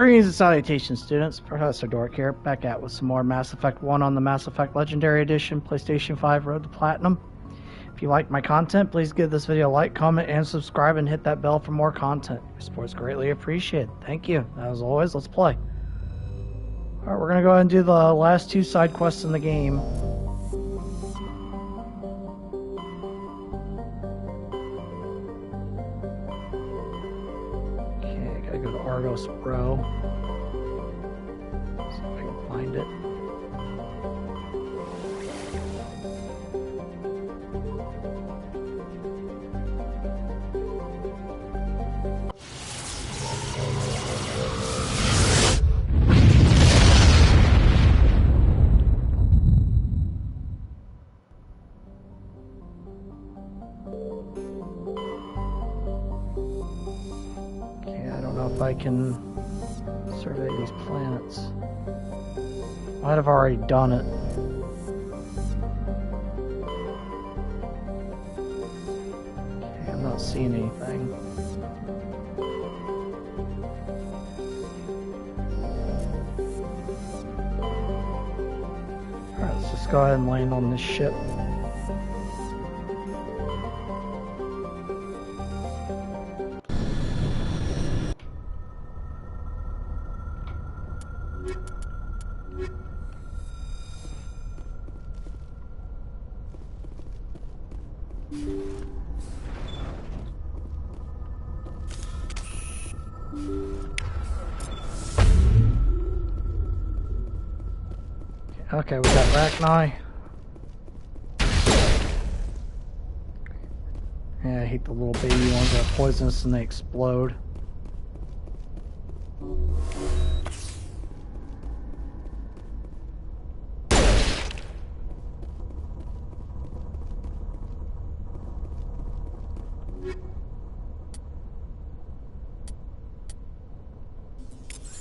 Greetings and salutations, students. Professor Dork here, back at with some more Mass Effect 1 on the Mass Effect Legendary Edition, PlayStation 5 Road to Platinum. If you like my content, please give this video a like, comment, and subscribe, and hit that bell for more content. Your support is greatly appreciated. Thank you. As always, let's play. Alright, we're going to go ahead and do the last two side quests in the game. Okay, gotta go to Argos Row. See if I can find it. I can survey these planets. Might have already done it. Okay, I'm not seeing anything. Alright, let's just go ahead and land on this ship. Okay, we got Rachni. Yeah, I hate the little baby ones that are poisonous and they explode.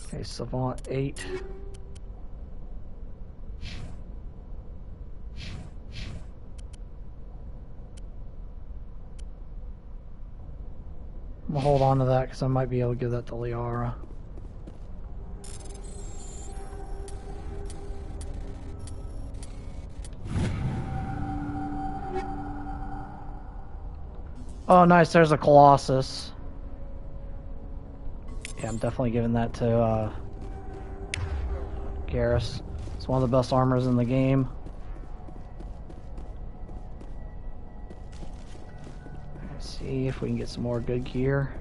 Okay, Savant 8. I'm gonna hold on to that because I might be able to give that to Liara. Oh, nice. There's a Colossus. Yeah, I'm definitely giving that to Garrus. It's one of the best armors in the game. Let's see if we can get some more good gear.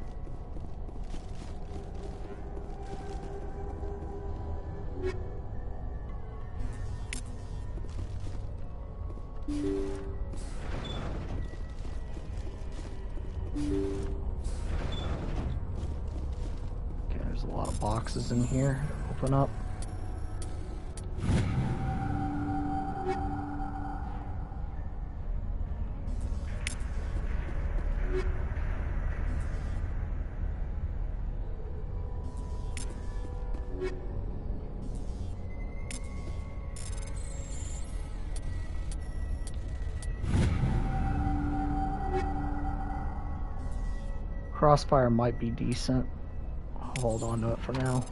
Okay, there's a lot of boxes in here. Open up. Crossfire might be decent. I'll hold on to it for now.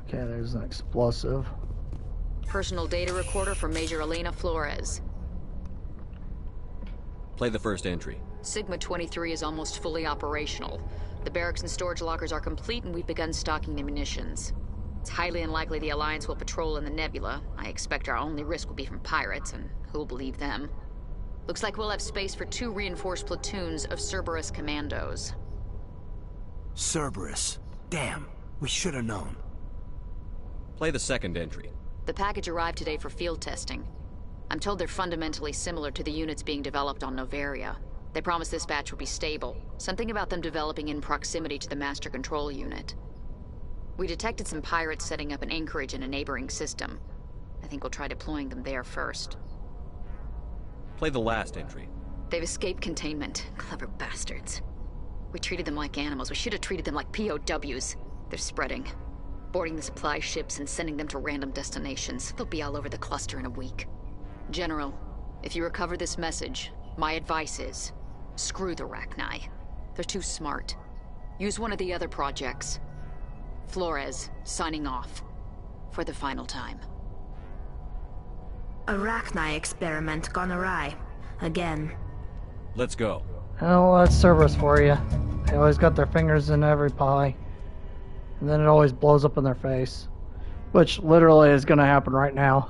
Okay, there's an explosive. Personal data recorder for Major Elena Flores. Play the first entry. Sigma 23 is almost fully operational. The barracks and storage lockers are complete and we've begun stocking the munitions. It's highly unlikely the Alliance will patrol in the Nebula. I expect our only risk will be from pirates, and who'll believe them? Looks like we'll have space for 2 reinforced platoons of Cerberus commandos. Cerberus. Damn, we should have known. Play the second entry. The package arrived today for field testing. I'm told they're fundamentally similar to the units being developed on Noveria. They promise this batch will be stable. Something about them developing in proximity to the master control unit. We detected some pirates setting up an anchorage in a neighboring system. I think we'll try deploying them there first. Play the last entry. They've escaped containment. Clever bastards. We treated them like animals. We should have treated them like POWs. They're spreading. Boarding the supply ships and sending them to random destinations. They'll be all over the cluster in a week. General, if you recover this message, my advice is, screw the Rachni. They're too smart. Use one of the other projects. Flores, signing off. For the final time. A Rachni experiment gone awry. Again. Let's go. Oh, that's Cerberus for you. They always got their fingers in every pie. And then it always blows up in their face. Which literally is going to happen right now.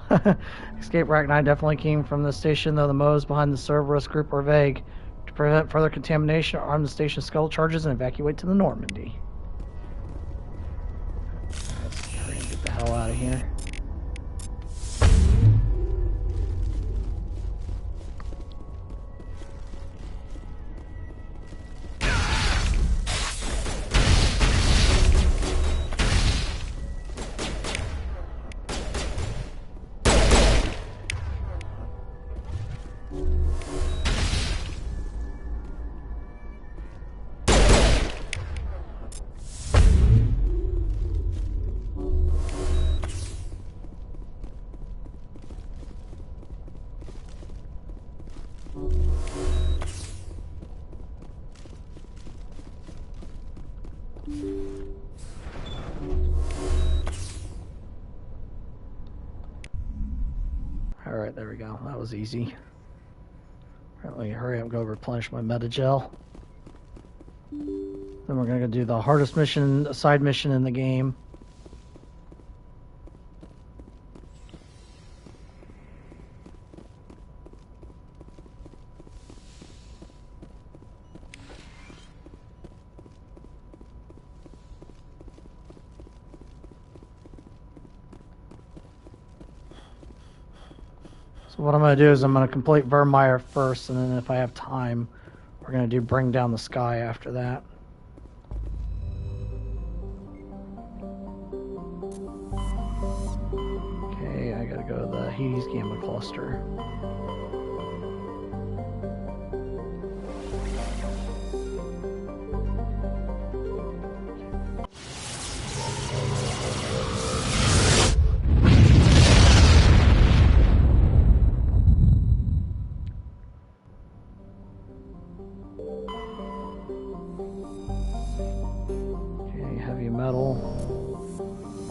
Escape Rachni definitely came from the station, though the motives behind the Cerberus group are vague. To prevent further contamination, arm the station's scuttle charges and evacuate to the Normandy. Let's try and get the hell out of here. Alright, there we go. That was easy. Alright, let me hurry up and go replenish my Metagel. Then we're gonna go do the hardest mission, side mission in the game. So what I'm going to do is I'm going to complete Virmire first, and then if I have time, we're going to do Bring Down the Sky after that. Okay, I got to go to the Hades Gamma Cluster.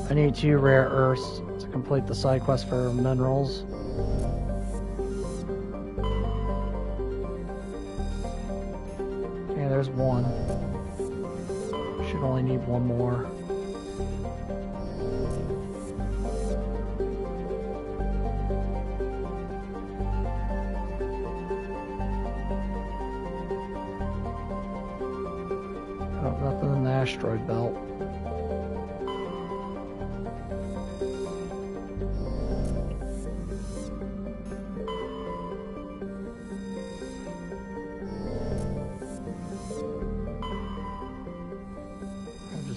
I need 2 rare earths to complete the side quest for minerals. Okay, there's 1. Should only need 1 more. Oh, nothing in the asteroid belt.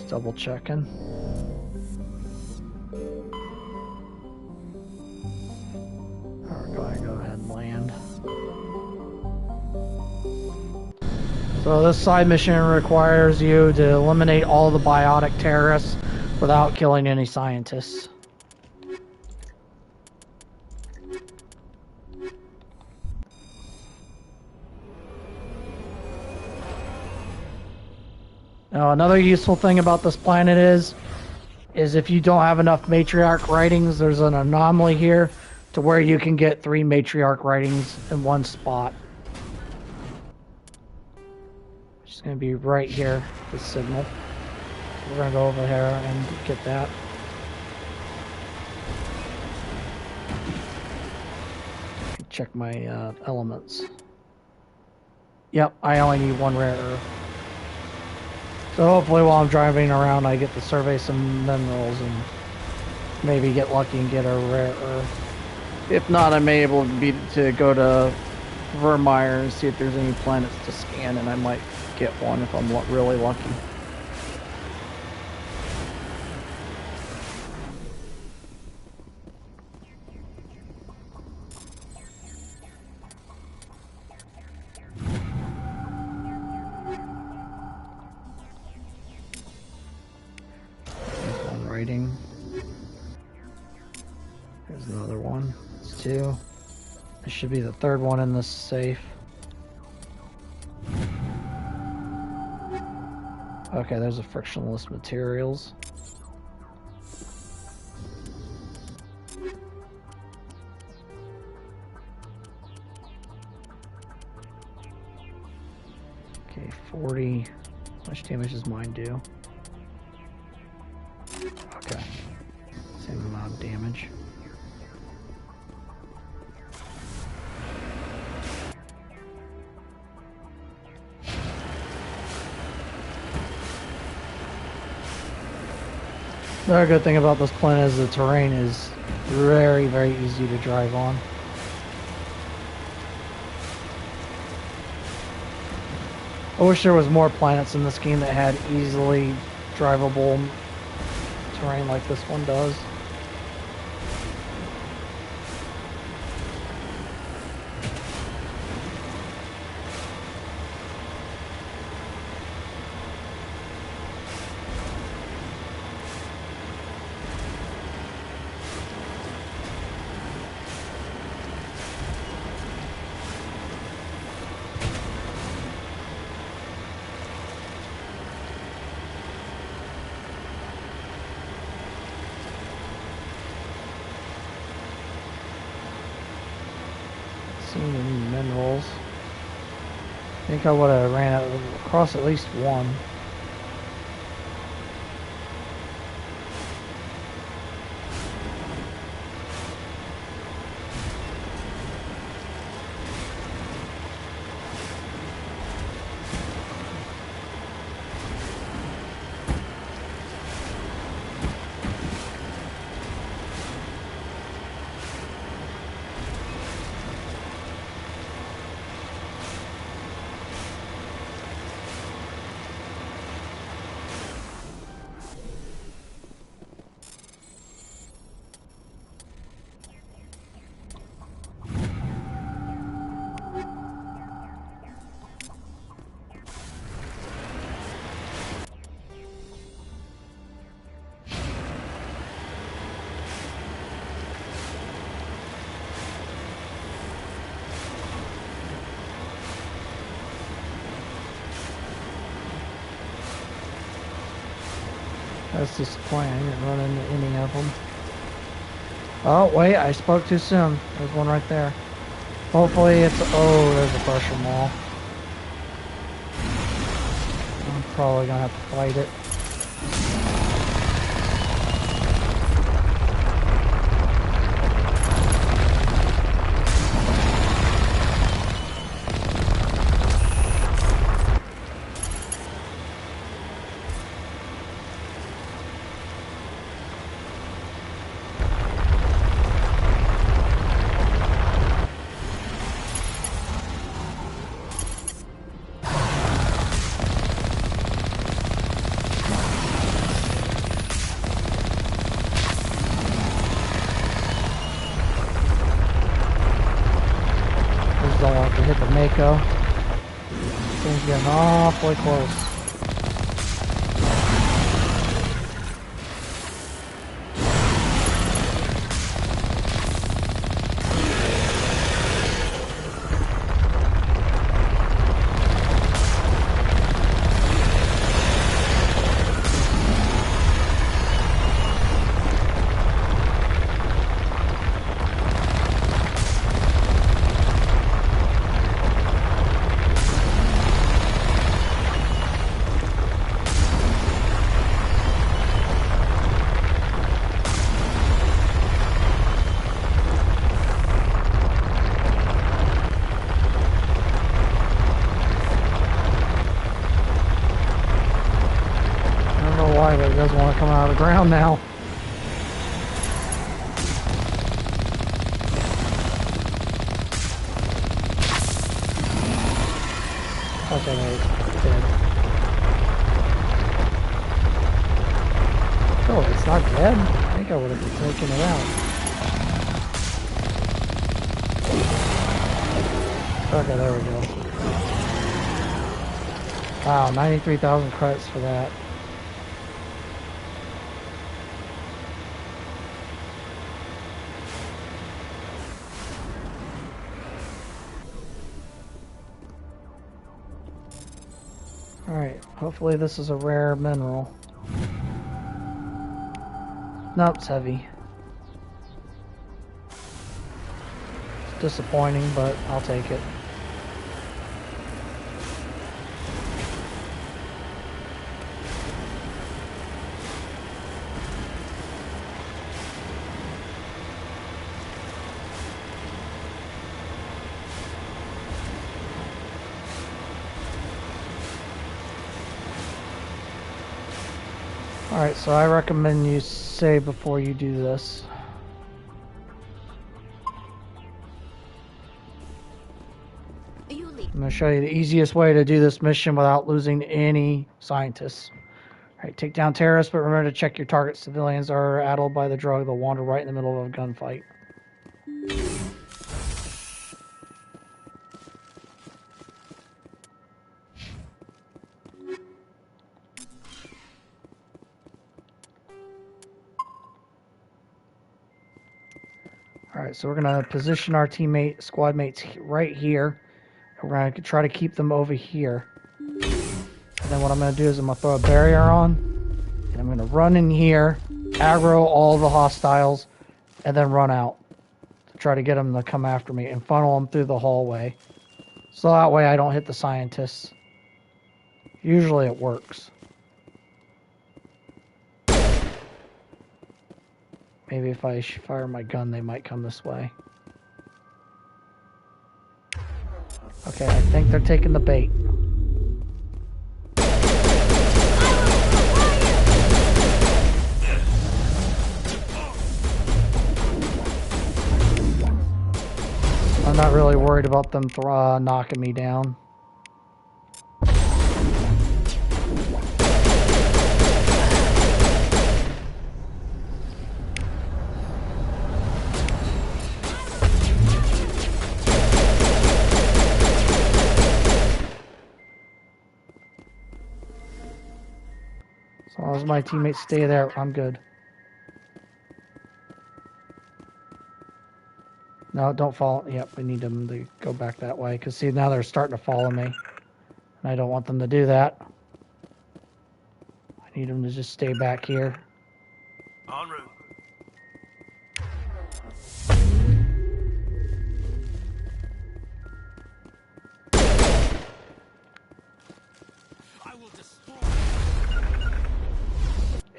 Double checking. We're going to go ahead and land. So this side mission requires you to eliminate all the biotic terrorists without killing any scientists. Now, another useful thing about this planet is if you don't have enough matriarch writings, there's an anomaly here to where you can get 3 matriarch writings in one spot. Which is going to be right here, the signal. We're going to go over here and get that. Check my elements. Yep, I only need 1 rare earth. So hopefully while I'm driving around I get to survey some minerals and maybe get lucky and get a rare earth. If not, I may able to go to Virmire and see if there's any planets to scan, and I might get one if I'm really lucky. There's another one. It's 2. This should be the 3rd one in this safe. Okay, there's a frictionless materials. Okay, 40. How much damage does mine do? Okay. Same amount of damage. The other good thing about this planet is the terrain is very, very easy to drive on. I wish there was more planets in this game that had easily drivable terrain like this one does. Seeing minerals. I think I would have ran across at least one. That's disappointing. I didn't run into any of them. Oh, wait, I spoke too soon. There's one right there. Hopefully it's... Oh, there's a pressure mall. I'm probably gonna have to fight it. Don't want to hit the Mako. Things getting awfully close. But it doesn't want to come out of the ground now. Okay, no, it's dead. Oh, it's not dead? I think I would have taken it out. Okay, there we go. Wow, 93,000 credits for that. Alright, hopefully this is a rare mineral. Nope, it's heavy. It's disappointing, but I'll take it. Alright, so I recommend you save before you do this. I'm going to show you the easiest way to do this mission without losing any scientists. Alright, take down terrorists, but remember to check your targets. Civilians are addled by the drug. They'll wander right in the middle of a gunfight. Alright, so we're going to position our squad mates right here. We're going to try to keep them over here. And then what I'm going to do is I'm going to throw a barrier on. And I'm going to run in here, aggro all the hostiles, and then run out. To try to get them to come after me and funnel them through the hallway. So that way I don't hit the scientists. Usually it works. Maybe if I fire my gun, they might come this way. Okay, I think they're taking the bait. I'm not really worried about them knocking me down. As long as my teammates stay there, I'm good. No, don't follow. Yep, we need them to go back that way. Because, see, now they're starting to follow me. And I don't want them to do that. I need them to just stay back here. En route. I will destroy.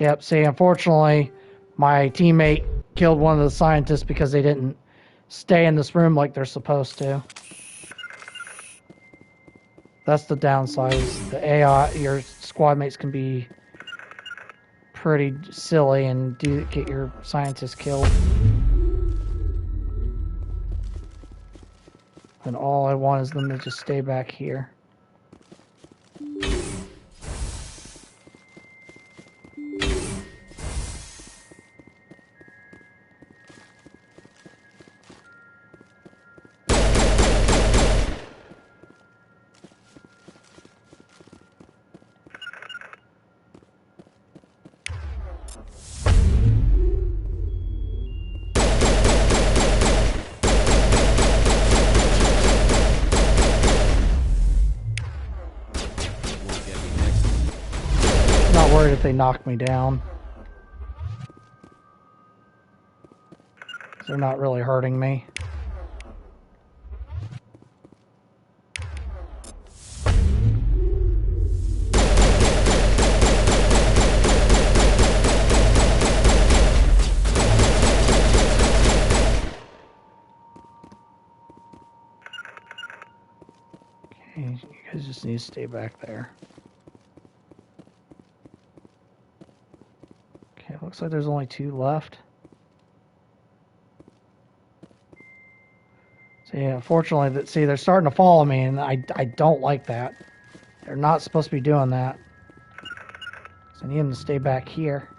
Yep, see, unfortunately, my teammate killed one of the scientists because they didn't stay in this room like they're supposed to. That's the downside. The AI, your squad mates can be pretty silly and get your scientists killed. And all I want is them to just stay back here. Not worried if they knock me down. They're not really hurting me. Okay, you guys just need to stay back there. Okay, looks like there's only 2 left. So yeah, unfortunately, see, they're starting to follow me, and I don't like that. They're not supposed to be doing that. So I need them to stay back here.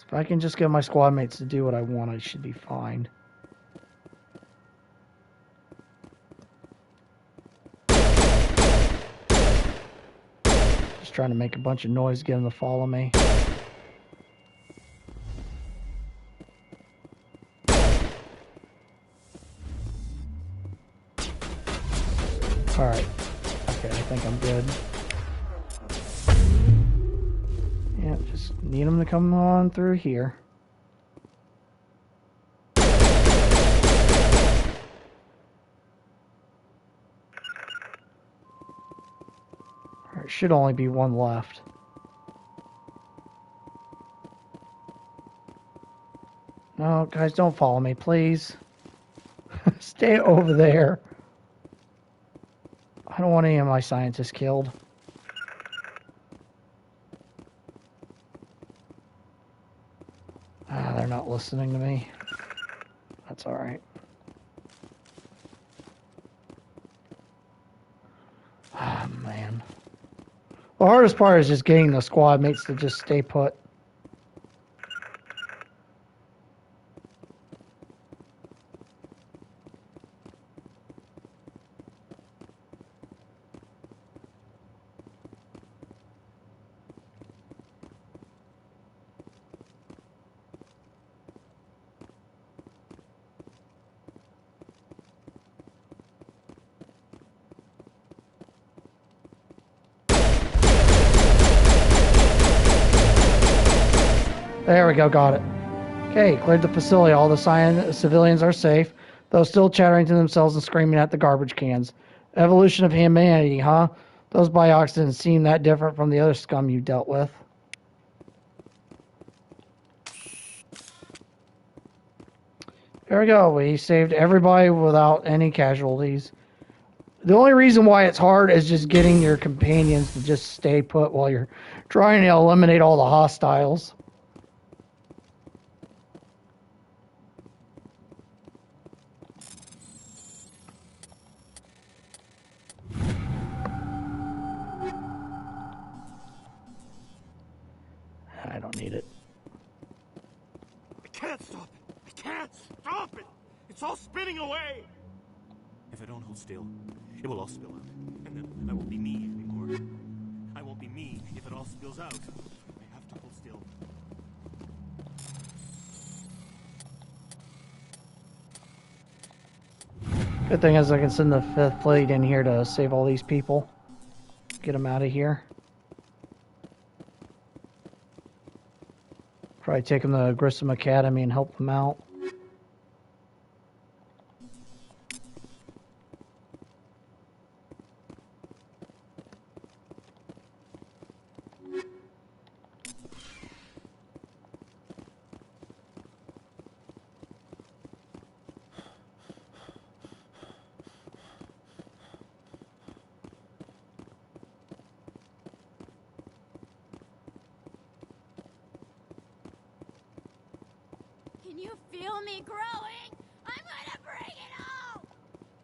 If I can just get my squad mates to do what I want, I should be fine. trying to make a bunch of noise, get him to follow me. Alright. Okay, I think I'm good. Yeah, just need him to come on through here. There should only be one left. No, guys, don't follow me, please. Stay over there. I don't want any of my scientists killed. Ah, they're not listening to me. That's alright. Ah, man. The hardest part is just getting the squad mates to just stay put. There we go, got it. Okay, cleared the facility. All the civilians are safe, though still chattering to themselves and screaming at the garbage cans. Evolution of humanity, huh? Those biocs didn't seem that different from the other scum you dealt with. There we go. We saved everybody without any casualties. The only reason why it's hard is just getting your companions to just stay put while you're trying to eliminate all the hostiles. I don't need it. I can't stop it. I can't stop it. It's all spinning away. If I don't hold still, it will all spill out. And then I won't be me anymore. I won't be me if it all spills out. I have to hold still. Good thing is I can send the 5th Fleet in here to save all these people. Get them out of here. Probably take them to Grissom Academy and help them out. You feel me growing? I'm gonna bring it all!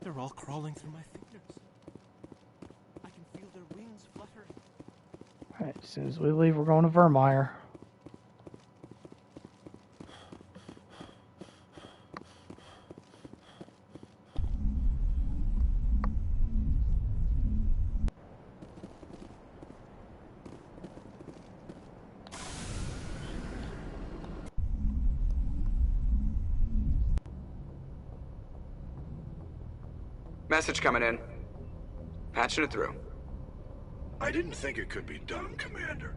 They're all crawling through my fingers. I can feel their wings fluttering. Alright, as soon as we leave, we're going to Vermeer. Message coming in. Patching it through. I didn't think it could be done, Commander.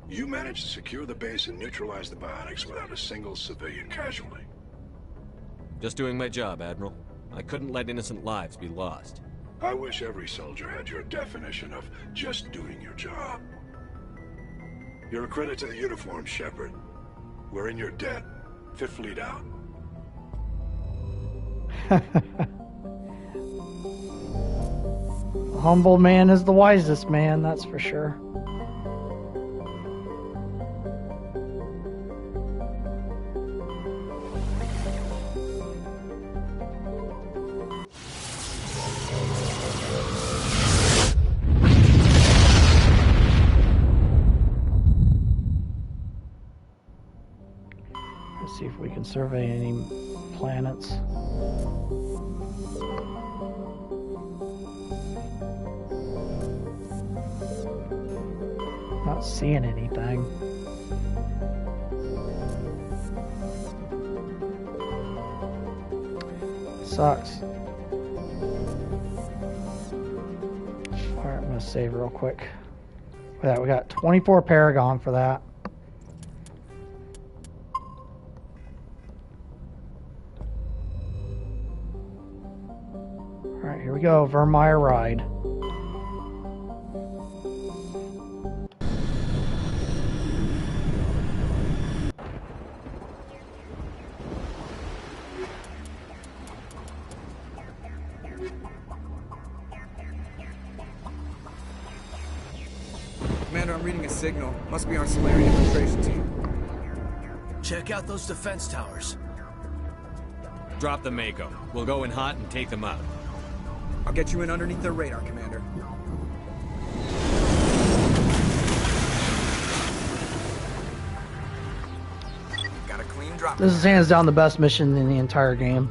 You managed to secure the base and neutralize the biotics without a single civilian casualty. Just doing my job, Admiral. I couldn't let innocent lives be lost. I wish every soldier had your definition of just doing your job. You're a credit to the uniform, Shepard. We're in your debt. 5th Fleet out. Humble man is the wisest man, that's for sure. Let's see if we can survey any planets. seeing anything. Sucks. Alright, I'm gonna save real quick. For that, we got 24 Paragon for that. Alright, here we go. Vermeer Ride. Commander, I'm reading a signal. Must be our Solarian infiltration team. Check out those defense towers. Drop the Mako. We'll go in hot and take them out. I'll get you in underneath their radar, Commander. Got a clean drop. This is hands down the best mission in the entire game.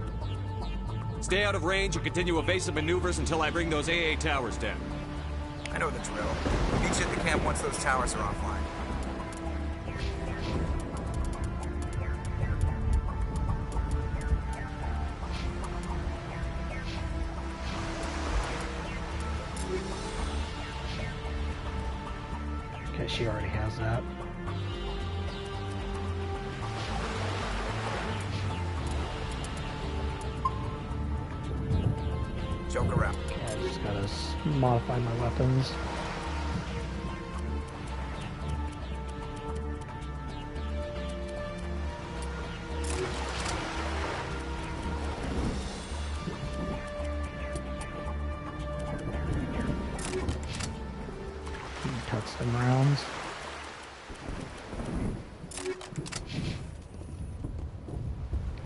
Stay out of range and continue evasive maneuvers until I bring those AA towers down. I know the drill. Meet you at the camp once those towers are offline. Okay, she already has that. Joke around. Okay, I just gotta modify my weapons. Tungsten rounds.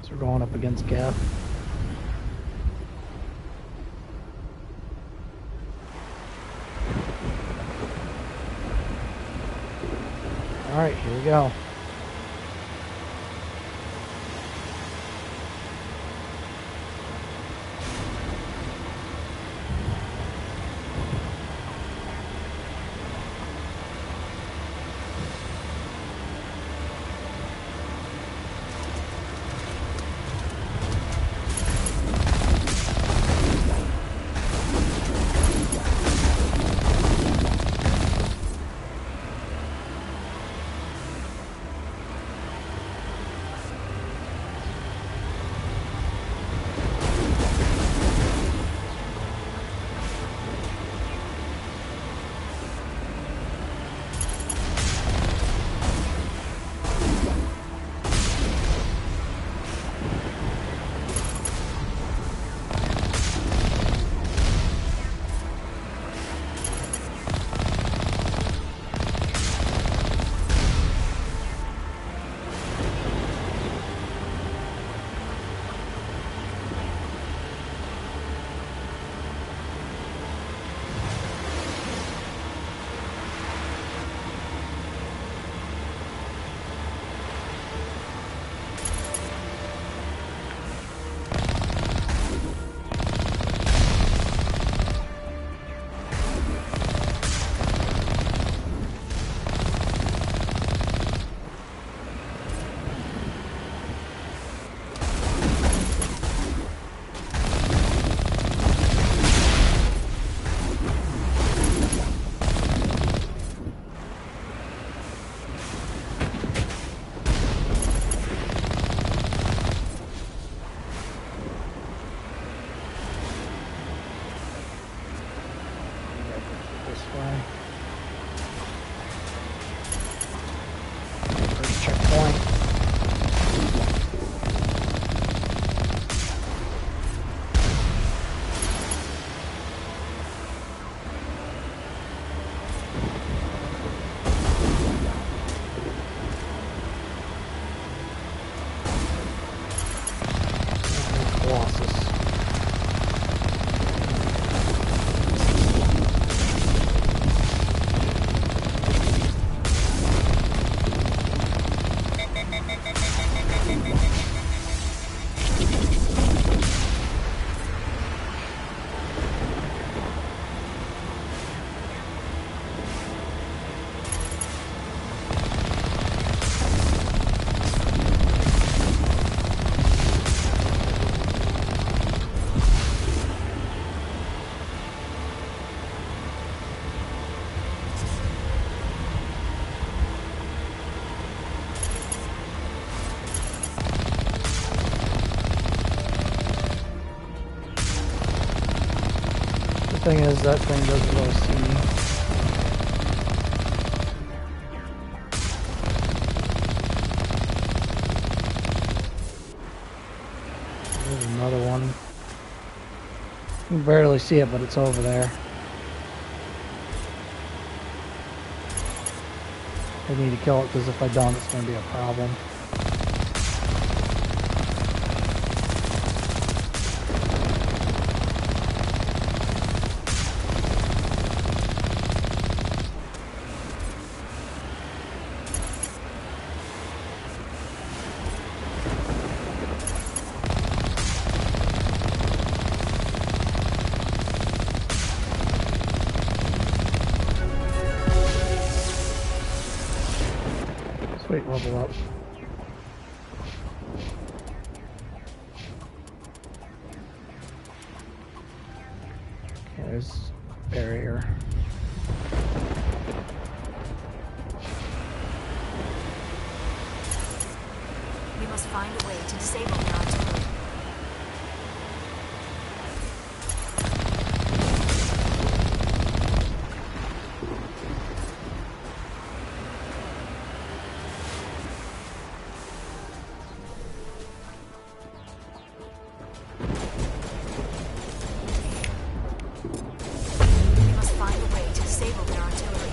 So we're going up against Geth. Alright, here we go. Thing is, that thing doesn't really see me. There's another one. You can barely see it, but it's over there. I need to kill it because if I don't, it's going to be a problem. Sweet, level up. Okay, there's barrier. We must find a way to disable their artillery. We must find a way to disable their artillery.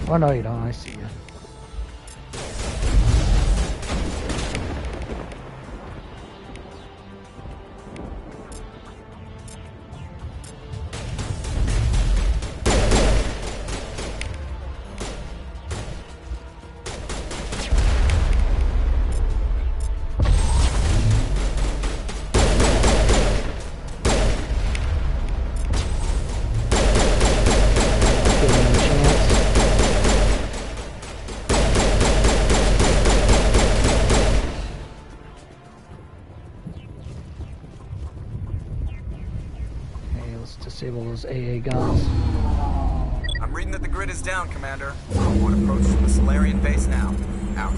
Oh no, you don't. I see you. Give him a chance. Okay, let's disable those AA guns. I'm reading that the grid is down, Commander. Onward approach to the Solarian base now. Out.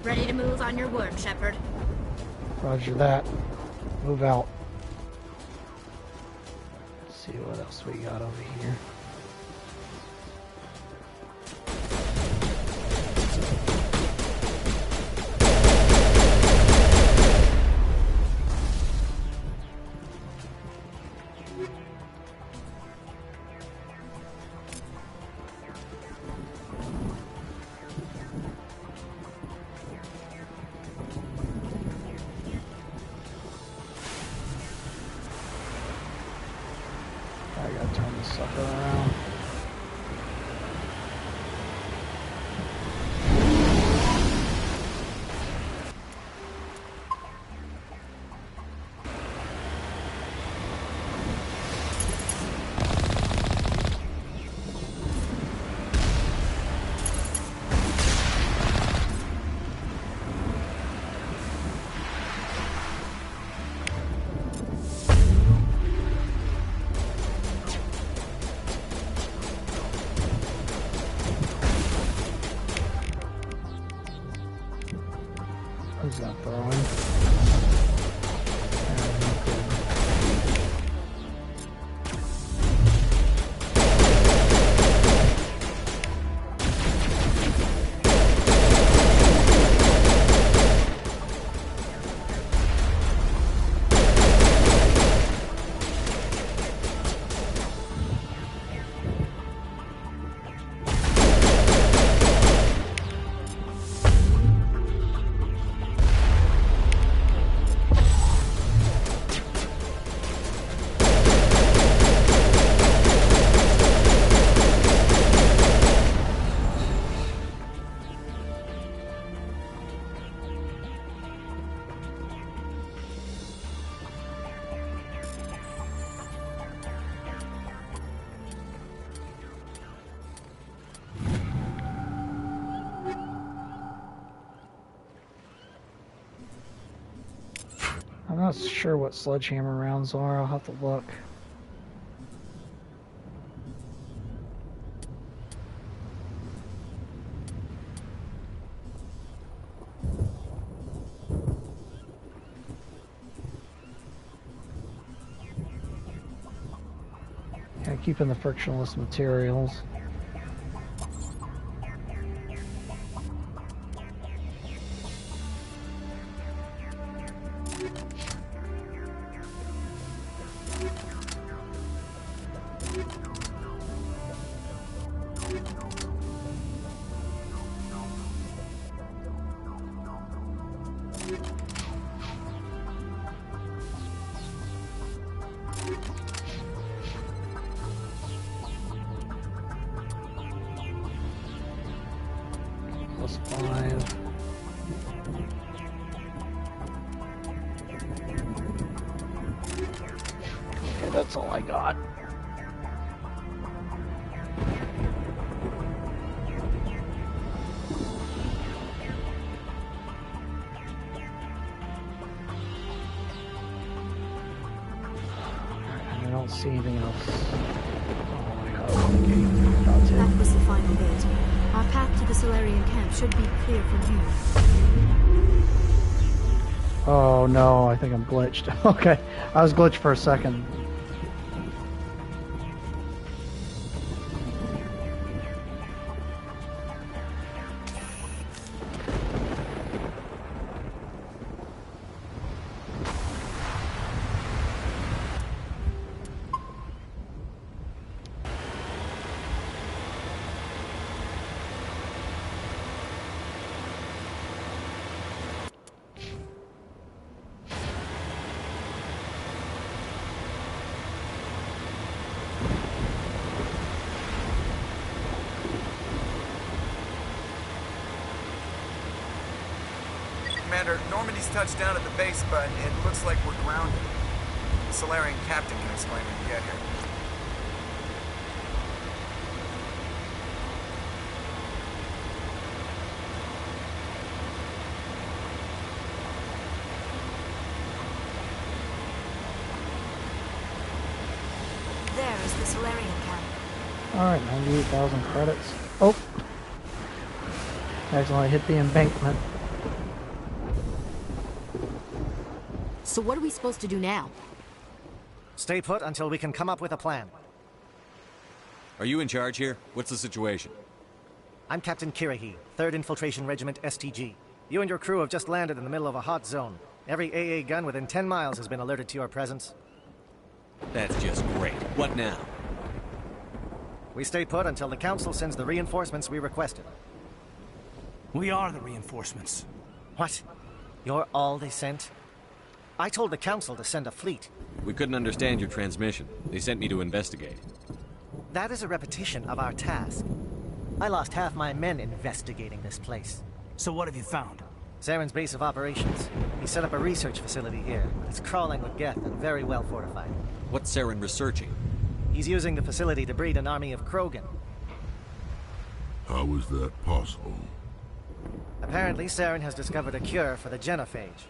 Ready to move on your word, Shepard. Roger that. Move out. Let's see what else we got over here. I gotta turn this sucker around. Who's that throwing? not sure what sledgehammer rounds are. I'll have to look. Yeah, keeping the frictionless materials. +5. Okay, that's all I got. I don't see anything else. Oh my god, okay. That was the final bit. Our path to the Solarian camp should be clear from here. Oh no, I think I'm glitched. Okay, I was glitched for a second. Commander, Normandy's touched down at the base, but it looks like we're grounded. The Solarian captain can explain when we get here. There is the Solarian camp. Alright, 98,000 credits. Oh! Accidentally hit the embankment. So what are we supposed to do now? Stay put until we can come up with a plan. Are you in charge here? What's the situation? I'm Captain Kirrahe, 3rd Infiltration Regiment STG. You and your crew have just landed in the middle of a hot zone. Every AA gun within 10 miles has been alerted to your presence. That's just great. What now? We stay put until the Council sends the reinforcements we requested. We are the reinforcements. What? You're all they sent? I told the Council to send a fleet. We couldn't understand your transmission. They sent me to investigate. That is a repetition of our task. I lost half my men investigating this place. So what have you found? Saren's base of operations. He set up a research facility here. It's crawling with Geth and very well fortified. What's Saren researching? He's using the facility to breed an army of Krogan. How is that possible? Apparently, Saren has discovered a cure for the genophage.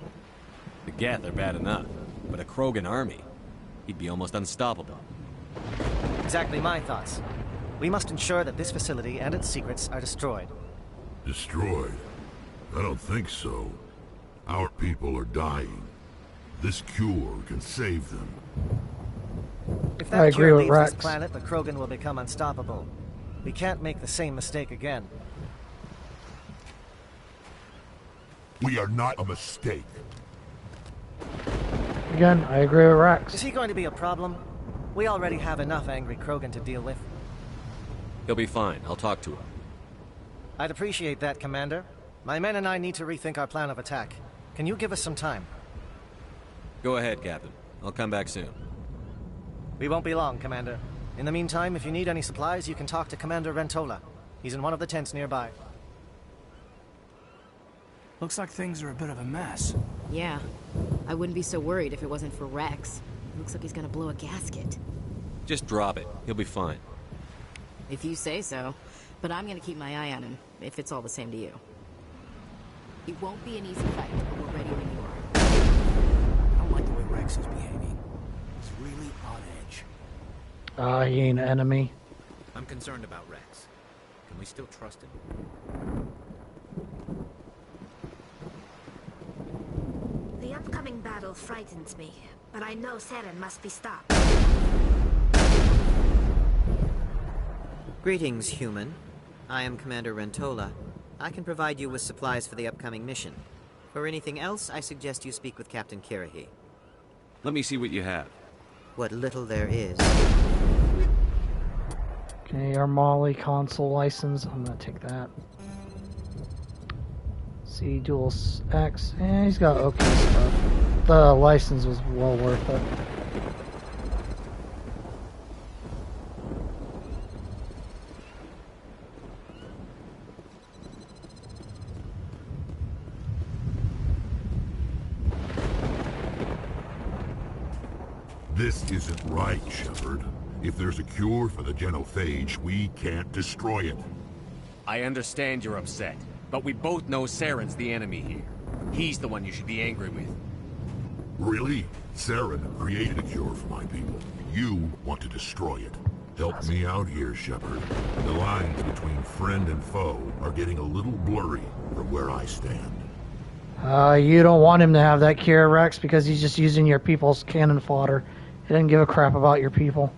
The Geth are bad enough, but a Krogan army? He'd be almost unstoppable. Exactly my thoughts. We must ensure that this facility and its secrets are destroyed. Destroyed? I don't think so. Our people are dying. This cure can save them. If I that agree cure with leaves Rex. this planet, the Krogan will become unstoppable. We can't make the same mistake again. We are not a mistake. Again, I agree with Rex. Is he going to be a problem? We already have enough angry Krogan to deal with. He'll be fine. I'll talk to him. I'd appreciate that, Commander. My men and I need to rethink our plan of attack. Can you give us some time? Go ahead, Captain. I'll come back soon. We won't be long, Commander. In the meantime, if you need any supplies, you can talk to Commander Rentola. He's in one of the tents nearby. Looks like things are a bit of a mess. Yeah. I wouldn't be so worried if it wasn't for Rex. Looks like he's gonna blow a gasket. Just drop it. He'll be fine. If you say so. But I'm gonna keep my eye on him, if it's all the same to you. It won't be an easy fight, but we're ready when you are. I don't like Rex is behaving. He's really on edge. He ain't an enemy. I'm concerned about Rex. Can we still trust him? The upcoming battle frightens me, but I know Saren must be stopped. Greetings, human. I am Commander Rentola. I can provide you with supplies for the upcoming mission. For anything else, I suggest you speak with Captain Kirrahe. Let me see what you have. What little there is. Okay, our Molly console license. I'm gonna take that. C dual X. He's got okay stuff. The license was well worth it. This isn't right, Shepard. If there's a cure for the genophage, we can't destroy it. I understand you're upset, but we both know Saren's the enemy here. He's the one you should be angry with. Really? Saren created a cure for my people. You want to destroy it. Help me out here, Shepard. The lines between friend and foe are getting a little blurry from where I stand. You don't want him to have that cure, Rex, because he's just using your people's cannon fodder. He doesn't give a crap about your people.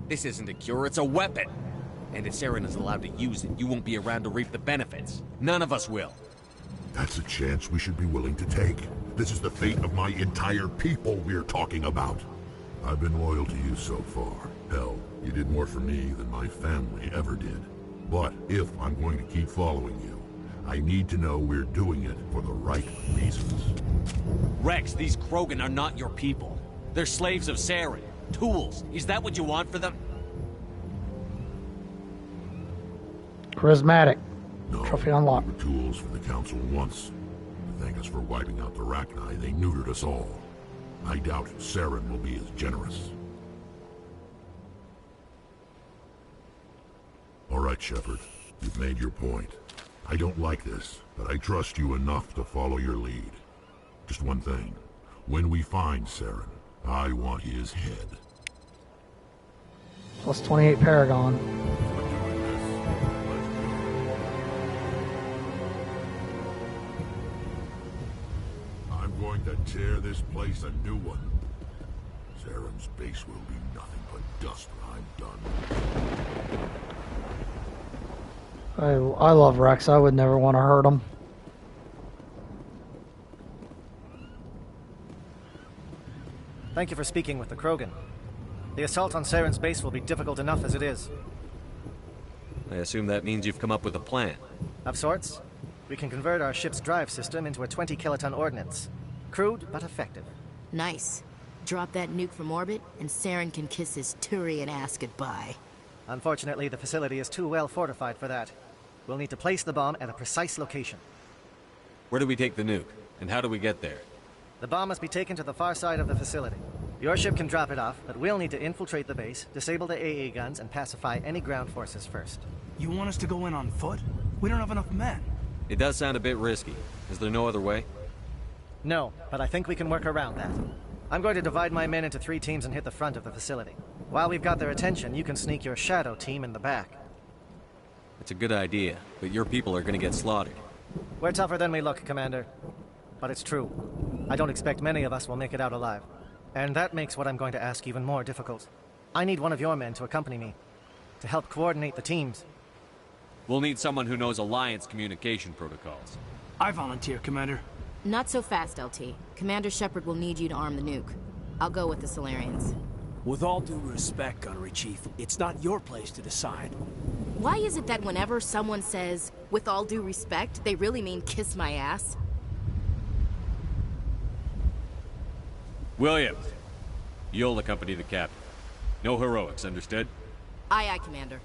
This isn't a cure, it's a weapon. And if Saren is allowed to use it, you won't be around to reap the benefits. None of us will. That's a chance we should be willing to take. This is the fate of my entire people we're talking about. I've been loyal to you so far. Hell, you did more for me than my family ever did. But if I'm going to keep following you, I need to know we're doing it for the right reasons. Rex, these Krogan are not your people. They're slaves of Saren. Tools. Is that what you want for them? Charismatic. No, Trophy unlocked. we were tools for the Council once. To thank us for wiping out the Rachni, they neutered us all. I doubt Saren will be as generous. All right, Shepard. You've made your point. I don't like this, but I trust you enough to follow your lead. Just one thing. When we find Saren, I want his head. Plus 28 Paragon. I'm going to tear this place a new one. Saren's base will be nothing but dust when I'm done. I love Rex. I would never want to hurt him. Thank you for speaking with the Krogan. The assault on Saren's base will be difficult enough as it is. I assume that means you've come up with a plan. Of sorts. We can convert our ship's drive system into a 20-kiloton ordnance. Crude, but effective. Nice. Drop that nuke from orbit, and Saren can kiss his Turian ass goodbye. Unfortunately, the facility is too well fortified for that. We'll need to place the bomb at a precise location. Where do we take the nuke? And how do we get there? The bomb must be taken to the far side of the facility. Your ship can drop it off, but we'll need to infiltrate the base, disable the AA guns, and pacify any ground forces first. You want us to go in on foot? We don't have enough men. It does sound a bit risky. Is there no other way? No, but I think we can work around that. I'm going to divide my men into 3 teams and hit the front of the facility. While we've got their attention, you can sneak your shadow team in the back. It's a good idea, but your people are gonna get slaughtered. We're tougher than we look, Commander. But it's true. I don't expect many of us will make it out alive. And that makes what I'm going to ask even more difficult. I need one of your men to accompany me, to help coordinate the teams. We'll need someone who knows Alliance communication protocols. I volunteer, Commander. Not so fast, LT. Commander Shepard will need you to arm the nuke. I'll go with the Solarians. With all due respect, Gunnery Chief, it's not your place to decide. Why is it that whenever someone says, with all due respect, they really mean kiss my ass? Williams, you'll accompany the captain. No heroics, understood? Aye, aye, Commander.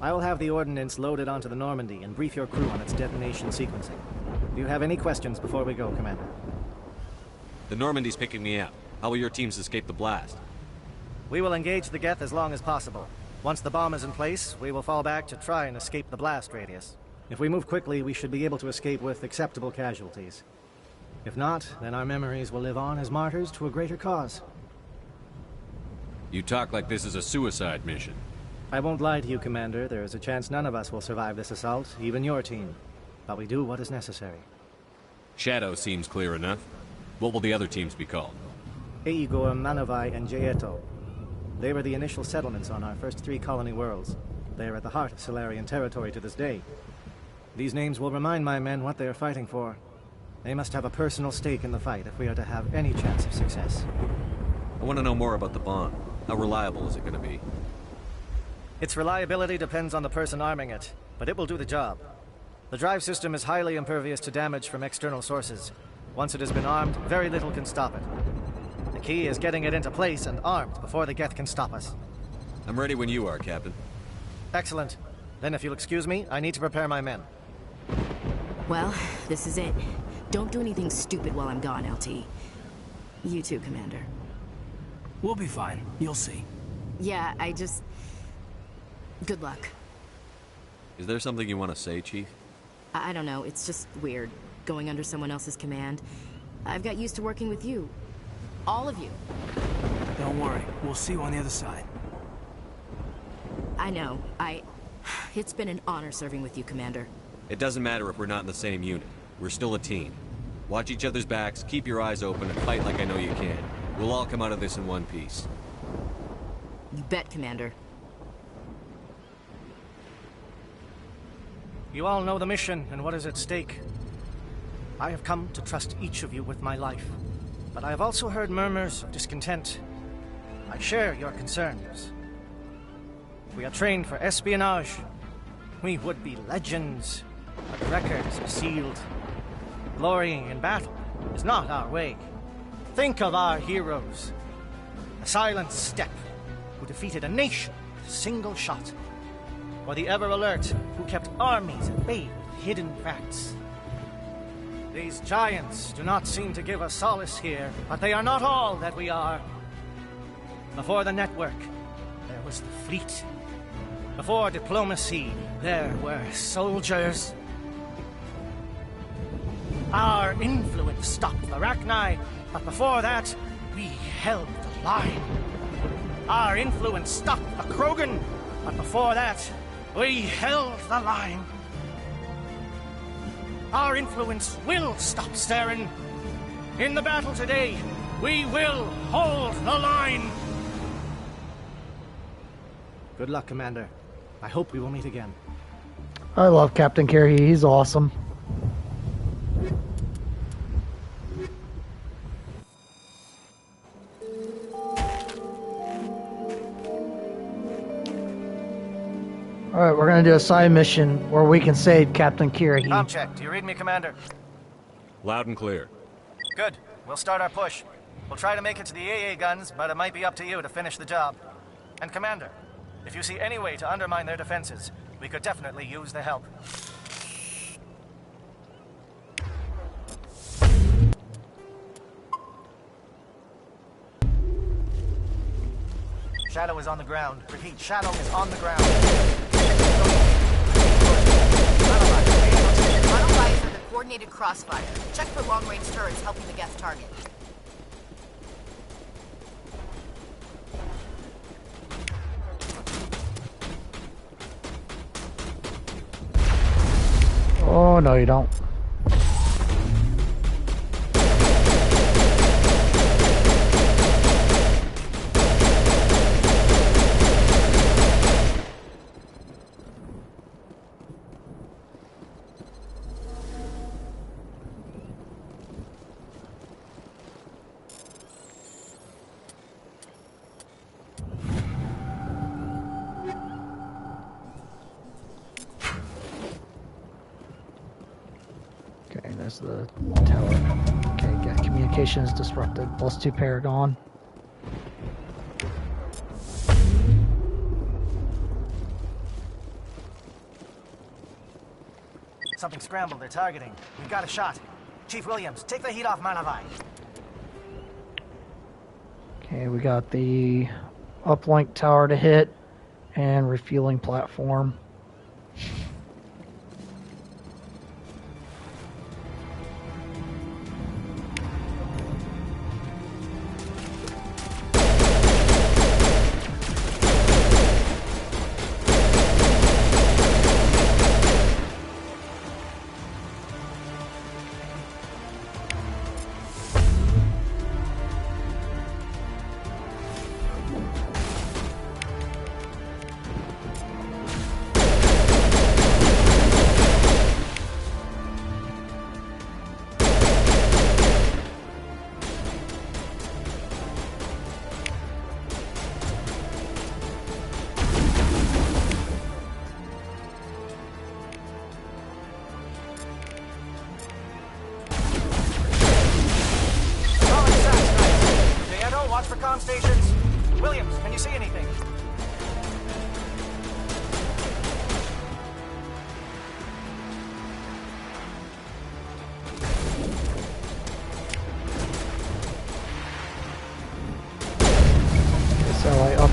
I will have the ordnance loaded onto the Normandy and brief your crew on its detonation sequencing. Do you have any questions before we go, Commander? The Normandy's picking me up. How will your teams escape the blast? We will engage the Geth as long as possible. Once the bomb is in place, we will fall back to try and escape the blast radius. If we move quickly, we should be able to escape with acceptable casualties. If not, then our memories will live on as martyrs to a greater cause. You talk like this is a suicide mission. I won't lie to you, Commander. There is a chance none of us will survive this assault, even your team. But we do what is necessary. Shadow seems clear enough. What will the other teams be called? Eigor, Manavai, and Jaeto. They were the initial settlements on our first 3 colony worlds. They are at the heart of Solarian territory to this day. These names will remind my men what they are fighting for. They must have a personal stake in the fight if we are to have any chance of success. I want to know more about the bomb. How reliable is it going to be? Its reliability depends on the person arming it, but it will do the job. The drive system is highly impervious to damage from external sources. Once it has been armed, very little can stop it. The key is getting it into place and armed before the Geth can stop us. I'm ready when you are, Captain. Excellent. Then if you'll excuse me, I need to prepare my men. Well, this is it. Don't do anything stupid while I'm gone, LT. You too, Commander. We'll be fine. You'll see. Yeah, good luck. Is there something you want to say, Chief? I don't know, it's just weird, going under someone else's command. I've got used to working with you. All of you. Don't worry, we'll see you on the other side. I know, it's been an honor serving with you, Commander. It doesn't matter if we're not in the same unit. We're still a team. Watch each other's backs, keep your eyes open, and fight like I know you can. We'll all come out of this in one piece. You bet, Commander. You all know the mission and what is at stake. I have come to trust each of you with my life, but I have also heard murmurs of discontent. I share your concerns. We are trained for espionage. We would be legends, but records are sealed. Glorying in battle is not our way. Think of our heroes. The Silent Steppe, who defeated a nation with a single shot. Or the Ever Alert, who kept armies at bay with hidden facts. These giants do not seem to give us solace here, but they are not all that we are. Before the network, there was the fleet. Before diplomacy, there were soldiers. Our influence stopped the Rachni, but before that, we held the line. Our influence stopped the Krogan, but before that, we held the line. Our influence will stop Saren. In the battle today, we will hold the line. Good luck, Commander. I hope we will meet again. I love Captain Carey. He's awesome. Alright, we're gonna do a side mission where we can save Captain Kira. Comm check. Do you read me, Commander? Loud and clear. Good. We'll start our push. We'll try to make it to the AA guns, but it might be up to you to finish the job. And Commander, if you see any way to undermine their defenses, we could definitely use the help. Shadow is on the ground. Repeat, Shadow is on the ground. Manavai is under coordinated crossfire. Check for long-range turrets helping the Geth target. Oh, no, you don't. Okay, there's the tower. Okay, got communications disrupted. +2 Paragon. Something scrambled. They're targeting. We've got a shot. Chief Williams, take the heat off Manavai. Okay, we got the uplink tower to hit and refueling platform.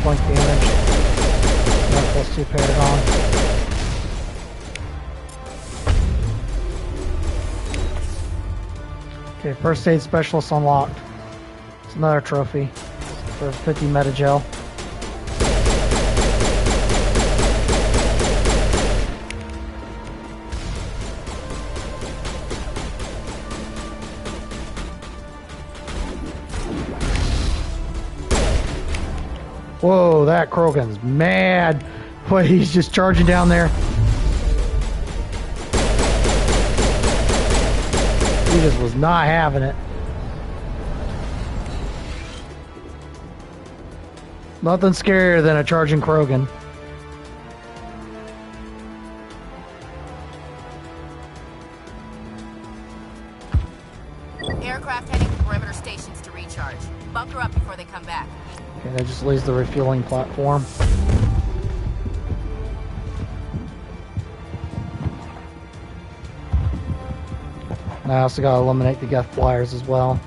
point damage. That plus 2 Paragon. Okay, first aid specialist unlocked. It's another trophy for 50 Metagel. Whoa, that Krogan's mad. Boy, he's just charging down there. He just was not having it. Nothing scarier than a charging Krogan. Aircraft heading to perimeter stations to recharge. Bunker up before they come back. Okay, that just leaves the refueling platform. And I also gotta eliminate the Geth flyers as well.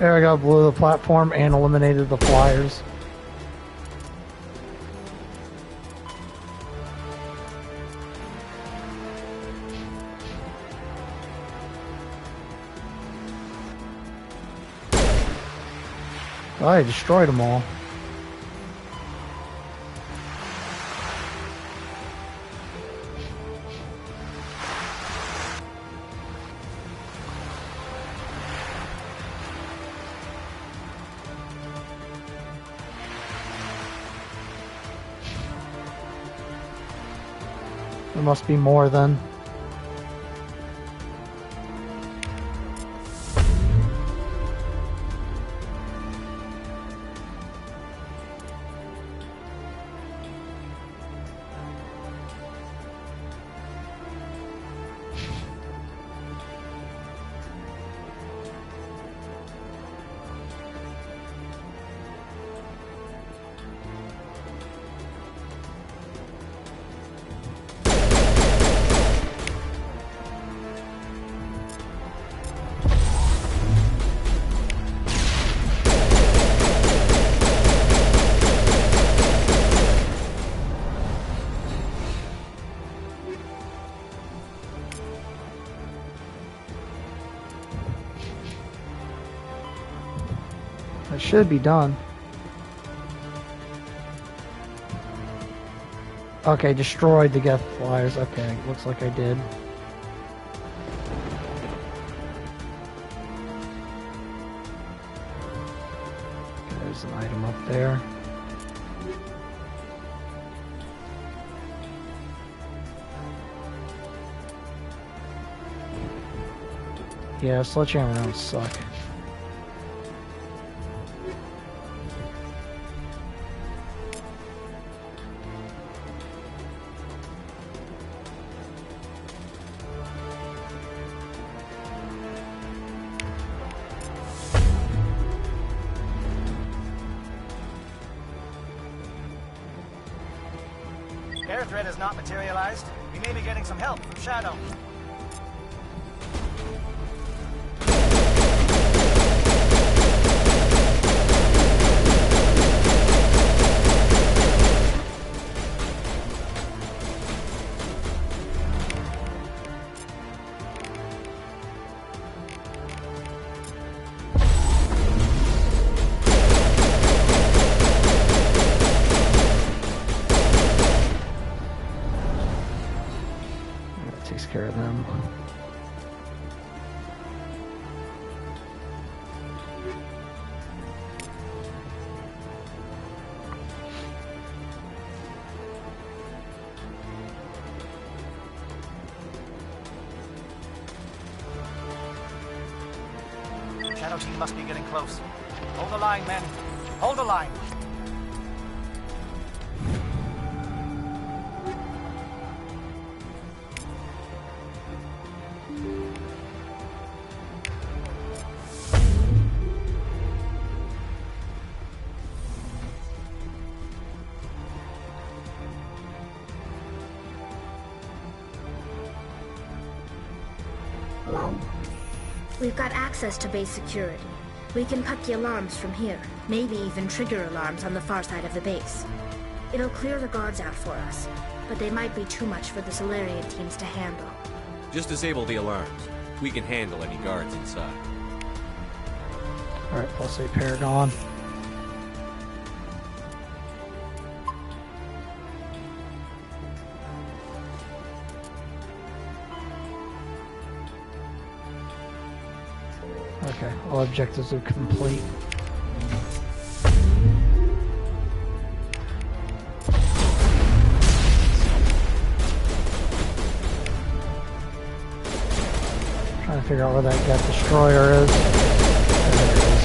There we go, blew the platform and eliminated the flyers. Oh, I destroyed them all. There must be more then. That should be done. Okay, destroyed the Geth flyers. Okay, looks like I did. There's an item up there. Yeah, sledgehammer rounds suck. Air threat has not materialized. We may be getting some help from Shadow. Takes care of them. Shadow team must be getting close. Hold the line, men. Hold the line. We've got access to base security. We can put the alarms from here. Maybe even trigger alarms on the far side of the base. It'll clear the guards out for us, but they might be too much for the Solarian teams to handle. Just disable the alarms. We can handle any guards inside. Alright, plus 8 Paragon. Okay, all objectives are complete. Trying to figure out where that Geth Destroyer is. There it is.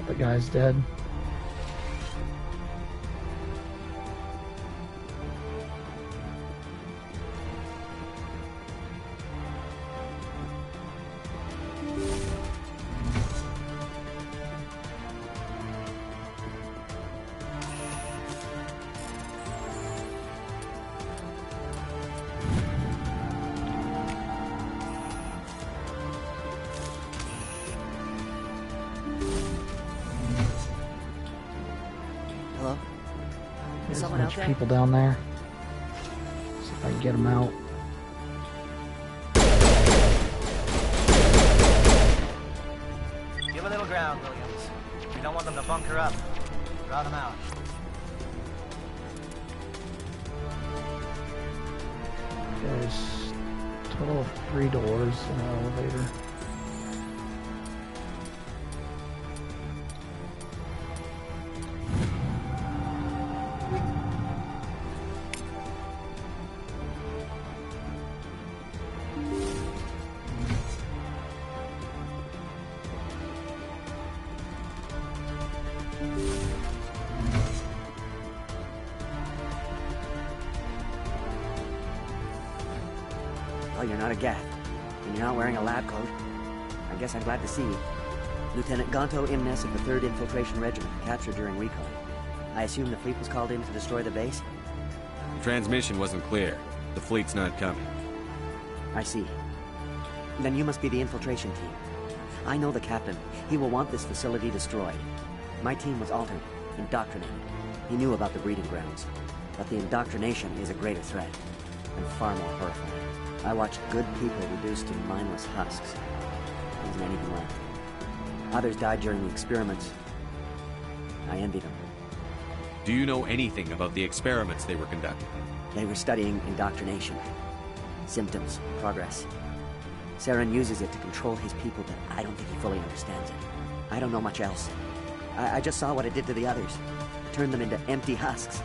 The guy's dead. There's a bunch of people down there. See if I can get them out. Give a little ground, Williams. We don't want them to bunker up. Draw them out. There's a total of 3 doors in an elevator. Well, you're not a Geth, and you're not wearing a lab coat. I guess I'm glad to see you. Lieutenant Gonto Imnes of the 3rd Infiltration Regiment, captured during recon. I assume the fleet was called in to destroy the base? The transmission wasn't clear. The fleet's not coming. I see. Then you must be the infiltration team. I know the captain. He will want this facility destroyed. My team was altered, indoctrinated. He knew about the breeding grounds. But the indoctrination is a greater threat, and far more horrifying. I watched good people reduced to mindless husks. There wasn't anything left. Others died during the experiments. I envy them. Do you know anything about the experiments they were conducting? They were studying indoctrination. Symptoms, progress. Saren uses it to control his people, but I don't think he fully understands it. I don't know much else. I just saw what it did to the others. Turned them into empty husks.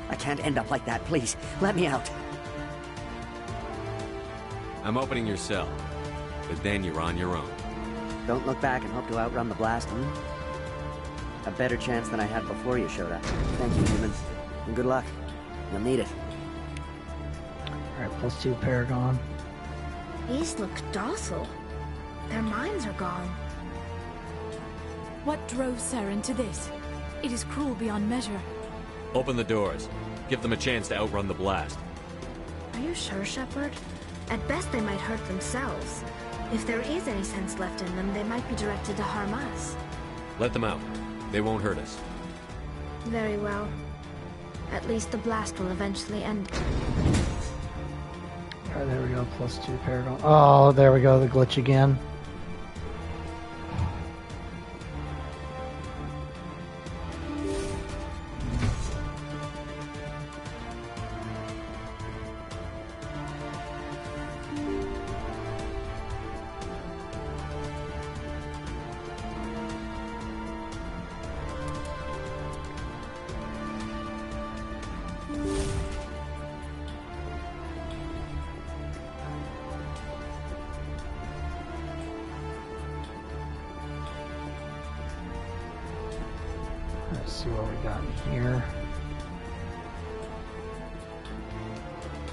I can't end up like that, please. Let me out. I'm opening your cell, but then you're on your own. Don't look back and hope to outrun the blast, A better chance than I had before you showed up. Thank you, humans. And good luck. You'll need it. Alright, +2 Paragon. These look docile. Their minds are gone. What drove Saren to this? It is cruel beyond measure. Open the doors. Give them a chance to outrun the blast. Are you sure, Shepard? At best, they might hurt themselves. If there is any sense left in them, they might be directed to harm us. Let them out. They won't hurt us. Very well. At least the blast will eventually end. Alright, there we go. +2 Paragon. Oh, there we go. The glitch again. Let's see what we got in here.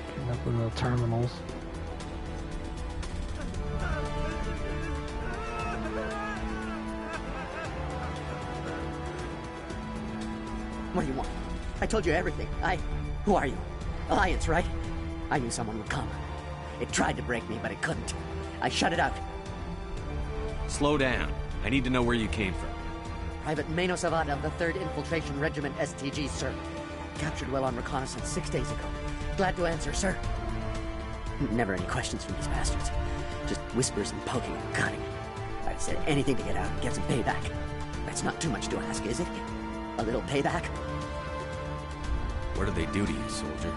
Getting up in the terminals. What do you want? I told you everything. Who are you? Alliance, right? I knew someone would come. It tried to break me, but it couldn't. I shut it out. Slow down. I need to know where you came from. Private Mano Savad of the 3rd Infiltration Regiment STG, sir. Captured well on reconnaissance 6 days ago. Glad to answer, sir. Never any questions from these bastards. Just whispers and poking and cutting. I'd said anything to get out and get some payback. That's not too much to ask, is it? A little payback? What do they do to you, soldier?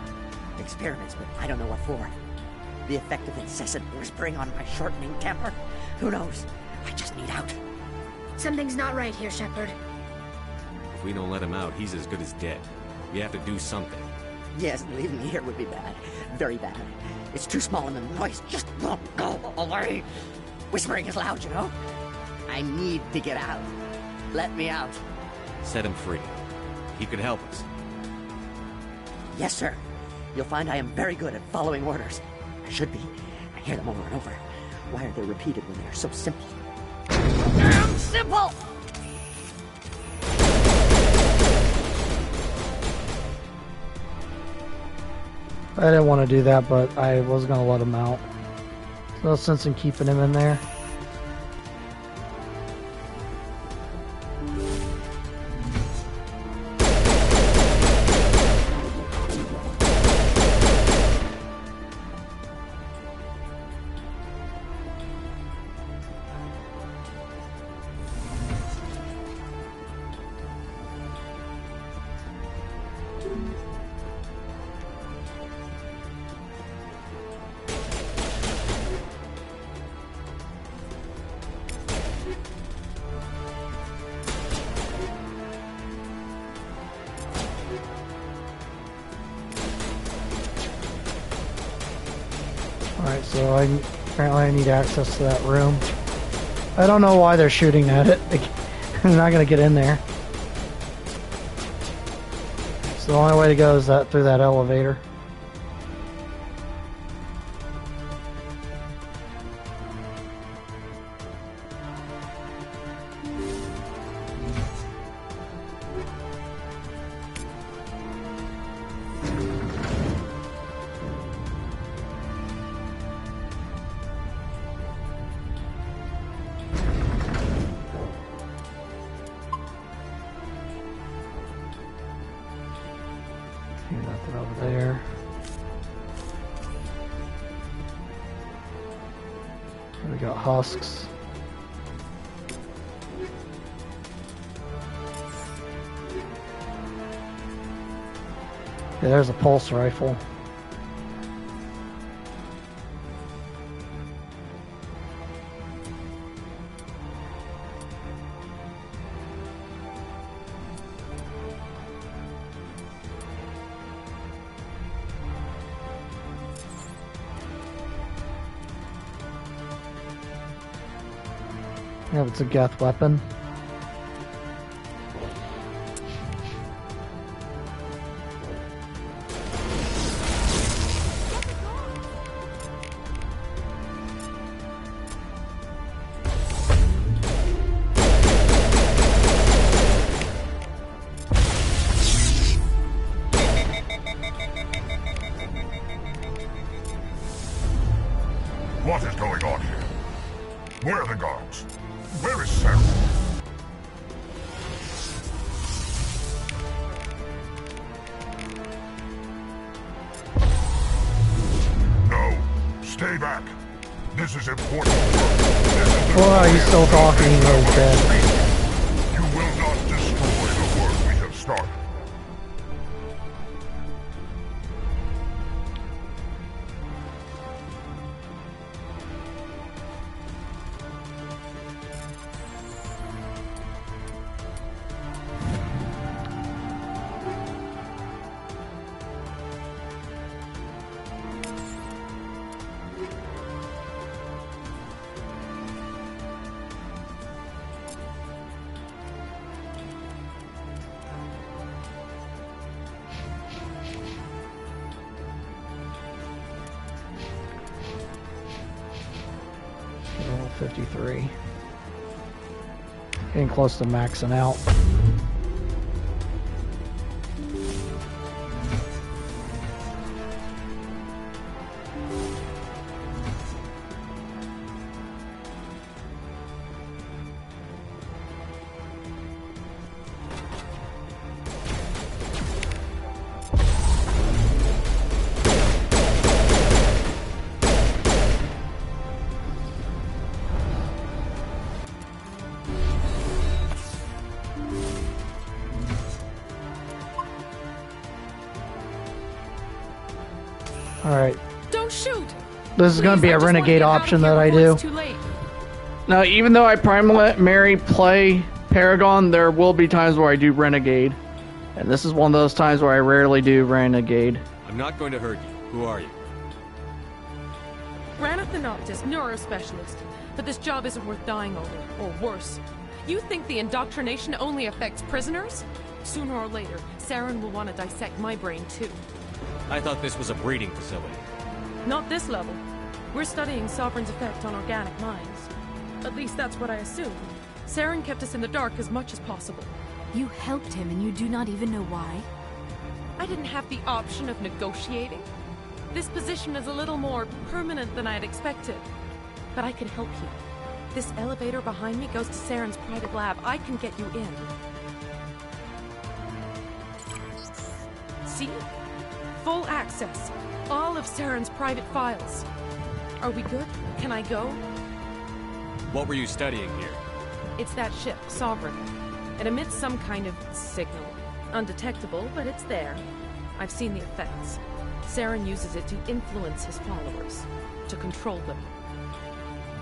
Experiments, but I don't know what for. The effect of incessant whispering on my shortening temper? Who knows? I just need out. Something's not right here, Shepard. If we don't let him out, he's as good as dead. We have to do something. Yes, leaving me here would be bad. Very bad. It's too small and the noise just won't go away. Whispering is loud, you know? I need to get out. Let me out. Set him free. He could help us. Yes, sir. You'll find I am very good at following orders. I should be. I hear them over and over. Why are they repeated when they are so simple? Damn simple! I didn't want to do that, but I was going to let him out. No sense in keeping him in there. Alright, so apparently I need access to that room. I don't know why they're shooting at it. They're not going to get in there. So the only way to go is through that elevator. Nothing over there. We got husks. Yeah, there's a pulse rifle. Yeah, it's a Geth weapon. What is going on here? Where are the guards? Where is Sarah? This is important work. Oh, he's still talking. He knows dead. You will not destroy the work we have started. Level 53. Getting close to maxing out. Alright. Don't shoot! This is going to be a renegade option that I do. Now, even though I primary play Paragon, there will be times where I do renegade. And this is one of those times where I rarely do renegade. I'm not going to hurt you. Who are you? Raneth the Noctis, neurospecialist. But this job isn't worth dying over, or worse. You think the indoctrination only affects prisoners? Sooner or later, Saren will want to dissect my brain too. I thought this was a breeding facility. Not this level. We're studying Sovereign's effect on organic minds. At least that's what I assumed. Saren kept us in the dark as much as possible. You helped him and you do not even know why? I didn't have the option of negotiating. This position is a little more permanent than I had expected. But I can help you. This elevator behind me goes to Saren's private lab. I can get you in. See? Full access. All of Saren's private files. Are we good? Can I go? What were you studying here? It's that ship, Sovereign. It emits some kind of signal. Undetectable, but it's there. I've seen the effects. Saren uses it to influence his followers. To control them.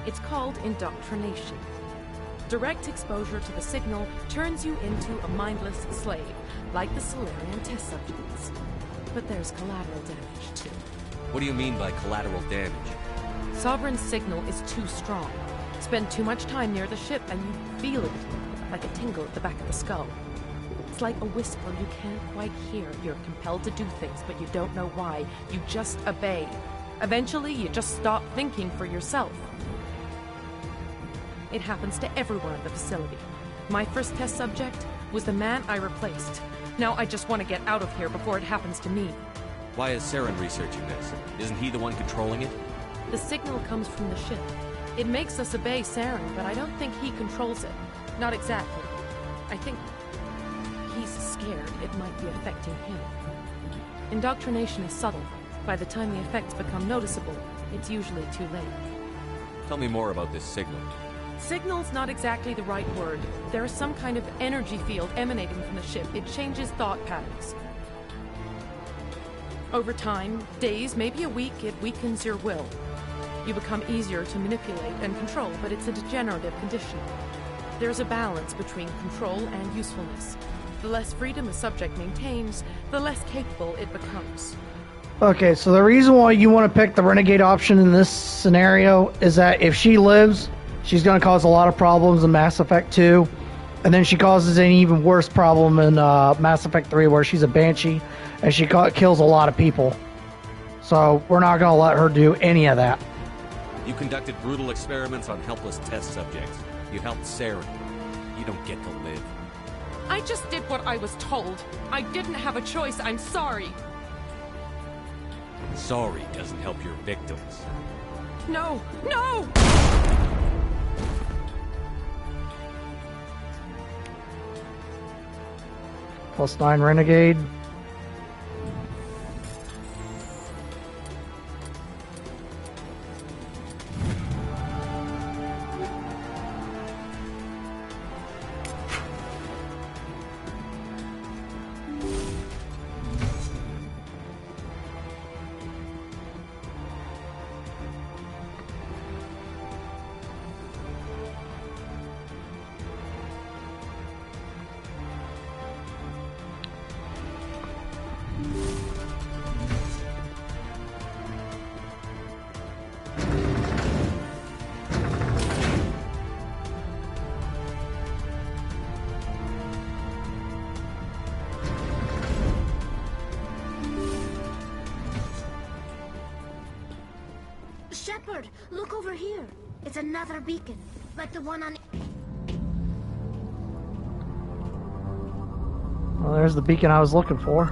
It's called indoctrination. Direct exposure to the signal turns you into a mindless slave, like the Salarian test subjects. But there's collateral damage, too. What do you mean by collateral damage? Sovereign's signal is too strong. Spend too much time near the ship and you feel it, like a tingle at the back of the skull. It's like a whisper you can't quite hear. You're compelled to do things, but you don't know why. You just obey. Eventually, you just stop thinking for yourself. It happens to everyone at the facility. My first test subject was the man I replaced. Now I just want to get out of here before it happens to me. Why is Saren researching this? Isn't he the one controlling it? The signal comes from the ship. It makes us obey Saren, but I don't think he controls it. Not exactly. I think he's scared it might be affecting him. Indoctrination is subtle. By the time the effects become noticeable, it's usually too late. Tell me more about this signal. Signal's not exactly the right word. There is some kind of energy field emanating from the ship. It changes thought patterns. Over time, days, maybe a week, it weakens your will. You become easier to manipulate and control, but it's a degenerative condition. There's a balance between control and usefulness. The less freedom a subject maintains, the less capable it becomes. Okay, so the reason why you want to pick the Renegade option in this scenario is that if she lives, she's going to cause a lot of problems in Mass Effect 2. And then she causes an even worse problem in Mass Effect 3 where she's a Banshee and she kills a lot of people. So we're not going to let her do any of that. You conducted brutal experiments on helpless test subjects. You helped Saren. You don't get to live. I just did what I was told. I didn't have a choice. I'm sorry. Sorry doesn't help your victims. No! No! +9 Renegade. Shepard, look over here. It's another beacon, like the one on... Well, there's the beacon I was looking for.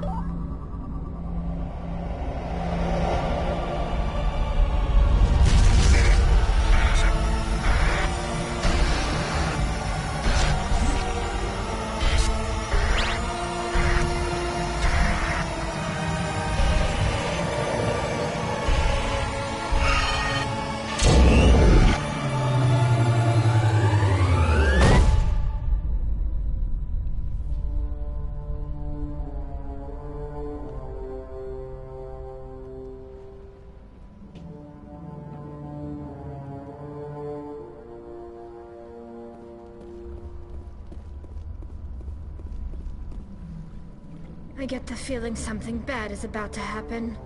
I get the feeling something bad is about to happen.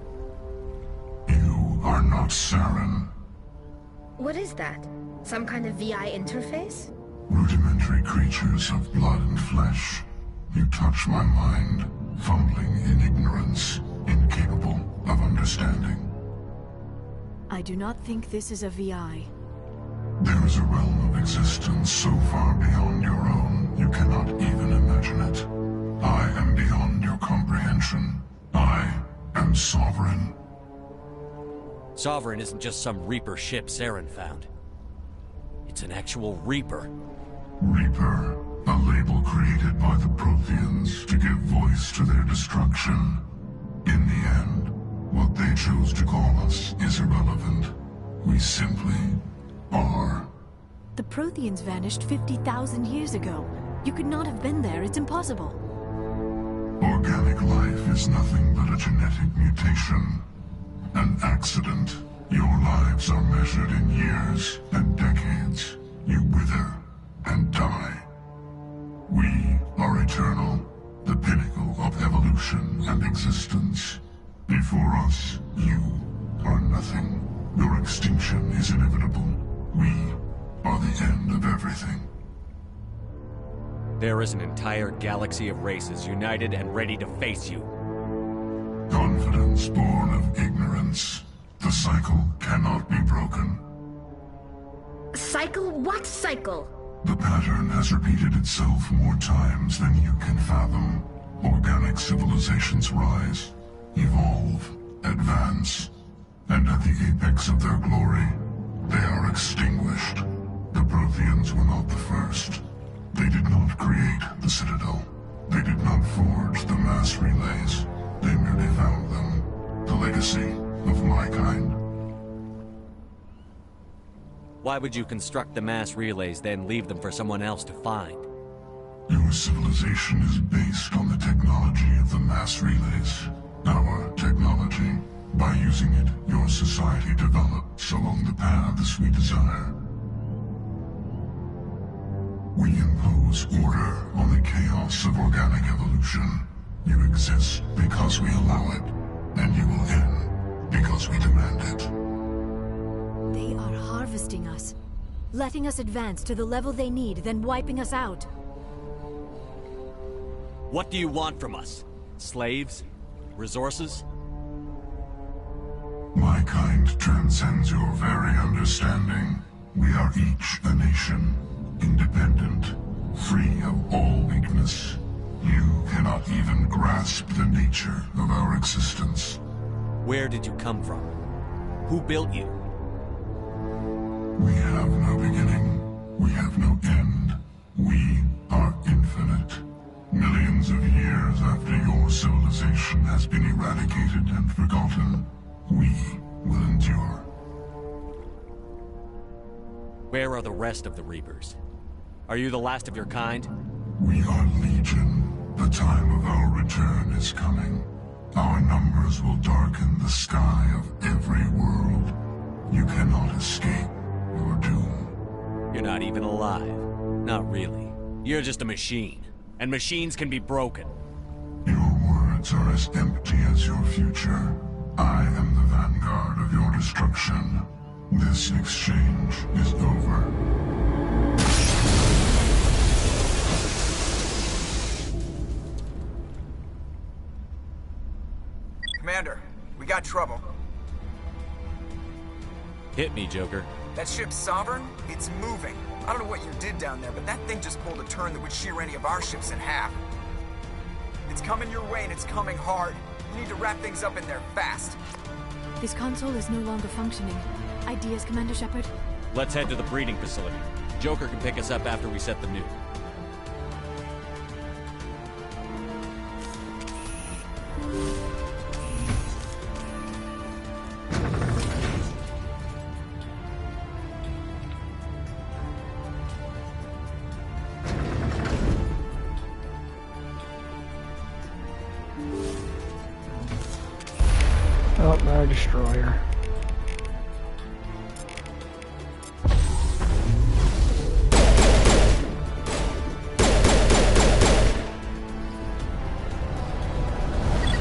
You are not Saren. What is that? Some kind of VI interface? Rudimentary creatures of blood and flesh. You touch my mind, fumbling in ignorance, incapable of understanding. I do not think this is a VI. There is a realm of existence so far beyond your own, you cannot even imagine it. I am beyond your comprehension. I am Sovereign. Sovereign isn't just some Reaper ship Saren found. It's an actual Reaper. Reaper, a label created by the Protheans to give voice to their destruction. In the end, what they chose to call us is irrelevant. We simply are. The Protheans vanished 50,000 years ago. You could not have been there. It's impossible. Organic life is nothing but a genetic mutation. An accident. Your lives are measured in years and decades. You wither and die. We are eternal, the pinnacle of evolution and existence. Before us, you are nothing. Your extinction is inevitable. We are the end of everything. There is an entire galaxy of races united and ready to face you. Confidence born of ignorance. The cycle cannot be broken. Cycle? What cycle? The pattern has repeated itself more times than you can fathom. Organic civilizations rise, evolve, advance, and at the apex of their glory, they are extinguished. The Protheans were not the first. They did not create the Citadel. They did not forge the mass relays. They merely found them. The legacy of my kind. Why would you construct the mass relays, then leave them for someone else to find? Your civilization is based on the technology of the mass relays. Our technology. By using it, your society develops along the paths we desire. We impose order on the chaos of organic evolution. You exist because we allow it, and you will end because we demand it. They are harvesting us, letting us advance to the level they need, then wiping us out. What do you want from us? Slaves? Resources? My kind transcends your very understanding. We are each a nation, independent, free of all weakness. You cannot even grasp the nature of our existence. Where did you come from? Who built you? We have no beginning. We have no end. We are infinite. Millions of years after your civilization has been eradicated and forgotten, we will endure. Where are the rest of the Reapers? Are you the last of your kind? We are Legion. The time of our return is coming. Our numbers will darken the sky of every world. You cannot escape your doom. You're not even alive. Not really. You're just a machine. And machines can be broken. Your records are as empty as your future. I am the vanguard of your destruction. This exchange is over. Commander, we got trouble. Hit me, Joker. That ship's Sovereign? It's moving. I don't know what you did down there, but that thing just pulled a turn that would shear any of our ships in half. It's coming your way, and it's coming hard. You need to wrap things up in there fast. This console is no longer functioning. Ideas, Commander Shepard? Let's head to the breeding facility. Joker can pick us up after we set the nuke. Oh, no destroyer.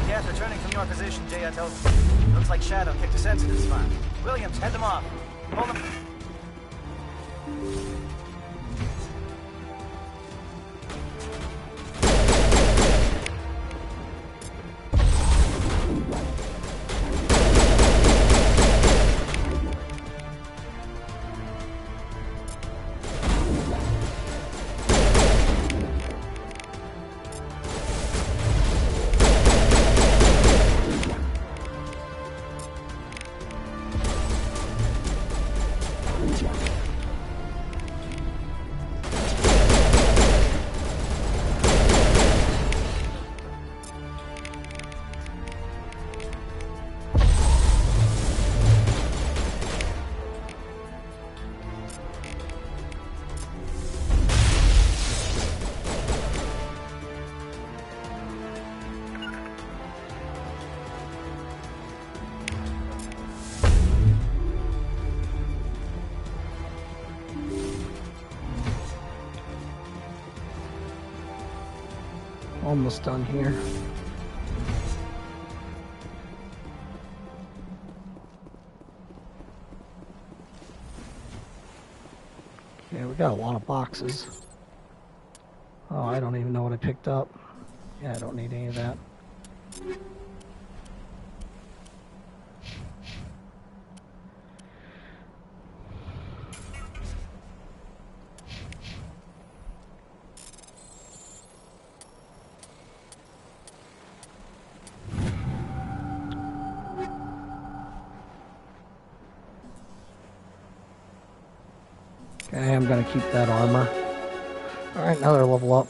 Yes, returning from your position, J.L. Looks like Shadow kicked a sensitive spot. Williams, head them off. Hold them. Almost done here. Okay, we got a lot of boxes. Oh, I don't even know what I picked up. Yeah, I don't need any of that. Okay, I'm gonna keep that armor. Alright, another level up.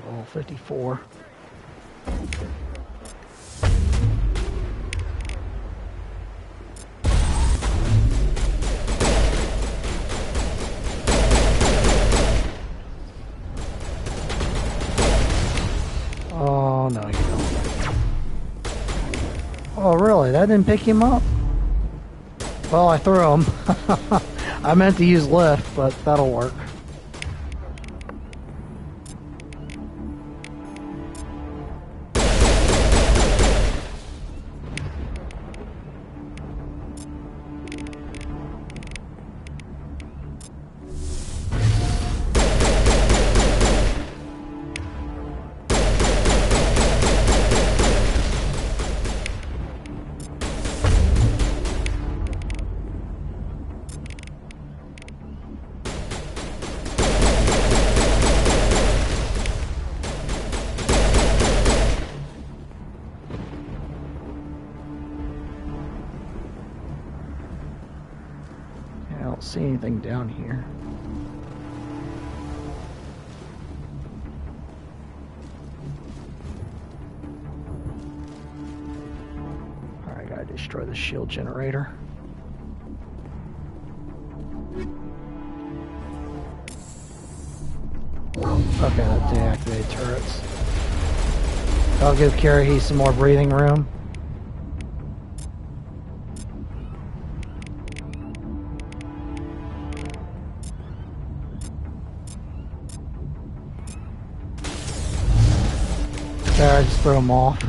Level 54. Oh, no, you don't. Oh, really? That didn't pick him up? Well, I threw him. I meant to use lift, but that'll work. I don't see anything down here. Destroy the shield generator. Okay, that deactivated turrets. I'll give Kirrahe some more breathing room. There, I just threw them off.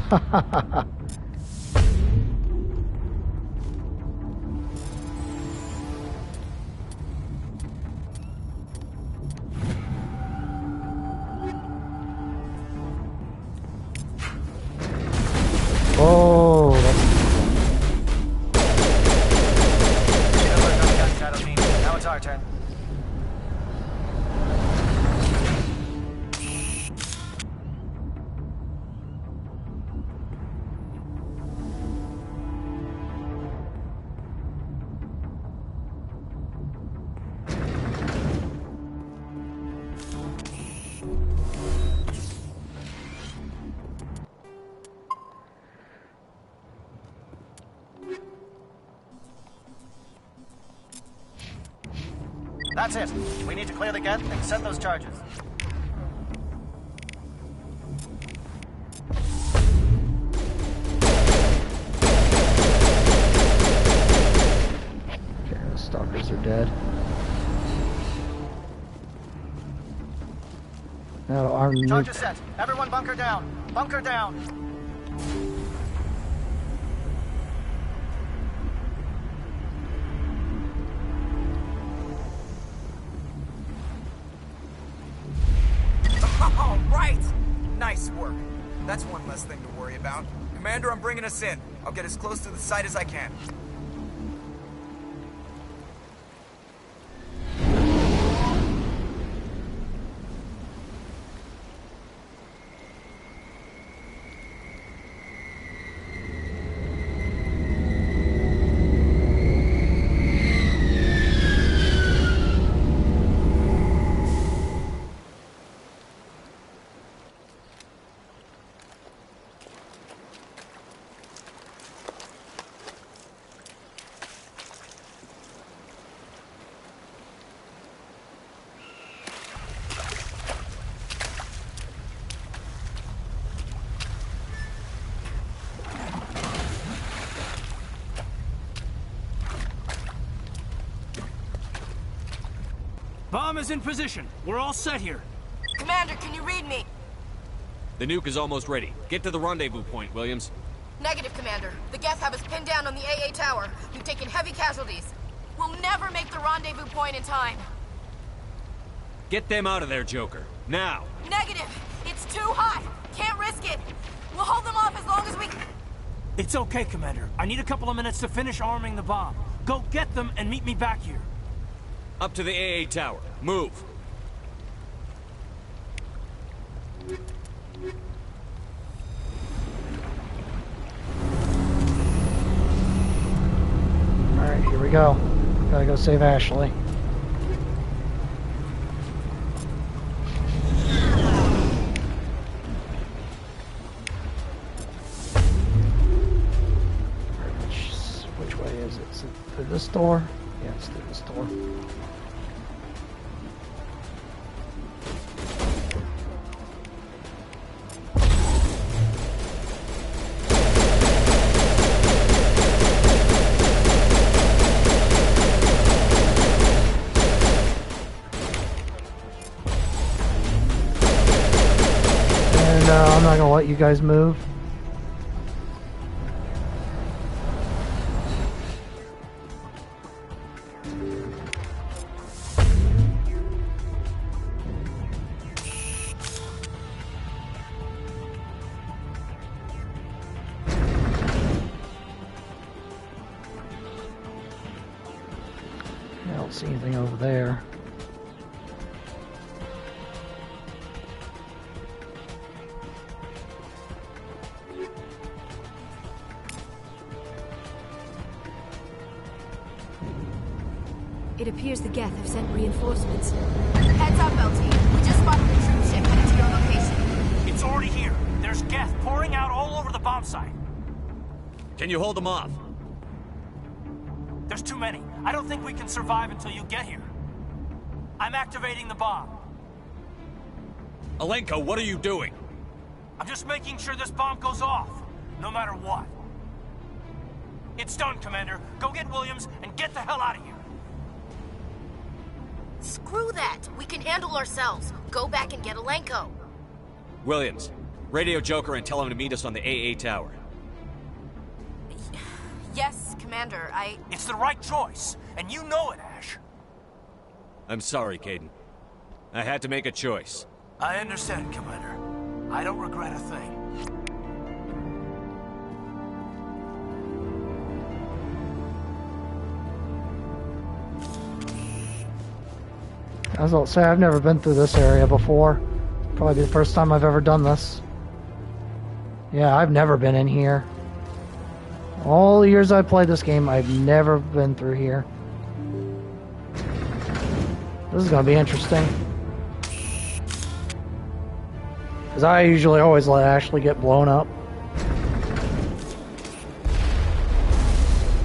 Oh, Shadow Team. Now it's our turn. That's it. We need to clear the gate and set those charges. okay, the stalkers are dead. Now to arm the Charges set. Everyone bunker down. Bunker down. All right! Nice work. That's one less thing to worry about. Commander, I'm bringing us in. I'll get as close to the site as I can. Bomb is in position. We're all set here. Commander, can you read me? The nuke is almost ready. Get to the rendezvous point, Williams. Negative, Commander. The Geth have us pinned down on the AA tower. We've taken heavy casualties. We'll never make the rendezvous point in time. Get them out of there, Joker. Now! Negative! It's too hot! Can't risk it! We'll hold them off as long as we... It's okay, Commander. I need a couple of minutes to finish arming the bomb. Go get them and meet me back here. Up to the AA tower. Move! Alright, here we go. Gotta go save Ashley. Which way is it? Is it through this door? Yeah, it's through this door. I'm not gonna let you guys move. I don't see anything over there. It appears the Geth have sent reinforcements. Heads up, LT. We just spotted a troop ship headed to your location. It's already here. There's Geth pouring out all over the bomb site. Can you hold them off? There's too many. I don't think we can survive until you get here. I'm activating the bomb. Alenko, what are you doing? I'm just making sure this bomb goes off, no matter what. It's done, Commander. Go get Williams and get the hell out of here. Screw that. We can handle ourselves. Go back and get Alenko. Williams, radio Joker and tell him to meet us on the AA tower. Yes, Commander, It's the right choice, and you know it, Ash. I'm sorry, Kaidan. I had to make a choice. I understand, Commander. I don't regret a thing. As I'll say, I've never been through this area before. Probably the first time I've ever done this. Yeah, I've never been in here. All the years I've played this game, I've never been through here. This is gonna be interesting. Because I usually always let Ashley get blown up.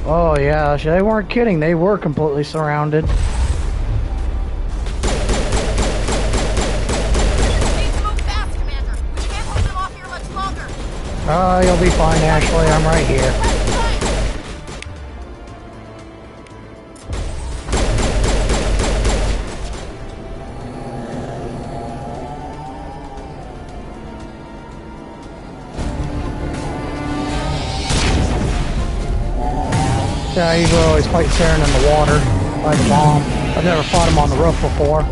Oh yeah, they weren't kidding. They were completely surrounded. You'll be fine, Ashley. I'm right here. Yeah, I usually always fight Saren in the water by the bomb. I've never fought him on the roof before.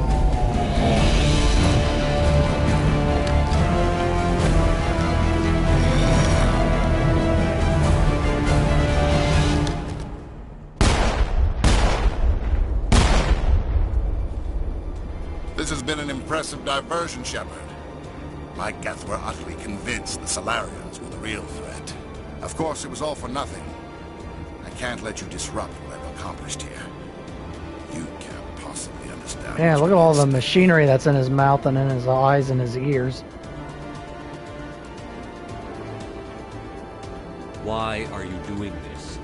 This has been an impressive diversion, Shepard. My Geth were utterly convinced the Salarians were the real threat. Of course, it was all for nothing. I can't let you disrupt what I've accomplished here. You can't possibly understand. Yeah, look at all the machinery that's in his mouth and in his eyes and his ears. Why are you doing this?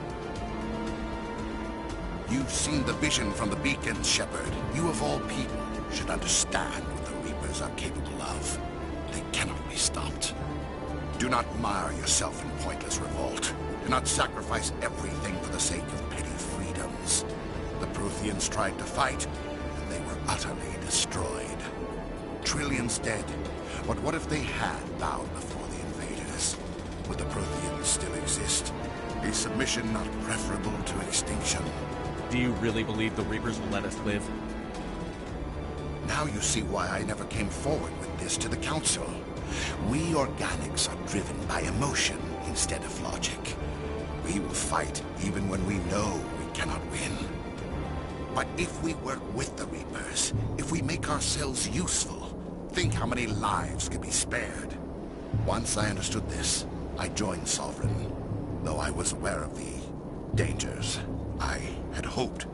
You've seen the vision from the beacons, Shepard. You of all people should understand what the Reapers are capable of. They cannot be stopped. Do not mire yourself in pointless revolt. Do not sacrifice everything for the sake of petty freedoms. The Protheans tried to fight, and they were utterly destroyed. Trillions dead. But what if they had bowed before the invaders? Would the Protheans still exist? Is submission not preferable to extinction? Do you really believe the Reapers will let us live? Now you see why I never came forward with this to the Council. We organics are driven by emotion instead of logic. We will fight even when we know we cannot win. But if we work with the Reapers, if we make ourselves useful, think how many lives could be spared. Once I understood this, I joined Sovereign, though I was aware of the dangers. I had hoped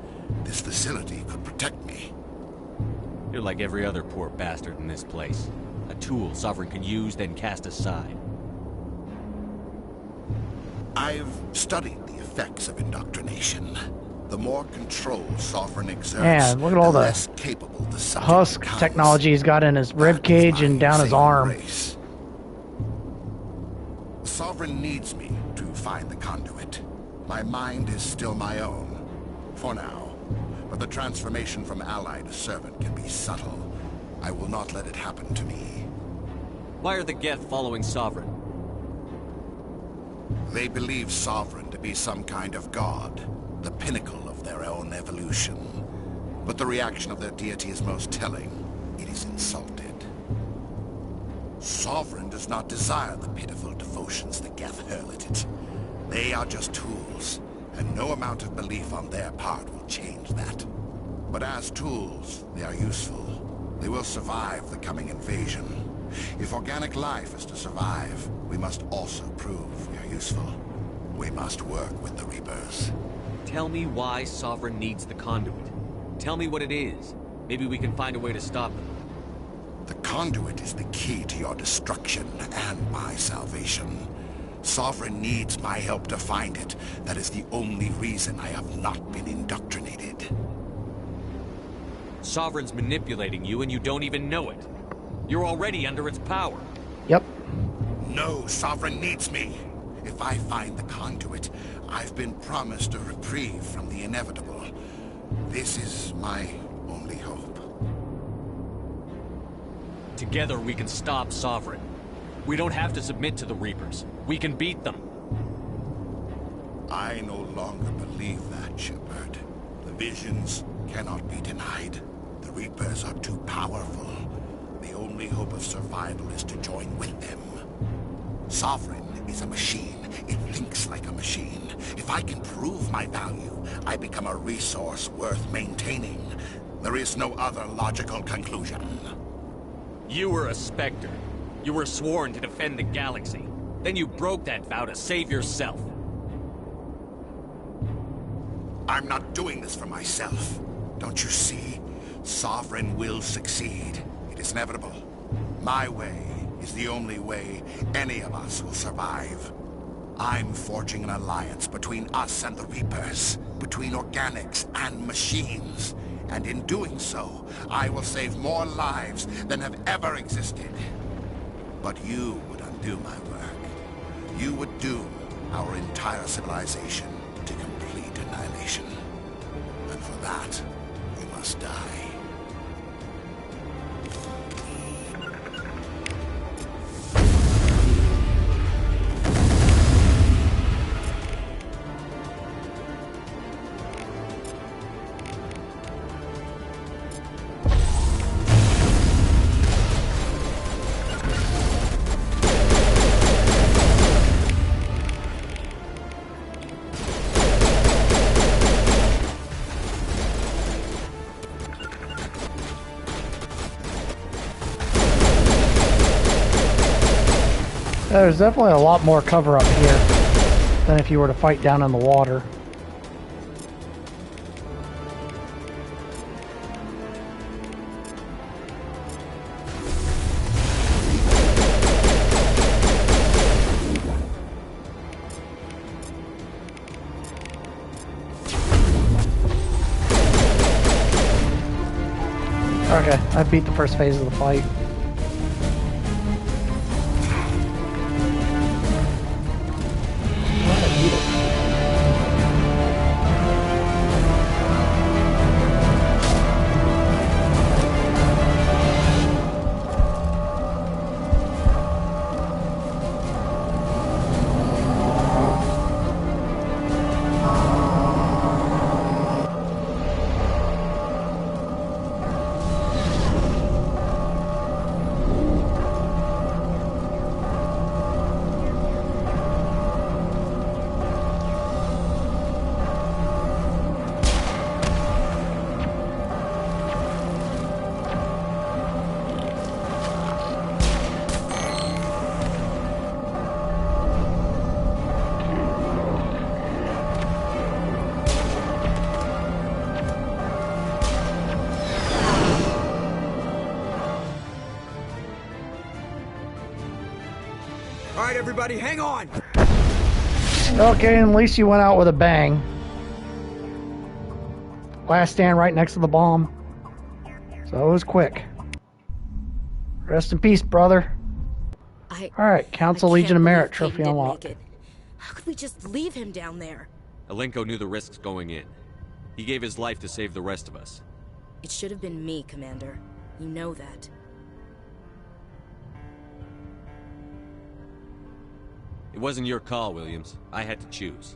this facility could protect me. You're like every other poor bastard in this place. A tool Sovereign can use, then cast aside. I've studied the effects of indoctrination. The more control Sovereign exerts, Yeah, look at all the less capable the subject husk becomes. technology he's got in his rib cage and down his arm. Race. Sovereign needs me to find the conduit. My mind is still my own, for now. But the transformation from ally to servant can be subtle. I will not let it happen to me. Why are the Geth following Sovereign? They believe Sovereign to be some kind of god, the pinnacle of their own evolution. But the reaction of their deity is most telling. It is insulted. Sovereign does not desire the pitiful devotions the Geth hurl at it. They are just tools, and no amount of belief on their part will change that. But as tools, they are useful. They will survive the coming invasion. If organic life is to survive, we must also prove we are useful. We must work with the Reapers. Tell me why Sovereign needs the conduit. Tell me what it is. Maybe we can find a way to stop them. The conduit is the key to your destruction and my salvation. Sovereign needs my help to find it. That is the only reason I have not been indoctrinated. Sovereign's manipulating you and you don't even know it. You're already under its power. Yep. No, Sovereign needs me. If I find the conduit, I've been promised a reprieve from the inevitable. This is my only hope. Together we can stop Sovereign. We don't have to submit to the Reapers. We can beat them. I no longer believe that, Shepard. The visions cannot be denied. The Reapers are too powerful. The only hope of survival is to join with them. Sovereign is a machine. It thinks like a machine. If I can prove my value, I become a resource worth maintaining. There is no other logical conclusion. You were a Spectre. You were sworn to defend the galaxy. Then you broke that vow to save yourself. I'm not doing this for myself. Don't you see? Sovereign will succeed. It is inevitable. My way is the only way any of us will survive. I'm forging an alliance between us and the Reapers, between organics and machines. And in doing so, I will save more lives than have ever existed. But you would undo my work. You would doom our entire civilization to complete annihilation. And for that, we must die. There's definitely a lot more cover up here than if you were to fight down in the water. Okay, I beat the first phase of the fight. Alright, everybody, hang on! Okay, at least you went out with a bang. Last stand right next to the bomb. So it was quick. Rest in peace, brother. Alright, Council Legion of Merit trophy unlocked. How could we just leave him down there? Alenko knew the risks going in. He gave his life to save the rest of us. It should have been me, Commander. You know that. It wasn't your call, Williams. I had to choose.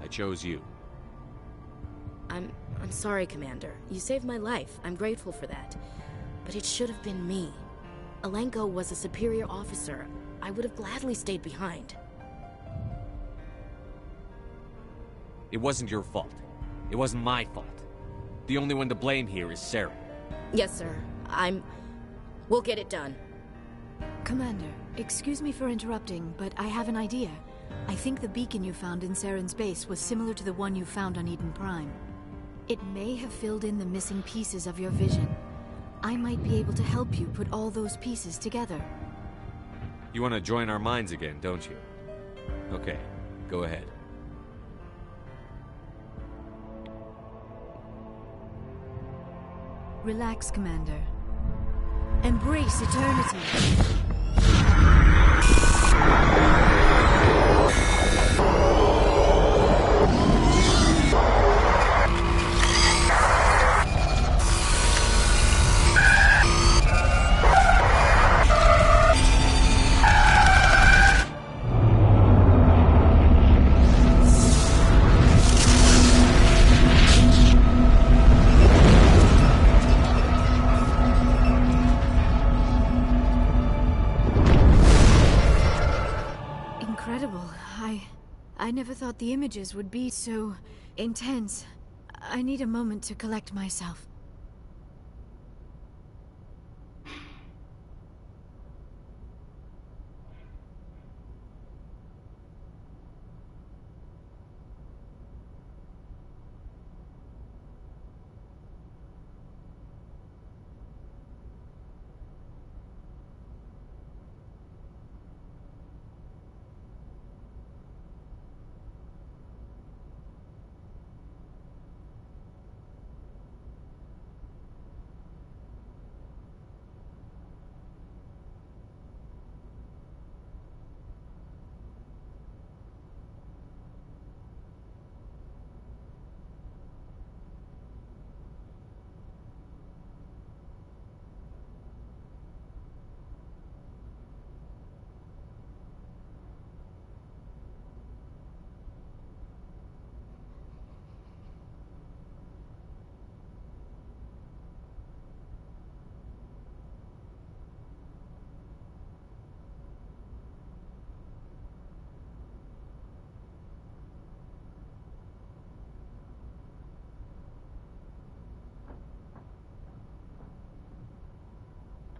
I chose you. I'm sorry, Commander. You saved my life. I'm grateful for that. But it should have been me. Alenko was a superior officer. I would have gladly stayed behind. It wasn't your fault. It wasn't my fault. The only one to blame here is Saren. Yes, sir. We'll get it done. Commander, excuse me for interrupting, but I have an idea. I think the beacon you found in Saren's base was similar to the one you found on Eden Prime. It may have filled in the missing pieces of your vision. I might be able to help you put all those pieces together. You want to join our minds again, don't you? Okay, go ahead. Relax, Commander. Embrace eternity. I never thought the images would be so intense. I need a moment to collect myself.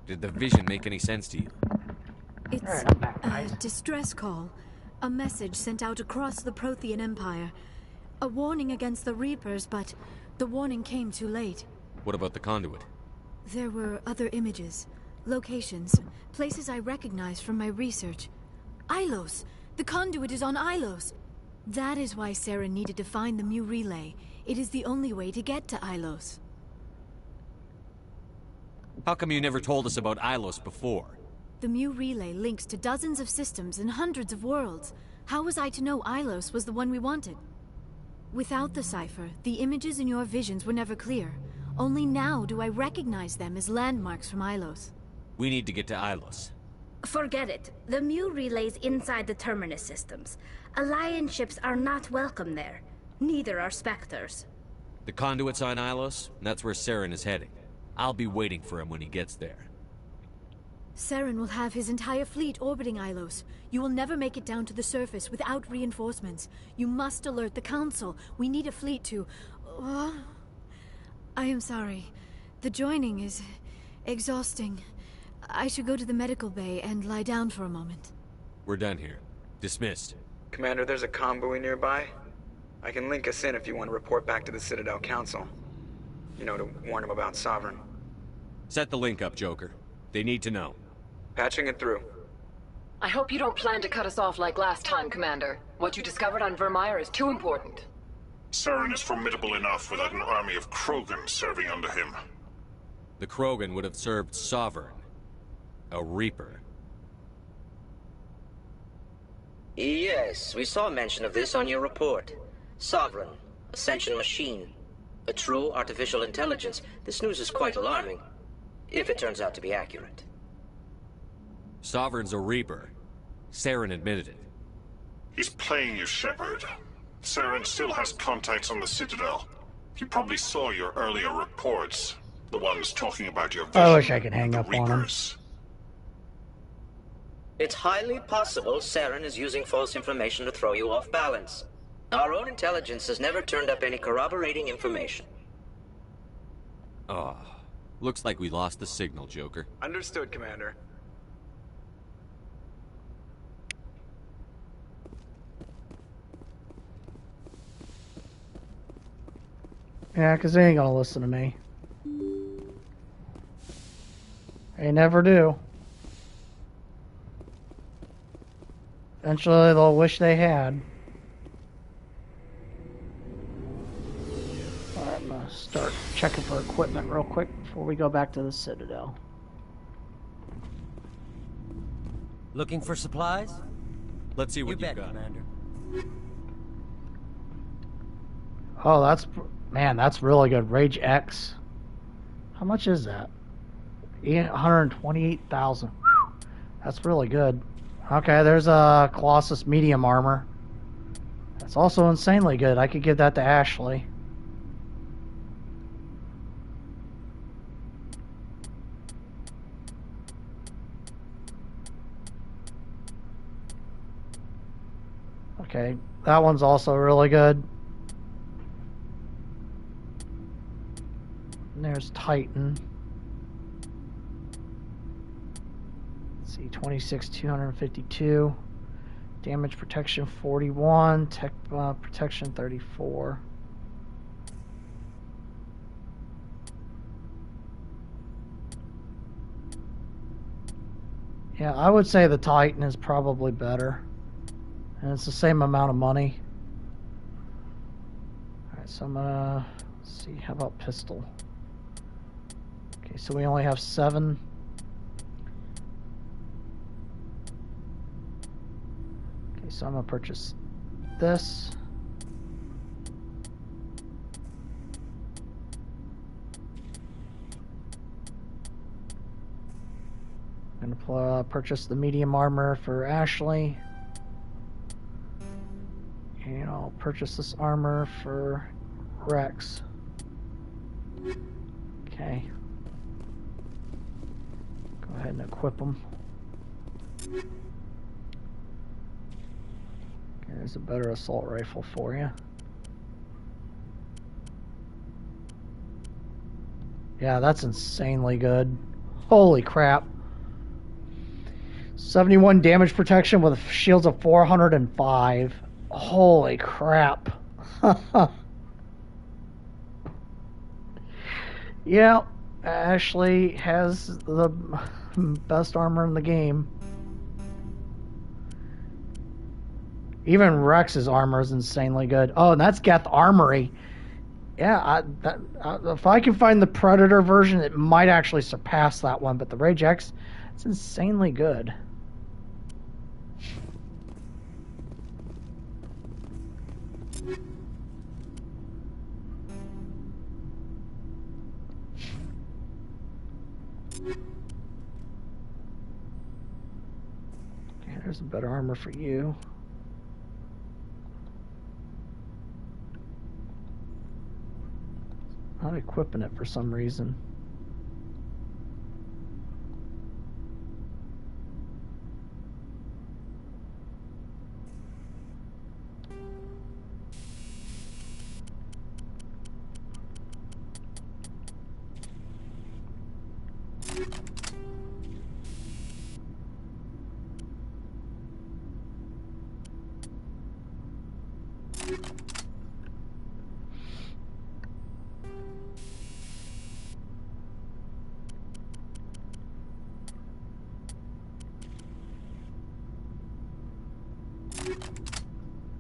Did the vision make any sense to you? It's a distress call. A message sent out across the Prothean Empire. A warning against the Reapers, but the warning came too late. What about the conduit? There were other images, locations, places I recognized from my research. Ilos! The conduit is on Ilos! That is why Saren needed to find the Mu Relay. It is the only way to get to Ilos. How come you never told us about Ilos before? The Mu Relay links to dozens of systems and hundreds of worlds. How was I to know Ilos was the one we wanted? Without the cipher, the images in your visions were never clear. Only now do I recognize them as landmarks from Ilos. We need to get to Ilos. Forget it. The Mu Relay's inside the Terminus systems. Alliance ships are not welcome there. Neither are Spectres. The conduit's on Ilos, and that's where Saren is heading. I'll be waiting for him when he gets there. Saren will have his entire fleet orbiting Ilos. You will never make it down to the surface without reinforcements. You must alert the Council. We need a fleet to... I am sorry. The joining is exhausting. I should go to the medical bay and lie down for a moment. We're done here. Dismissed. Commander, there's a convoy nearby. I can link us in if you want to report back to the Citadel Council. You know, to warn them about Sovereign. Set the link up, Joker. They need to know. Patching it through. I hope you don't plan to cut us off like last time, Commander. What you discovered on Virmire is too important. Saren is formidable enough without an army of Krogan serving under him. The Krogan would have served Sovereign. A Reaper. Yes, we saw mention of this on your report. Sovereign. Ascension machine. A true artificial intelligence. This news is quite alarming. If it turns out to be accurate. Sovereign's a Reaper. Saren admitted it. He's playing you, Shepard. Saren still has contacts on the Citadel. He probably saw your earlier reports. The ones talking about your vision. I wish I could hang up on him. It's highly possible Saren is using false information to throw you off balance. Our own intelligence has never turned up any corroborating information. Oh, looks like we lost the signal, Joker. Understood, Commander. Yeah, 'cause they ain't gonna listen to me. They never do. Eventually they'll wish they had. Alright, I'm gonna start checking for equipment real quick before we go back to the Citadel. Looking for supplies? Let's see what you bet, got. Commander. Oh, man, that's really good. Rage X. How much is that? 128,000. That's really good. Okay, there's a Colossus medium armor. That's also insanely good. I could give that to Ashley. Okay, that one's also really good. And there's Titan. Let's see, 26,252. Damage protection 41. Tech protection 34. Yeah, I would say the Titan is probably better. And it's the same amount of money. Alright, so I'm gonna see, how about pistol? Okay, so we only have 7. Okay, so I'm gonna purchase this. I'm gonna purchase the medium armor for Ashley. And I'll purchase this armor for Rex. Okay. Go ahead and equip them. Okay, there's a better assault rifle for you. Yeah, that's insanely good. Holy crap. 71 damage protection with shields of 405. Holy crap. Yeah, Ashley has the best armor in the game. Even Rex's armor is insanely good. Oh, and that's Geth Armory. Yeah, if I can find the Predator version, it might actually surpass that one. But the Rage X, it's insanely good. Okay, there's a better armor for you. Not equipping it for some reason.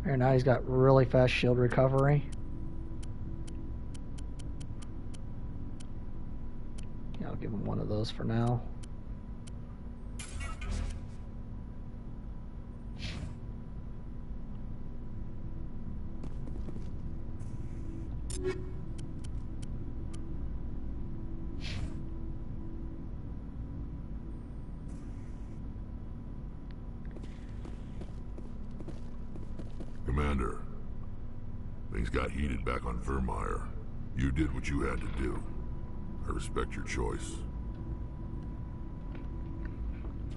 There, now he's got really fast shield recovery. Yeah, I'll give him one of those for now. Commander, things got heated back on Vermeer. You did what you had to do. I respect your choice.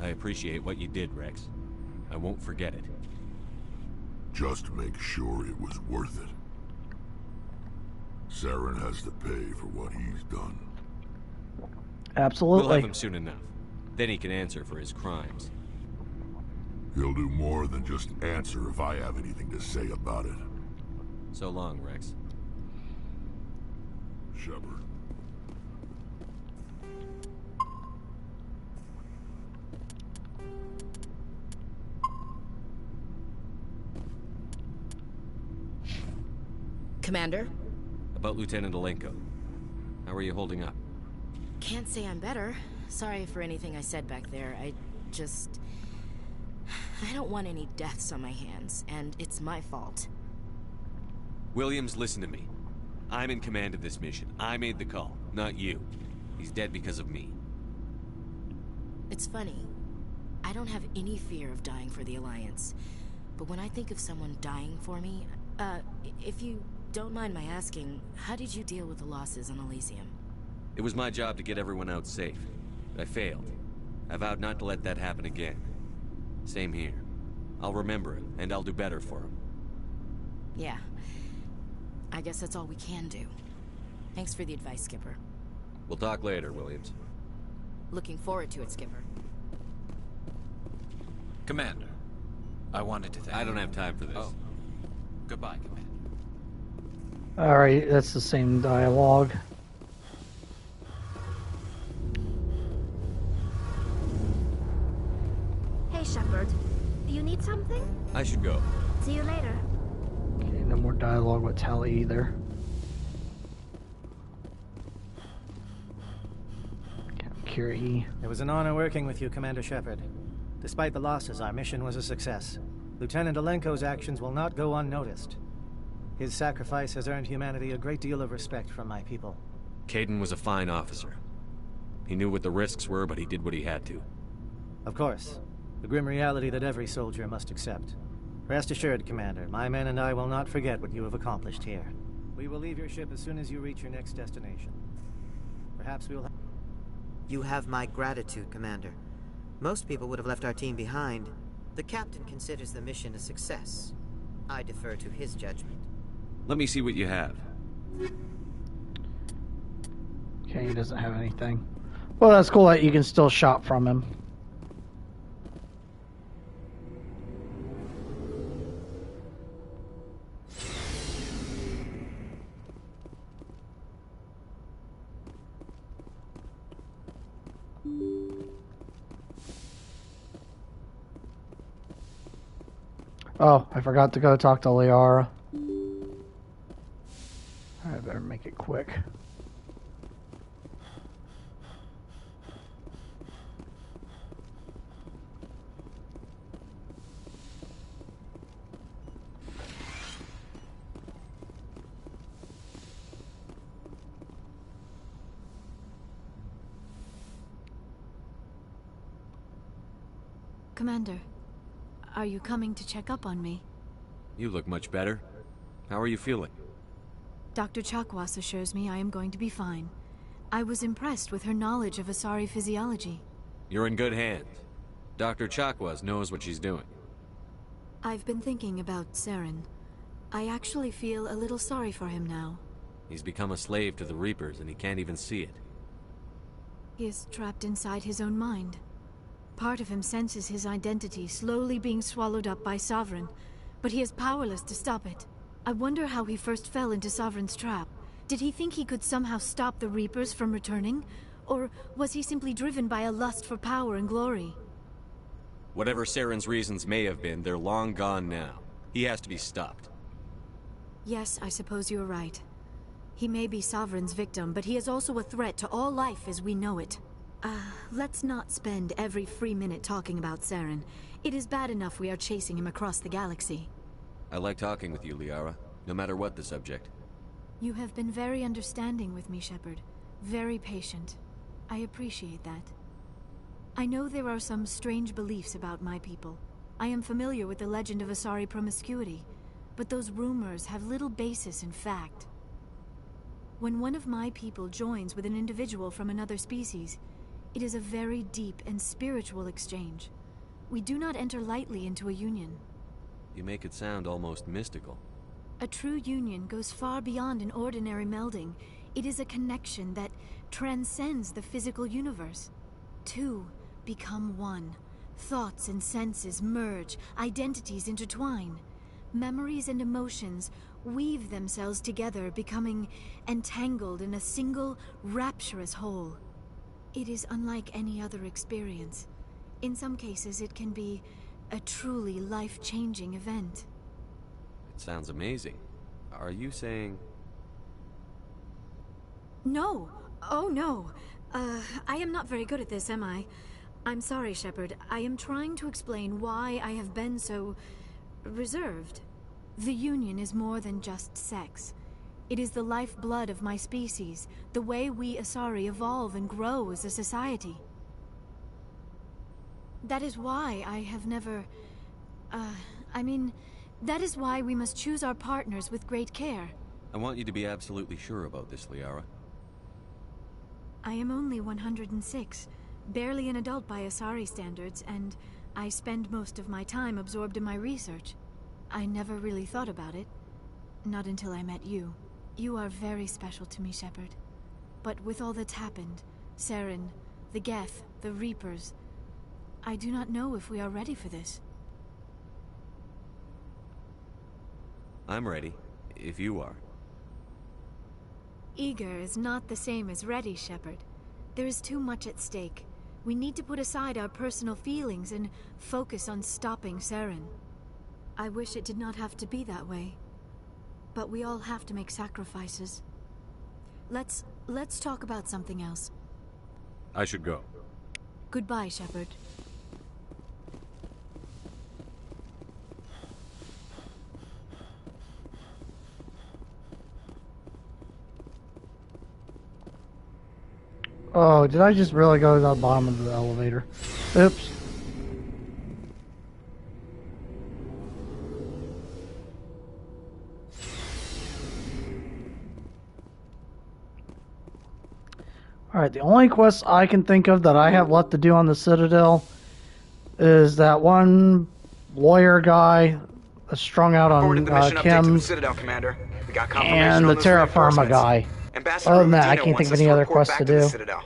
I appreciate what you did, Rex. I won't forget it. Just make sure it was worth it. Saren has to pay for what he's done. Absolutely. We'll have him soon enough. Then he can answer for his crimes. He'll do more than just answer if I have anything to say about it. So long, Rex. Shepard. Commander? About Lieutenant Alenko. How are you holding up? Can't say I'm better. Sorry for anything I said back there. I don't want any deaths on my hands, and it's my fault. Williams, listen to me. I'm in command of this mission. I made the call, not you. He's dead because of me. It's funny. I don't have any fear of dying for the Alliance. But when I think of someone dying for me... if you don't mind my asking, how did you deal with the losses on Elysium? It was my job to get everyone out safe. But I failed. I vowed not to let that happen again. Same here. I'll remember him, and I'll do better for him. Yeah. I guess that's all we can do. Thanks for the advice, Skipper. We'll talk later, Williams. Looking forward to it, Skipper. Commander, I wanted to thank you. I don't have time for this. Oh. Goodbye, Commander. Alright, that's the same dialogue. Hey, Shepard. Do you need something? I should go. See you later. Okay, no more dialogue with Tali either. Curie. It was an honor working with you, Commander Shepard. Despite the losses, our mission was a success. Lieutenant Alenko's actions will not go unnoticed. His sacrifice has earned humanity a great deal of respect from my people. Kaidan was a fine officer. He knew what the risks were, but he did what he had to. Of course. The grim reality that every soldier must accept. Rest assured, Commander, my men and I will not forget what you have accomplished here. We will leave your ship as soon as you reach your next destination. Perhaps we will... You have my gratitude, Commander. Most people would have left our team behind. The captain considers the mission a success. I defer to his judgment. Let me see what you have. Okay, he doesn't have anything. Well, that's cool that you can still shop from him. Oh, I forgot to go talk to Liara. I better make it quick. Commander, are you coming to check up on me? You look much better. How are you feeling? Dr. Chakwas assures me I am going to be fine. I was impressed with her knowledge of Asari physiology. You're in good hands. Dr. Chakwas knows what she's doing. I've been thinking about Saren. I actually feel a little sorry for him now. He's become a slave to the Reapers, and he can't even see it. He is trapped inside his own mind. Part of him senses his identity slowly being swallowed up by Sovereign, but he is powerless to stop it. I wonder how he first fell into Sovereign's trap. Did he think he could somehow stop the Reapers from returning? Or was he simply driven by a lust for power and glory? Whatever Saren's reasons may have been, they're long gone now. He has to be stopped. Yes, I suppose you're right. He may be Sovereign's victim, but he is also a threat to all life as we know it. Let's not spend every free minute talking about Saren. It is bad enough we are chasing him across the galaxy. I like talking with you, Liara, no matter what the subject. You have been very understanding with me, Shepard. Very patient. I appreciate that. I know there are some strange beliefs about my people. I am familiar with the legend of Asari promiscuity, but those rumors have little basis in fact. When one of my people joins with an individual from another species, it is a very deep and spiritual exchange. We do not enter lightly into a union. You make it sound almost mystical. A true union goes far beyond an ordinary melding. It is a connection that transcends the physical universe. Two become one. Thoughts and senses merge, identities intertwine. Memories and emotions weave themselves together, becoming entangled in a single, rapturous whole. It is unlike any other experience. In some cases, it can be a truly life-changing event. It sounds amazing. Are you saying... No. Oh, no. I am not very good at this, am I? I'm sorry, Shepard. I am trying to explain why I have been so... reserved. The Union is more than just sex. It is the lifeblood of my species, the way we Asari evolve and grow as a society. That is why I have never... that is why we must choose our partners with great care. I want you to be absolutely sure about this, Liara. I am only 106, barely an adult by Asari standards, and I spend most of my time absorbed in my research. I never really thought about it. Not until I met you. You are very special to me, Shepard. But with all that's happened, Saren, the Geth, the Reapers, I do not know if we are ready for this. I'm ready, if you are. Eager is not the same as ready, Shepard. There is too much at stake. We need to put aside our personal feelings and focus on stopping Saren. I wish it did not have to be that way. But we all have to make sacrifices. Let's talk about something else. I should go. Goodbye, Shepard. Oh, did I just really go to the bottom of the elevator? Oops. Alright, the only quest I can think of that I have left to do on the Citadel is that one lawyer guy that's strung out on Kim Citadel, Commander. We got and the Terra Firma guy. Ambassador Other than that, I Udina can't think of wants us any to other report quests back to the do. Citadel.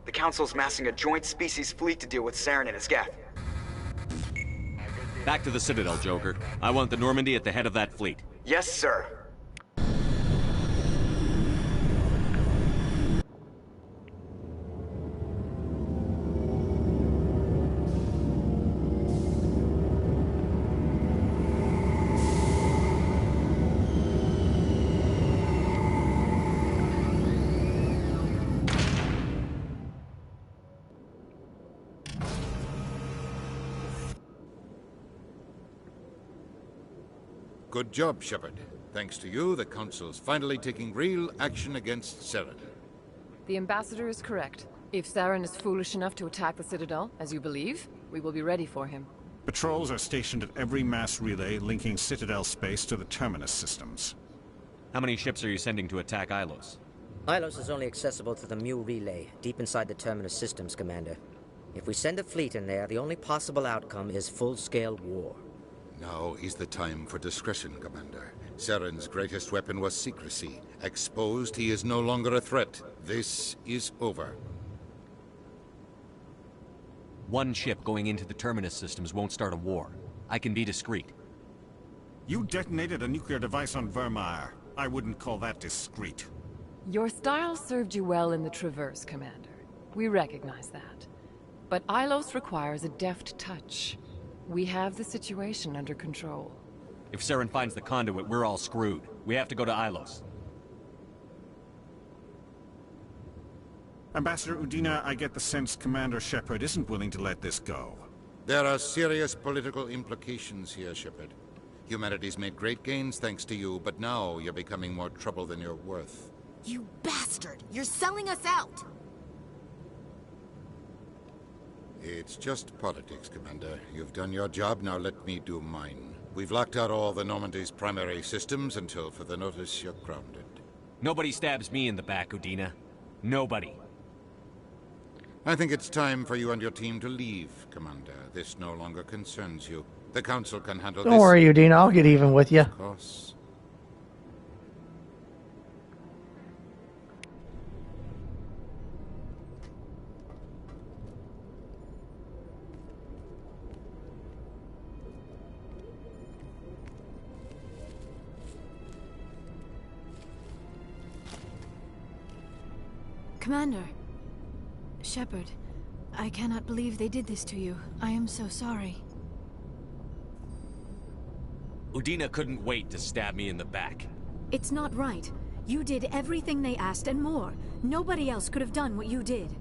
The Council's massing a joint species fleet to deal with Saren and his Geth. Back to the Citadel, Joker. I want the Normandy at the head of that fleet. Yes, sir. Good job, Shepard. Thanks to you, the Council's finally taking real action against Saren. The Ambassador is correct. If Saren is foolish enough to attack the Citadel, as you believe, we will be ready for him. Patrols are stationed at every mass relay linking Citadel space to the Terminus systems. How many ships are you sending to attack Ilos? Ilos is only accessible to the Mu relay, deep inside the Terminus systems, Commander. If we send a fleet in there, the only possible outcome is full-scale war. Now is the time for discretion, Commander. Saren's greatest weapon was secrecy. Exposed, he is no longer a threat. This is over. One ship going into the Terminus systems won't start a war. I can be discreet. You detonated a nuclear device on Vermeer. I wouldn't call that discreet. Your style served you well in the Traverse, Commander. We recognize that. But Ilos requires a deft touch. We have the situation under control. If Saren finds the conduit, we're all screwed. We have to go to Ilos. Ambassador Udina, I get the sense Commander Shepard isn't willing to let this go. There are serious political implications here, Shepard. Humanity's made great gains thanks to you, but now you're becoming more trouble than you're worth. You bastard! You're selling us out! It's just politics, Commander. You've done your job, now let me do mine. We've locked out all the Normandy's primary systems until further notice you're grounded. Nobody stabs me in the back, Udina. Nobody. I think it's time for you and your team to leave, Commander. This no longer concerns you. The Council can handle this. Don't worry, Udina. I'll get even with you. Of course. Commander. Shepard, I cannot believe they did this to you. I am so sorry. Udina couldn't wait to stab me in the back. It's not right. You did everything they asked and more. Nobody else could have done what you did.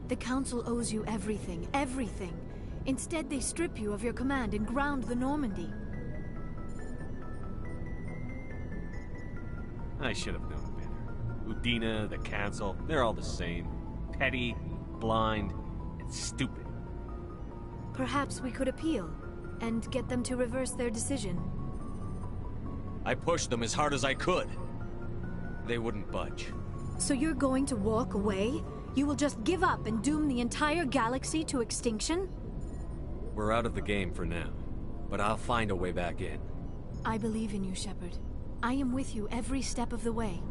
The Council owes you everything, everything. Instead, they strip you of your command and ground the Normandy. I should have known better. Udina, the Council, they're all the same. Petty, blind, and stupid. Perhaps we could appeal, and get them to reverse their decision. I pushed them as hard as I could. They wouldn't budge. So you're going to walk away? You will just give up and doom the entire galaxy to extinction? We're out of the game for now, but I'll find a way back in. I believe in you, Shepard. I am with you every step of the way.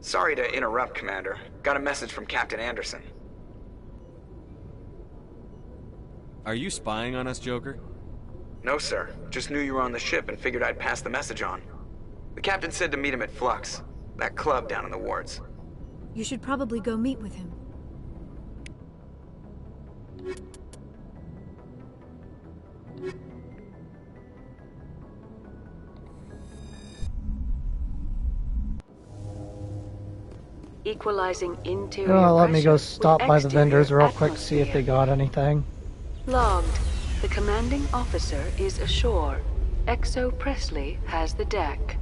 Sorry to interrupt, Commander. Got a message from Captain Anderson. Are you spying on us, Joker? No, sir. Just knew you were on the ship and figured I'd pass the message on. The captain said to meet him at Flux, that club down in the wards. You should probably go meet with him. Equalizing interior let me go pressure stop with by the vendors real exterior quick, see if they got anything. Logged. The commanding officer is ashore. Exo Presley has the deck.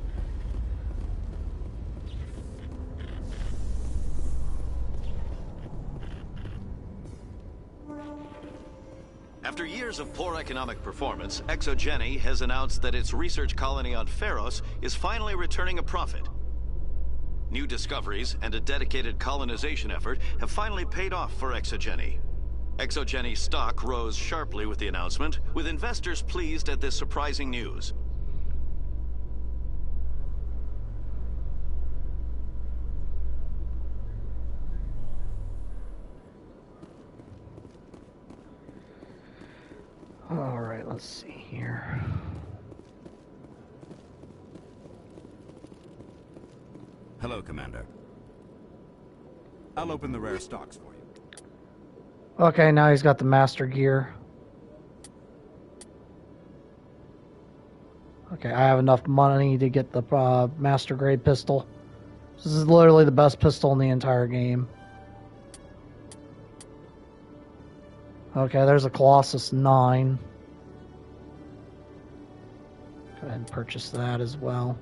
After years of poor economic performance, ExoGeni has announced that its research colony on Feros is finally returning a profit. New discoveries and a dedicated colonization effort have finally paid off for ExoGeni. ExoGeni stock rose sharply with the announcement, with investors pleased at this surprising news. Alright, let's see here. Hello, Commander. I'll open the rare stocks for you. Okay, now he's got the master gear. Okay, I have enough money to get the master grade pistol. This is literally the best pistol in the entire game. Okay, there's a Colossus 9. Go ahead and purchase that as well.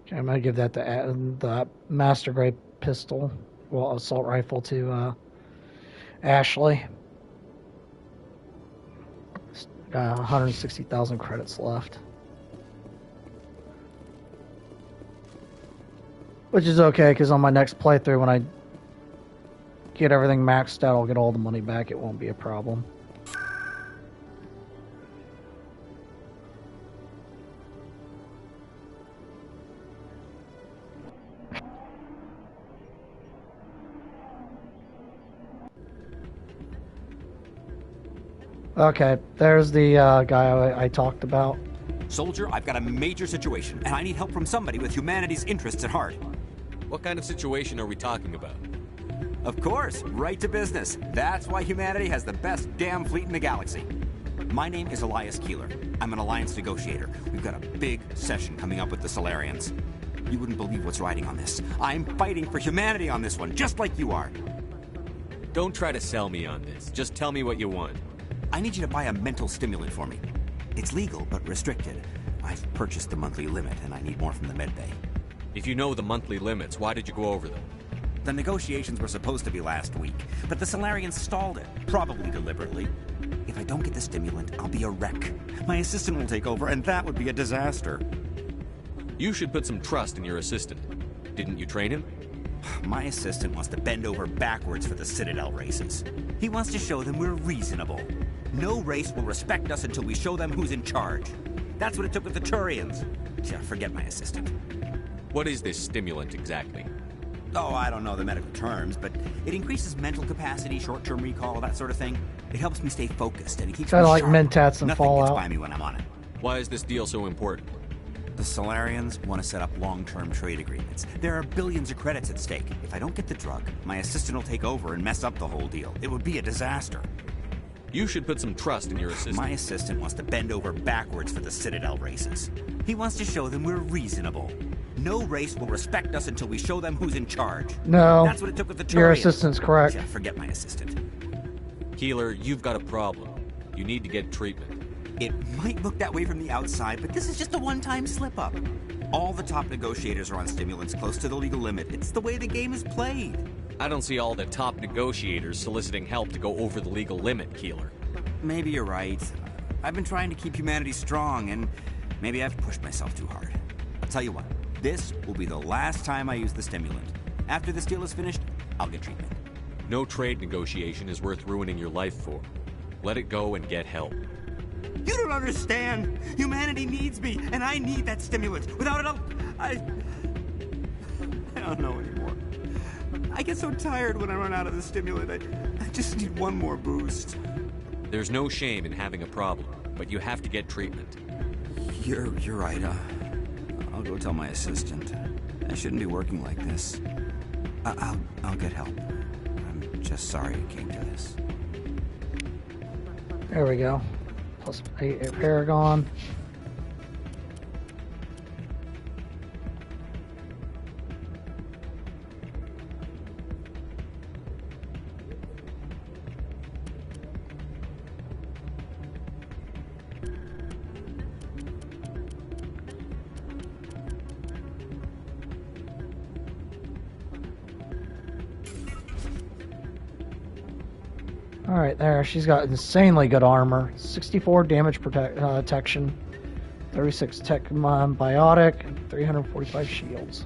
Okay, I'm gonna give that the master grade pistol, well, assault rifle to Ashley. Got 160,000 credits left, which is okay because on my next playthrough, when I get everything maxed out, I'll get all the money back. It won't be a problem. Okay, there's the guy I talked about. Soldier, I've got a major situation, and I need help from somebody with humanity's interests at heart. What kind of situation are we talking about? Of course, right to business. That's why humanity has the best damn fleet in the galaxy. My name is Elias Keeler. I'm an alliance negotiator. We've got a big session coming up with the Solarians. You wouldn't believe what's riding on this. I'm fighting for humanity on this one, just like you are. Don't try to sell me on this. Just tell me what you want. I need you to buy a mental stimulant for me. It's legal, but restricted. I've purchased the monthly limit, and I need more from the medbay. If you know the monthly limits, why did you go over them? The negotiations were supposed to be last week, but the Solarians stalled it, probably deliberately. If I don't get the stimulant, I'll be a wreck. My assistant will take over, and that would be a disaster. You should put some trust in your assistant. Didn't you train him? My assistant wants to bend over backwards for the Citadel races. He wants to show them we're reasonable. No race will respect us until we show them who's in charge. That's what it took with the Turians. Yeah, forget my assistant. What is this stimulant exactly? Oh, I don't know the medical terms, but it increases mental capacity, short-term recall, that sort of thing. It helps me stay focused, and it keeps me kind of like sharp. Mentats and Nothing Fallout. gets by me when I'm on it. Why is this deal so important? The Solarians want to set up long-term trade agreements. There are billions of credits at stake. If I don't get the drug, my assistant will take over and mess up the whole deal. It would be a disaster. You should put some trust in your assistant. My assistant wants to bend over backwards for the Citadel races. He wants to show them we're reasonable. No race will respect us until we show them who's in charge. No, that's what it took with the Turians. your assistant's correct. Yeah, forget my assistant. Keeler, you've got a problem. You need to get treatment. It might look that way from the outside, but this is just a one-time slip-up. All the top negotiators are on stimulants close to the legal limit. It's the way the game is played. I don't see all the top negotiators soliciting help to go over the legal limit, Keeler. Maybe you're right. I've been trying to keep humanity strong, and maybe I've pushed myself too hard. I'll tell you what, this will be the last time I use the stimulant. After this deal is finished, I'll get treatment. No trade negotiation is worth ruining your life for. Let it go and get help. You don't understand. Humanity needs me, and I need that stimulant. Without it, I don't know anymore. I get so tired when I run out of the stimulant. I just need one more boost. There's no shame in having a problem, but you have to get treatment. You're right. I'll go tell my assistant. I shouldn't be working like this. I'll get help. I'm just sorry it came to this. There we go. Plus 8 at Paragon. Alright, there. She's got insanely good armor. 64 damage protection, 36 tech biotic, and 345 shields.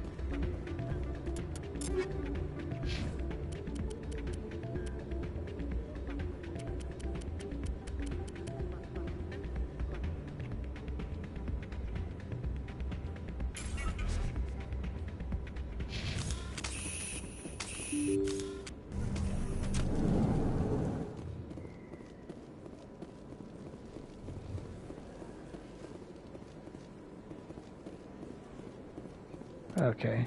Okay.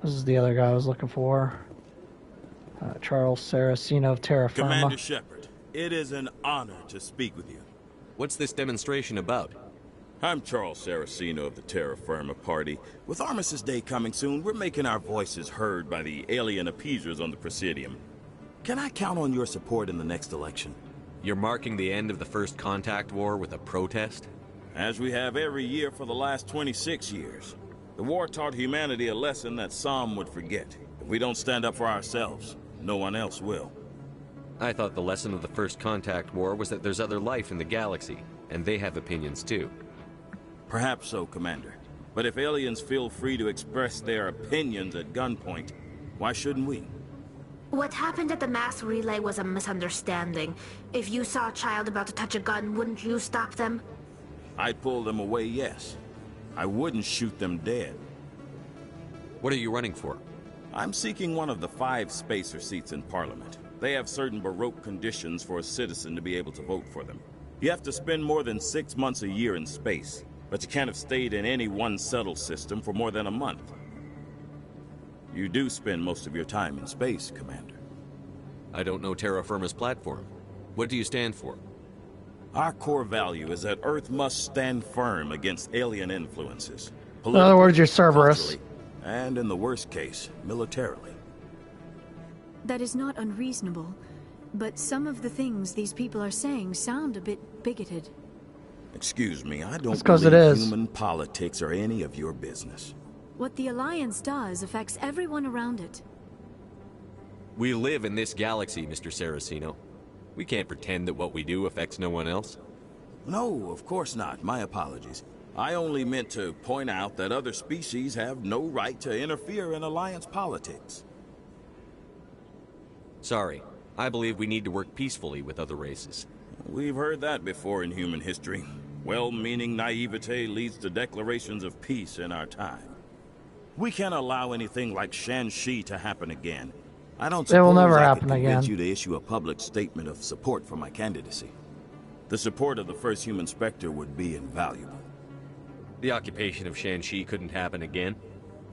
This is the other guy I was looking for. Charles Saraceno of Terra Firma. Commander Shepard, it is an honor to speak with you. What's this demonstration about? I'm Charles Saraceno of the Terra Firma Party. With Armistice Day coming soon, we're making our voices heard by the alien appeasers on the Presidium. Can I count on your support in the next election? You're marking the end of the First Contact War with a protest? As we have every year for the last 26 years. The war taught humanity a lesson that some would forget. If we don't stand up for ourselves, no one else will. I thought the lesson of the First Contact War was that there's other life in the galaxy, and they have opinions too. Perhaps so, Commander. But if aliens feel free to express their opinions at gunpoint, why shouldn't we? What happened at the mass relay was a misunderstanding. If you saw a child about to touch a gun, wouldn't you stop them? I'd pull them away, yes. I wouldn't shoot them dead. What are you running for? I'm seeking one of the 5 spacer seats in Parliament. They have certain baroque conditions for a citizen to be able to vote for them. You have to spend more than 6 months a year in space, but you can't have stayed in any one settled system for more than a month. You do spend most of your time in space, Commander. I don't know Terra Firma's platform. What do you stand for? Our core value is that Earth must stand firm against alien influences. In other words, you're Cerberus. And in the worst case, militarily. That is not unreasonable, but some of the things these people are saying sound a bit bigoted. Excuse me, I don't believe it is. Human politics are any of your business. What the Alliance does affects everyone around it. We live in this galaxy, Mr. Saraceno. We can't pretend that what we do affects no one else. No, of course not. My apologies. I only meant to point out that other species have no right to interfere in Alliance politics. Sorry. I believe we need to work peacefully with other races. We've heard that before in human history. Well-meaning naivete leads to declarations of peace in our time. We can't allow anything like Shan-Shi to happen again. I don't suppose it will never I happen could convince again. you to issue a public statement of support for my candidacy. The support of the first human Spectre would be invaluable. The occupation of Shan-Shi couldn't happen again.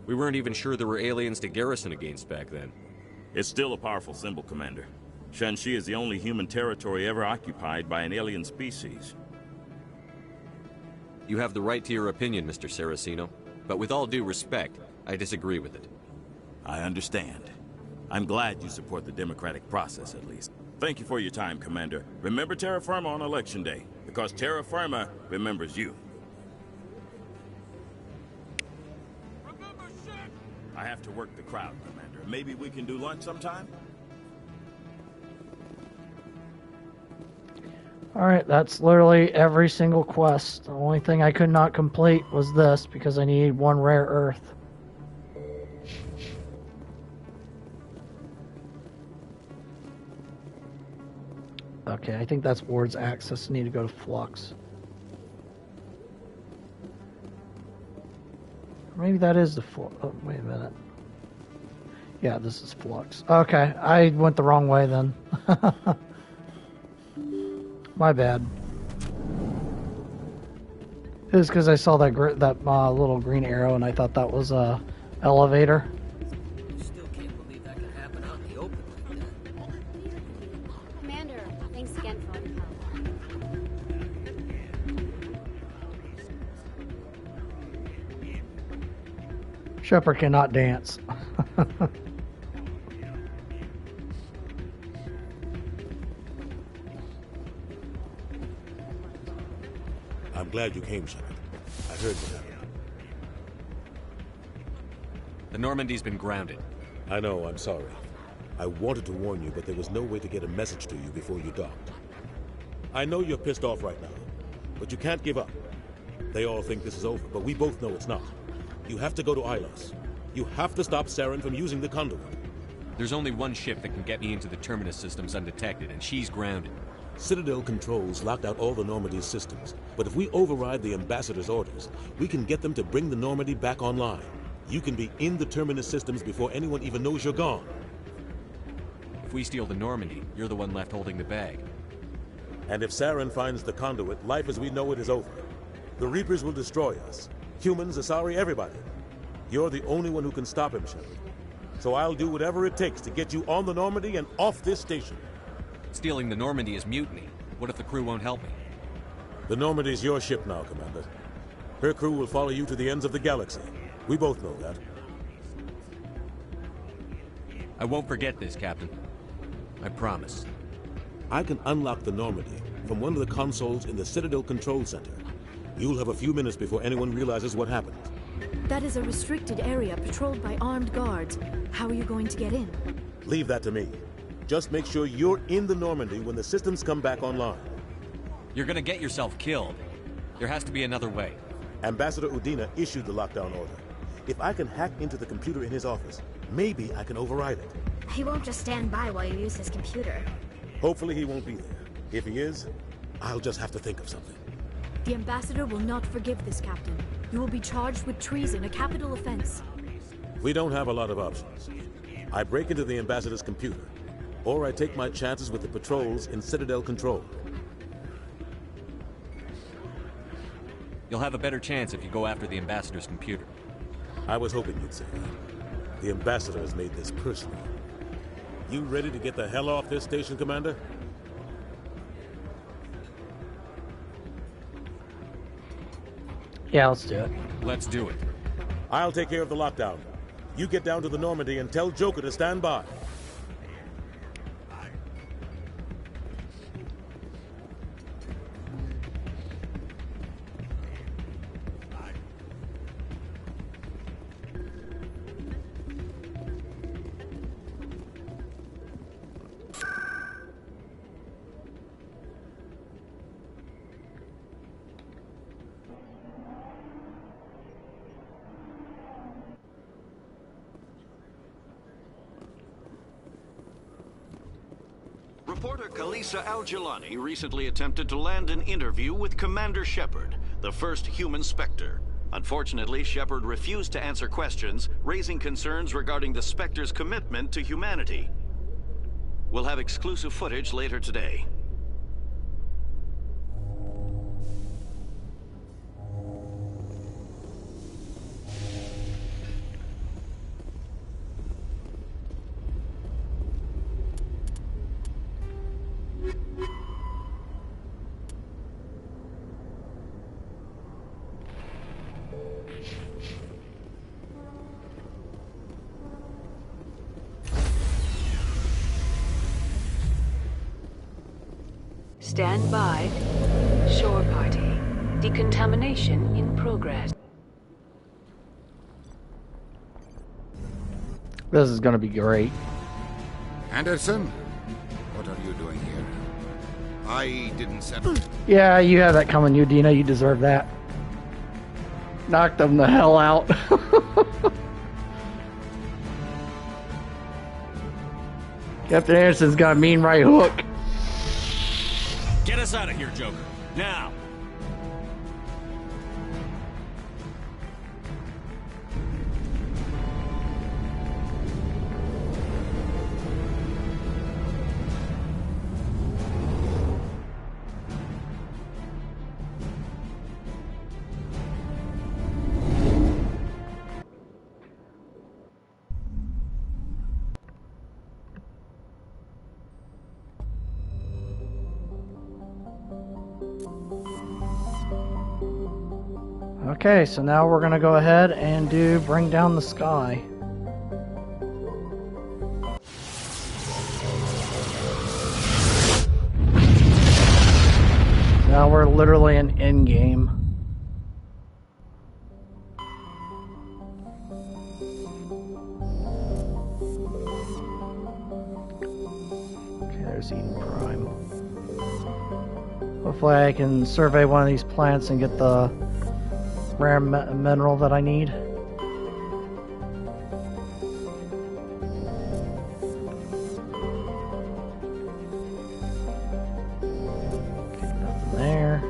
We weren't even sure there were aliens to garrison against back then. It's still a powerful symbol, Commander. Shan-Shi is the only human territory ever occupied by an alien species. You have the right to your opinion, Mr. Saraceno, but with all due respect, I disagree with it. I understand. I'm glad you support the democratic process, at least. Thank you for your time, Commander. Remember Terra Firma on Election Day, because Terra Firma remembers you. I have to work the crowd, Commander. Maybe we can do lunch sometime? Alright, that's literally every single quest. The only thing I could not complete was this, because I need one rare earth. Okay, I think that's Ward's access. I need to go to Flux. Maybe that is the Flux. Oh, wait a minute. Yeah, this is Flux. Okay, I went the wrong way then. My bad. It was because I saw that little green arrow and I thought that was a elevator. Still can't believe that could happen out in the open like that. Commander, thanks again for all your help. Shepard cannot dance. I'm glad you came, Shepard. I heard what happened. The Normandy's been grounded. I know, I'm sorry. I wanted to warn you, but there was no way to get a message to you before you docked. I know you're pissed off right now, but you can't give up. They all think this is over, but we both know it's not. You have to go to Ilos. You have to stop Saren from using the conduit. There's only one ship that can get me into the Terminus systems undetected, and she's grounded. Citadel controls locked out all the Normandy's systems, but if we override the Ambassador's orders, we can get them to bring the Normandy back online. You can be in the Terminus systems before anyone even knows you're gone. If we steal the Normandy, you're the one left holding the bag. And if Saren finds the conduit, life as we know it is over. The Reapers will destroy us. Humans, Asari, everybody. You're the only one who can stop him, Shepard. So I'll do whatever it takes to get you on the Normandy and off this station. Stealing the Normandy is mutiny. What if the crew won't help me? The Normandy's your ship now, Commander. Her crew will follow you to the ends of the galaxy. We both know that. I won't forget this, Captain. I promise. I can unlock the Normandy from one of the consoles in the Citadel Control Center. You'll have a few minutes before anyone realizes what happened. That is a restricted area patrolled by armed guards. How are you going to get in? Leave that to me. Just make sure you're in the Normandy when the systems come back online. You're gonna get yourself killed. There has to be another way. Ambassador Udina issued the lockdown order. If I can hack into the computer in his office, maybe I can override it. He won't just stand by while you use his computer. Hopefully he won't be there. If he is, I'll just have to think of something. The Ambassador will not forgive this, Captain. You will be charged with treason, a capital offense. We don't have a lot of options. I break into the Ambassador's computer, or I take my chances with the patrols in Citadel Control. You'll have a better chance if you go after the Ambassador's computer. I was hoping you'd say that. The Ambassador has made this personal. You ready to get the hell off this station, Commander? Yeah, let's do it. Let's do it. I'll take care of the lockdown. You get down to the Normandy and tell Joker to stand by. Reporter Kalisa Al-Jilani recently attempted to land an interview with Commander Shepard, the first human Spectre. Unfortunately, Shepard refused to answer questions, raising concerns regarding the Spectre's commitment to humanity. We'll have exclusive footage later today. Stand by. Shore party. Decontamination in progress. This is gonna be great. Anderson, what are you doing here? I didn't send... Yeah, you had that coming, Udina. You deserve that. Knock them the hell out. Captain Anderson's got a mean right hook. Get us out of here, Joker. Now! Okay, so now we're gonna go ahead and do Bring Down the Sky. Now we're literally in endgame. Okay, there's Eden Prime. Hopefully I can survey one of these plants and get the rare mineral that I need. Okay, nothing there.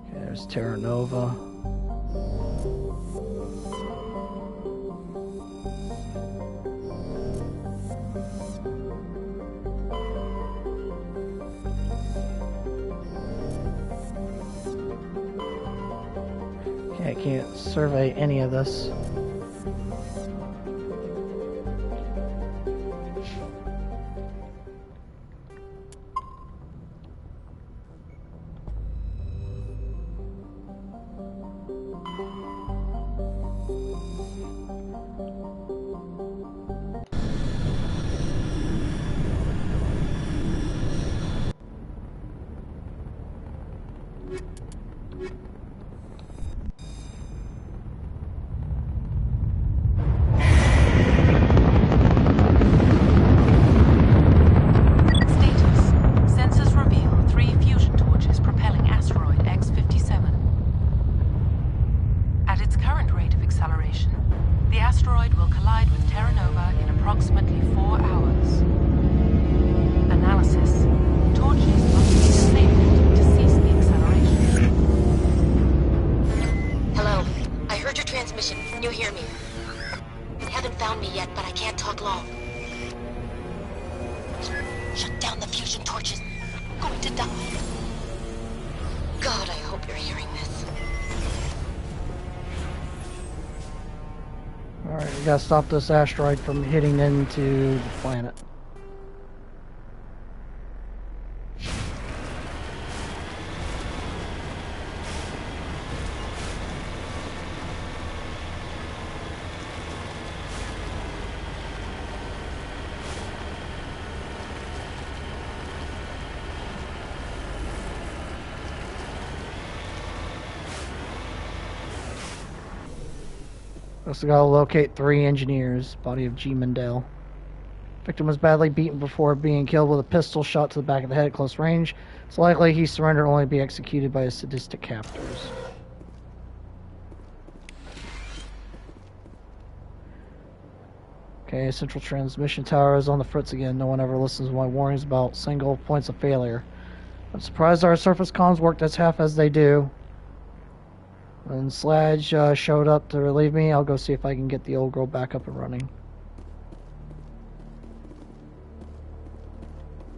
Okay, there's Terra Nova. I can't survey any of this. Analysis. Torches must be disabled to cease the acceleration. transmission. Can you hear me? They haven't found me yet, but I can't talk long. Shut down the fusion torches. I'm going to die. God, I hope you're hearing this. Alright, we gotta stop this asteroid from hitting into the planet. Also gotta locate 3 engineers. Body of G. Mendel. Victim was badly beaten before being killed with a pistol shot to the back of the head at close range. It's likely he surrendered only to be executed by his sadistic captors. Okay, central transmission tower is on the fritz again. No one ever listens to my warnings about single points of failure. I'm surprised our surface comms worked as half as they do. When Sladge showed up to relieve me, I'll go see if I can get the old girl back up and running.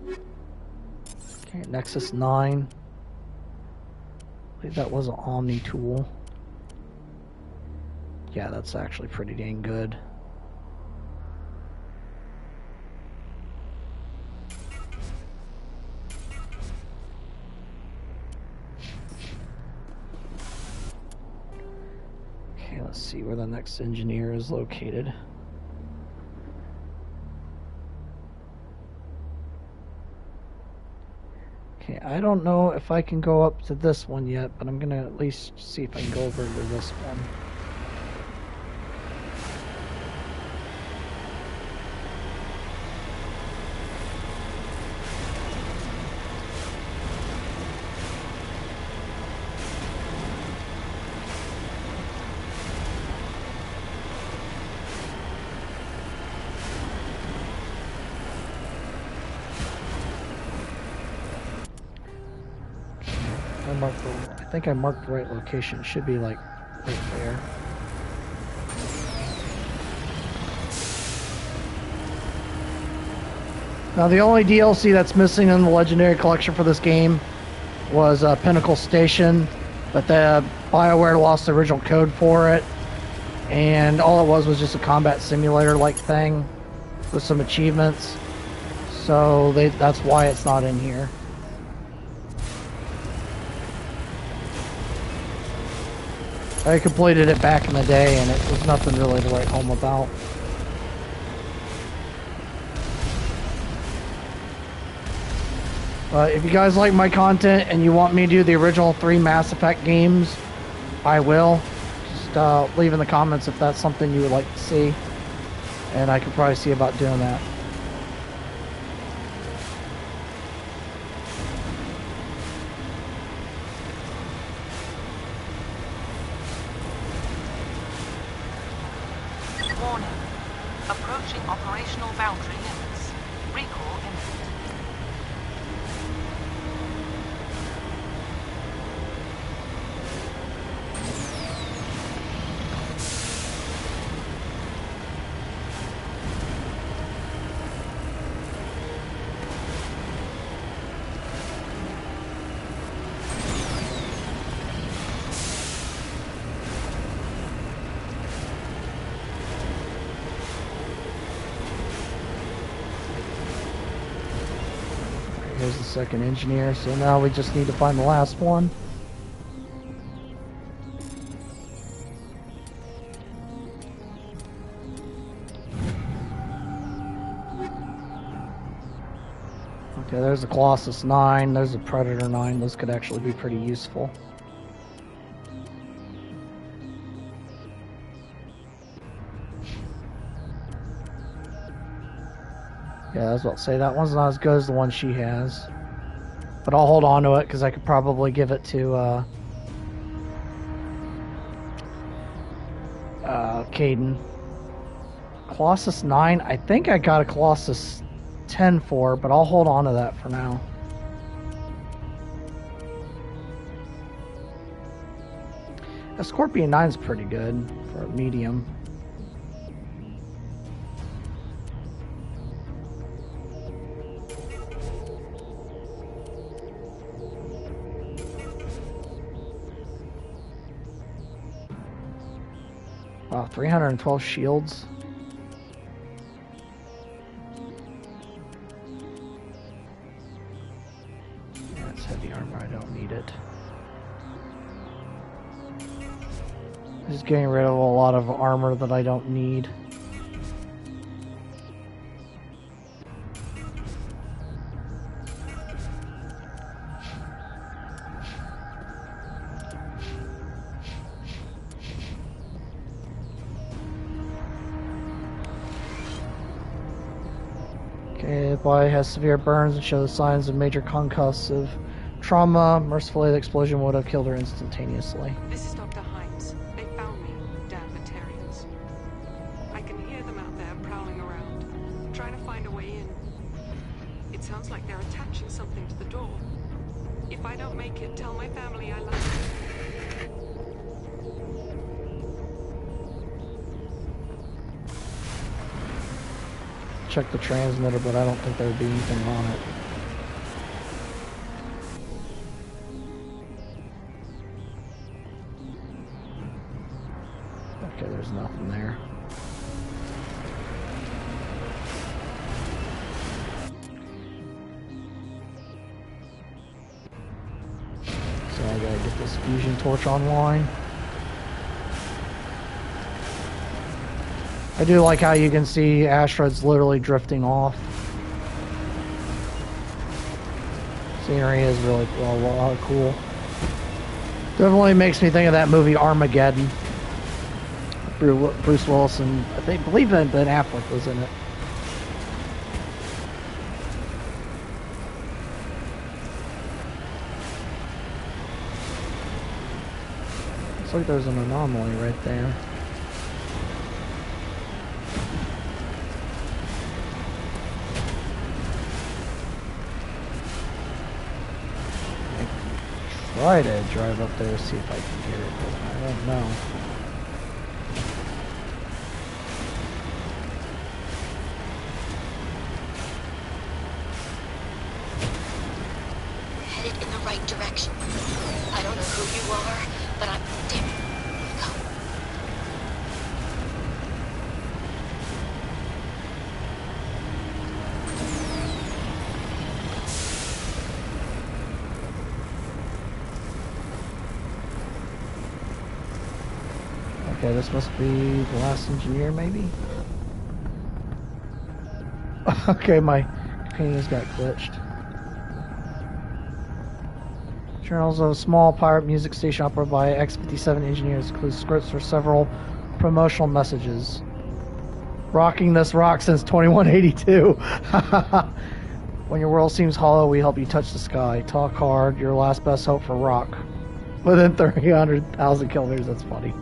Okay, Nexus 9. I believe that was an Omni tool. Yeah, that's actually pretty dang good. Let's see where the next engineer is located. Okay, I don't know if I can go up to this one yet, but I'm gonna at least see if I can go over to this one. I think I marked the right location. It should be like right there. Now the only DLC that's missing in the Legendary Collection for this game was Pinnacle Station, but the BioWare lost the original code for it, and all it was just a combat simulator like thing with some achievements. So that's why it's not in here. I completed it back in the day, and it was nothing really to write home about. If you guys like my content and you want me to do the original 3 Mass Effect games, I will. Just leave in the comments if that's something you would like to see, and I could probably see about doing that. Approaching operational boundary limits. Recall imminent. Here's the second engineer, so now we just need to find the last one. Okay, there's the Colossus 9, there's the Predator 9, those could actually be pretty useful. Yeah, I was about to say, that one's not as good as the one she has. But I'll hold on to it, because I could probably give it to, Kaidan. Colossus 9, I think I got a Colossus 10 for, but I'll hold on to that for now. A Scorpion 9 is pretty good for a medium. Wow, 312 shields. That's heavy armor, I don't need it. Just getting rid of a lot of armor that I don't need. Okay, the boy has severe burns and shows signs of major concussive trauma. Mercifully, the explosion would have killed her instantaneously. This is Dr. Hines. They found me, damn Batarians. I can hear them out there prowling around, trying to find a way in. It sounds like they're attaching something to the door. If I don't make it, tell my family I love them. Check the transmitter, but I don't think there would be anything on it. Okay, there's nothing there. So I gotta get this fusion torch online. I do like how you can see asteroids literally drifting off. Scenery is really cool. Definitely makes me think of that movie Armageddon. Bruce Willis and I believe Ben Affleck was in it. Looks like there's an anomaly right there. Try to drive up there, see if I can get it, but I don't know. Headed in the right direction. I don't know who you are, but I'm... Damn it. Go. Okay, this must be the last engineer, maybe? Okay, my companion's got glitched. Journals of a small pirate music station operated by X-57 engineers include scripts for several promotional messages. Rocking this rock since 2182. When your world seems hollow, we help you touch the sky. Talk hard, your last best hope for rock. Within 300,000 kilometers, that's funny.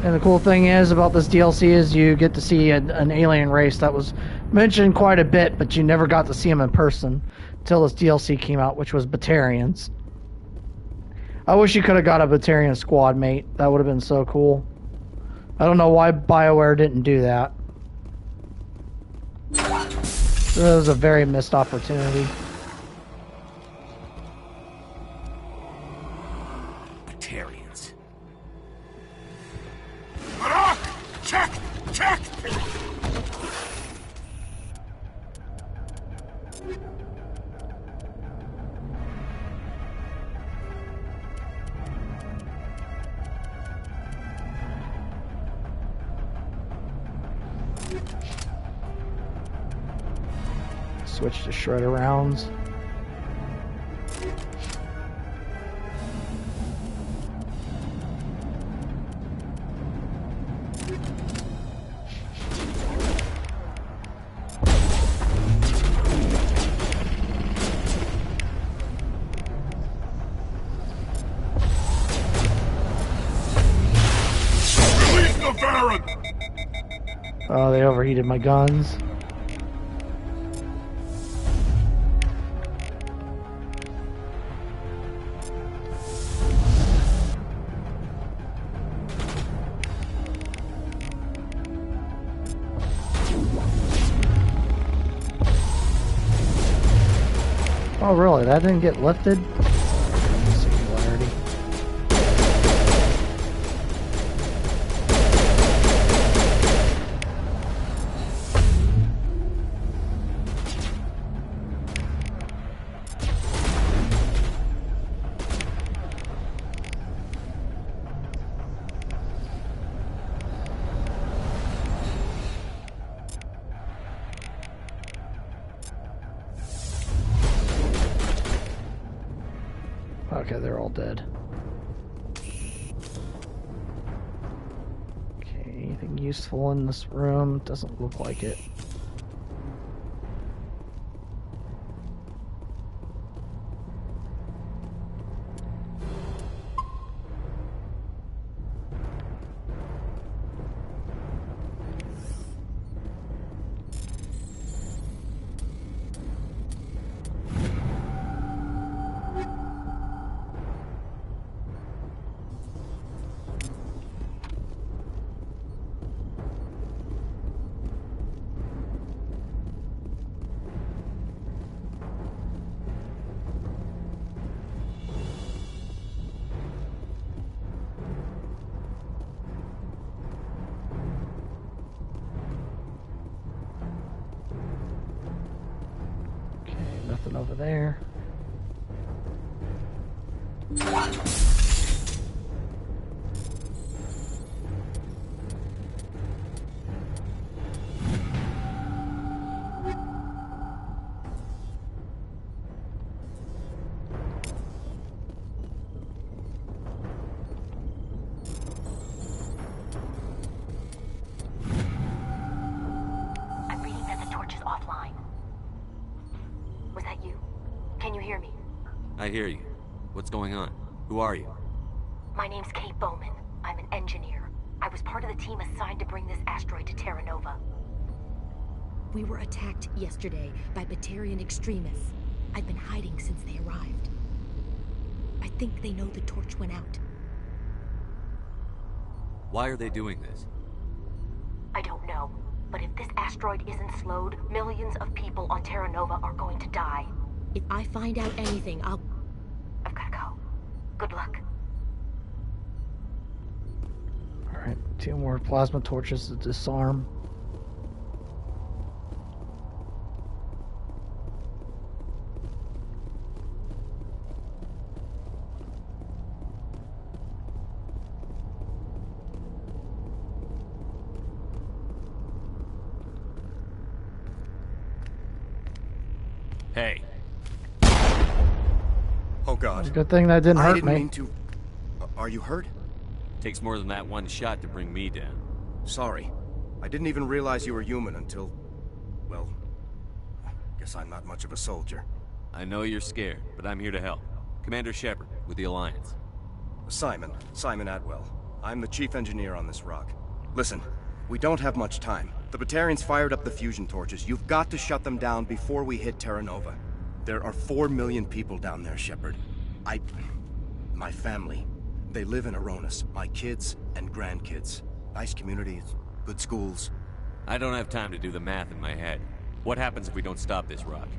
And the cool thing is about this DLC is you get to see an alien race that was mentioned quite a bit, but you never got to see them in person until this DLC came out, which was Batarians. I wish you could have got a Batarian squad mate. That would have been so cool. I don't know why BioWare didn't do that. It was a very missed opportunity. Batarians. Check! Check! Switch to shredder rounds. Oh, they overheated my guns. Oh, really? That didn't get lifted? Singularity. Okay, they're all dead. Okay, anything useful in this room? Doesn't look like it. Nothing over there. I'm reading that the torch is offline. Was that you? Can you hear me? I hear you. What's going on? Who are you? My name's Kate Bowman. I'm an engineer. I was part of the team assigned to bring this asteroid to Terra Nova. We were attacked yesterday by Batarian extremists. I've been hiding since they arrived. I think they know the torch went out. Why are they doing this? I don't know. But if this asteroid isn't slowed, millions of people on Terra Nova are going to die. If I find out anything, I've gotta go. Good luck. Alright, 2 more plasma torches to disarm. Hey. Oh God. Good thing that didn't hurt I didn't me. mean to. Are you hurt? Takes more than that one shot to bring me down. Sorry. I didn't even realize you were human until... well, guess I'm not much of a soldier. I know you're scared, but I'm here to help. Commander Shepard, with the Alliance. Simon Atwell. I'm the chief engineer on this rock. Listen, we don't have much time. The Batarians fired up the fusion torches. You've got to shut them down before we hit Terra Nova. There are 4 million people down there, Shepard. My family, they live in Aronis. My kids and grandkids. Nice communities, good schools. I don't have time to do the math in my head. What happens if we don't stop this rock?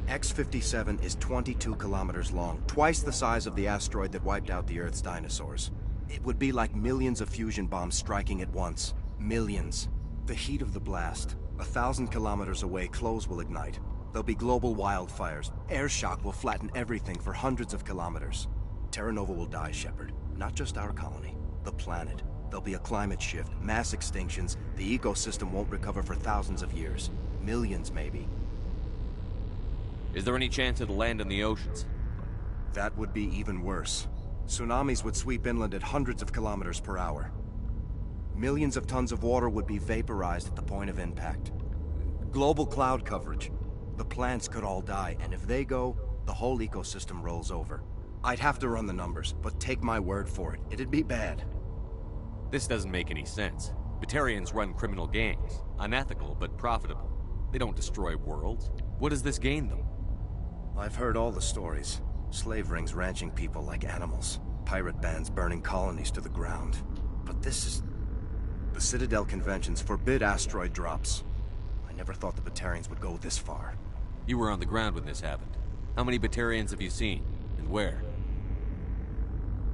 X-57 is 22 kilometers long, twice the size of the asteroid that wiped out the Earth's dinosaurs. It would be like millions of fusion bombs striking at once. Millions. The heat of the blast. 1,000 kilometers away, clothes will ignite. There'll be global wildfires. Air shock will flatten everything for hundreds of kilometers. Terra Nova will die, Shepard. Not just our colony. The planet. There'll be a climate shift, mass extinctions, the ecosystem won't recover for thousands of years. Millions, maybe. Is there any chance it'll land in the oceans? That would be even worse. Tsunamis would sweep inland at hundreds of kilometers per hour. Millions of tons of water would be vaporized at the point of impact. Global cloud coverage. The plants could all die, and if they go, the whole ecosystem rolls over. I'd have to run the numbers, but take my word for it, it'd be bad. This doesn't make any sense. Batarians run criminal gangs. Unethical, but profitable. They don't destroy worlds. What does this gain them? I've heard all the stories. Slave rings ranching people like animals. Pirate bands burning colonies to the ground. But this is... The Citadel conventions forbid asteroid drops. I never thought the Batarians would go this far. You were on the ground when this happened. How many Batarians have you seen? And where?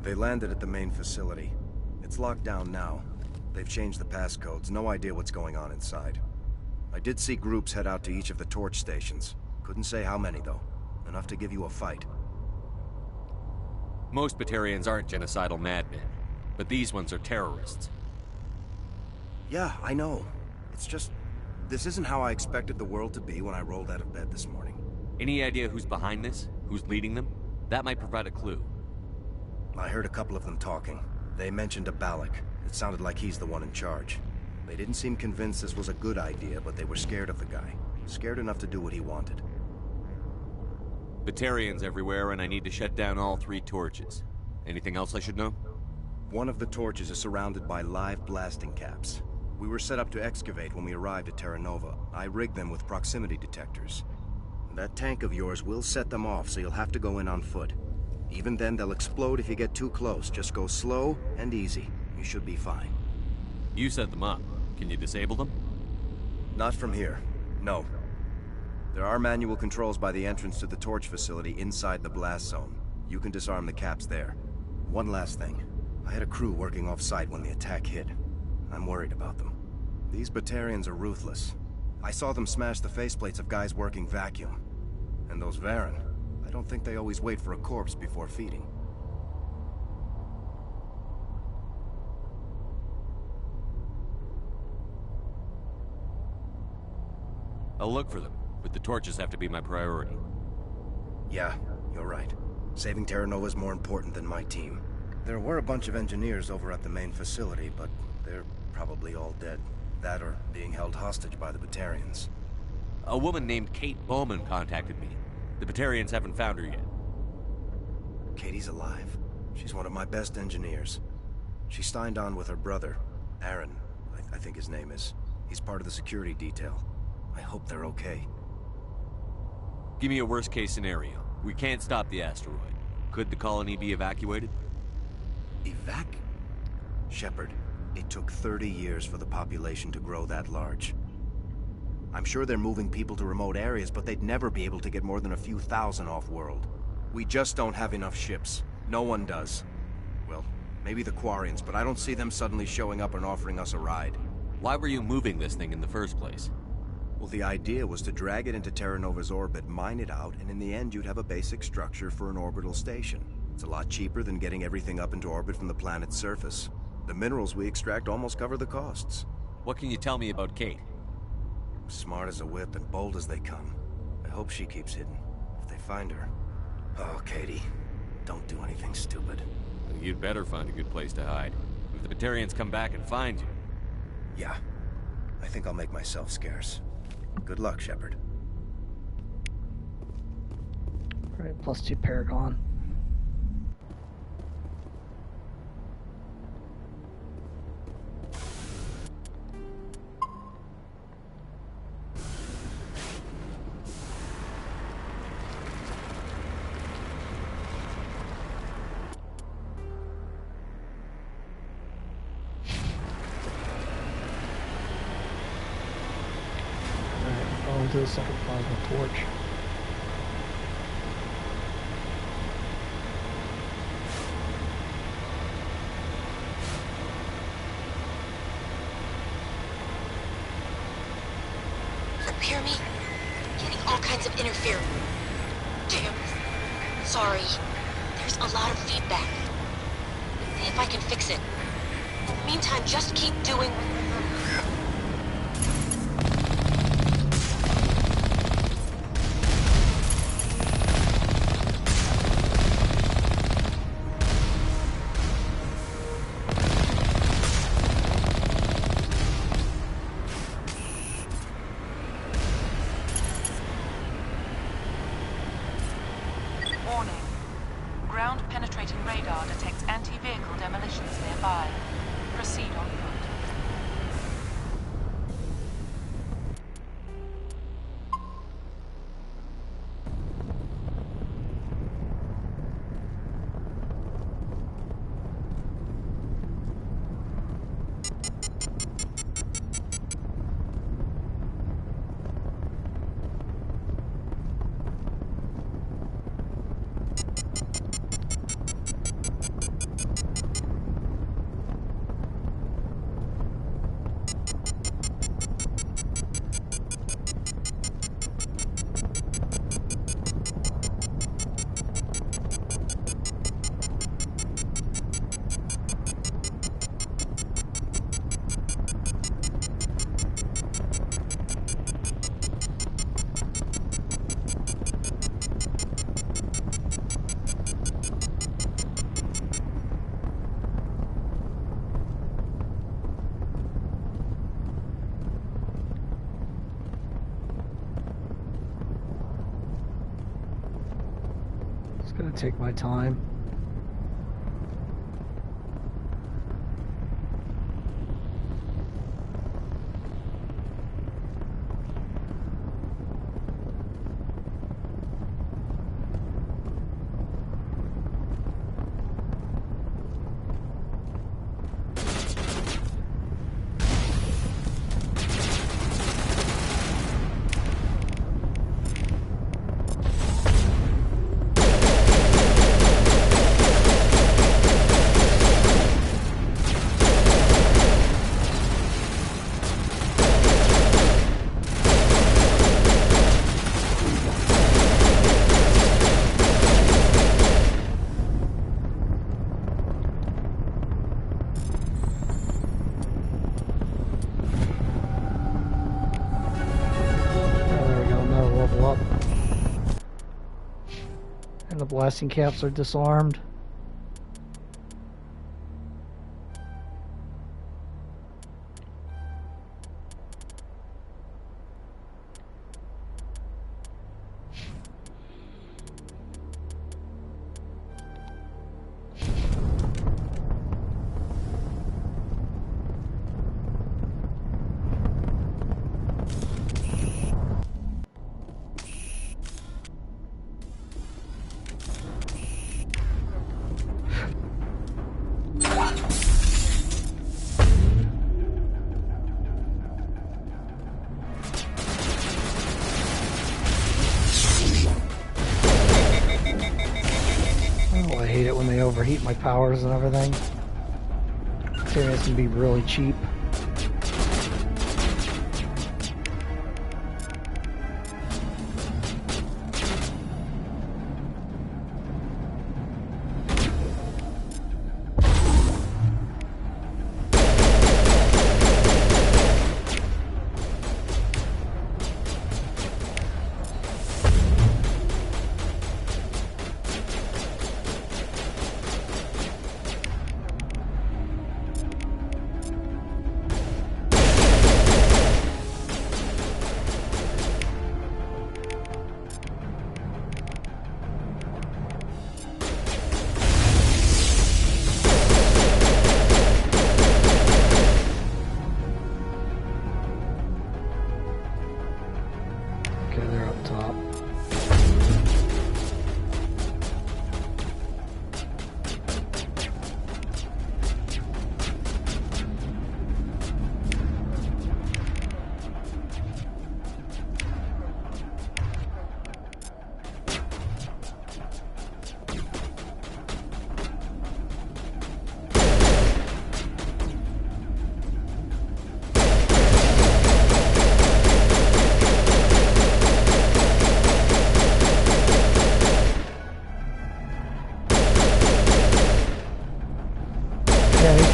They landed at the main facility. It's locked down now. They've changed the passcodes. No idea what's going on inside. I did see groups head out to each of the torch stations. Couldn't say how many, though. Enough to give you a fight. Most Batarians aren't genocidal madmen, but these ones are terrorists. Yeah, I know. It's just... This isn't how I expected the world to be when I rolled out of bed this morning. Any idea who's behind this? Who's leading them? That might provide a clue. I heard a couple of them talking. They mentioned a Balak. It sounded like he's the one in charge. They didn't seem convinced this was a good idea, but they were scared of the guy. Scared enough to do what he wanted. Batarians everywhere, and I need to shut down all 3 torches. Anything else I should know? One of the torches is surrounded by live blasting caps. We were set up to excavate when we arrived at Terra Nova. I rigged them with proximity detectors. That tank of yours will set them off, so you'll have to go in on foot. Even then, they'll explode if you get too close. Just go slow and easy. You should be fine. You set them up. Can you disable them? Not from here. No. There are manual controls by the entrance to the torch facility inside the blast zone. You can disarm the caps there. One last thing. I had a crew working off-site when the attack hit. I'm worried about them. These Batarians are ruthless. I saw them smash the faceplates of guys working vacuum. And those Varen, I don't think they always wait for a corpse before feeding. I'll look for them, but the torches have to be my priority. Yeah, you're right. Saving Terra Nova is more important than my team. There were a bunch of engineers over at the main facility, but they're probably all dead. That or being held hostage by the Batarians. A woman named Kate Bowman contacted me. The Batarians haven't found her yet. Katie's alive. She's one of my best engineers. She signed on with her brother, Aaron, I think his name is. He's part of the security detail. I hope they're okay. Give me a worst-case scenario. We can't stop the asteroid. Could the colony be evacuated? Shepard, it took 30 years for the population to grow that large. I'm sure they're moving people to remote areas, but they'd never be able to get more than a few thousand off-world. We just don't have enough ships. No one does. Well, maybe the Quarians, but I don't see them suddenly showing up and offering us a ride. Why were you moving this thing in the first place? Well, the idea was to drag it into Terra Nova's orbit, mine it out, and in the end you'd have a basic structure for an orbital station. It's a lot cheaper than getting everything up into orbit from the planet's surface. The minerals we extract almost cover the costs. What can you tell me about Kate? Smart as a whip and bold as they come. I hope she keeps hidden. If they find her... Oh, Katie. Don't do anything stupid. You'd better find a good place to hide. If the Batarians come back and find you... Yeah. I think I'll make myself scarce. Good luck, Shepard. Alright, +2 Paragon. To the second plasma torch. You hear me? Getting all kinds of interference. Damn. Sorry. There's a lot of feedback. See if I can fix it. Meantime, just keep doing... Warning. Ground-penetrating radar detects anti-vehicle demolitions nearby. Proceed on foot. Gonna take my time. The blasting caps are disarmed. Overheat my powers and everything. This can be really cheap.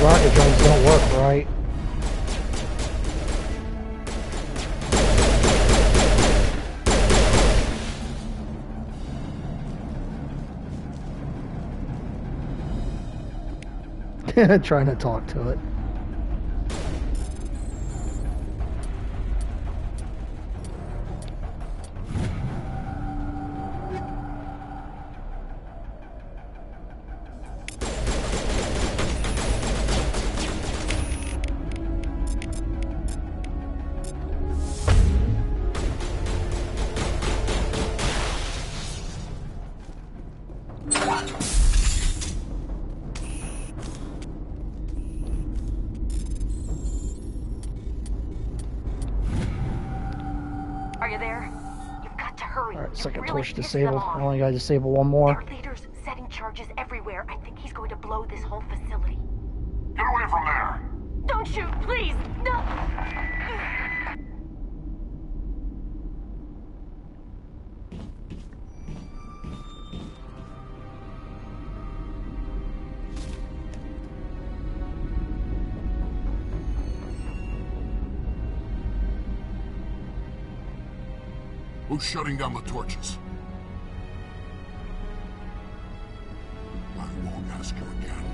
rocket drones don't work right. Trying to talk to it. Are you there? You've got to hurry. Alright, second really torch pissed them disabled. off. I only gotta disable one more. Their leader's setting charges everywhere. I think he's going to blow this whole facility. Get away from there! Don't shoot, please! No! Who's shutting down the torches? I won't ask you again.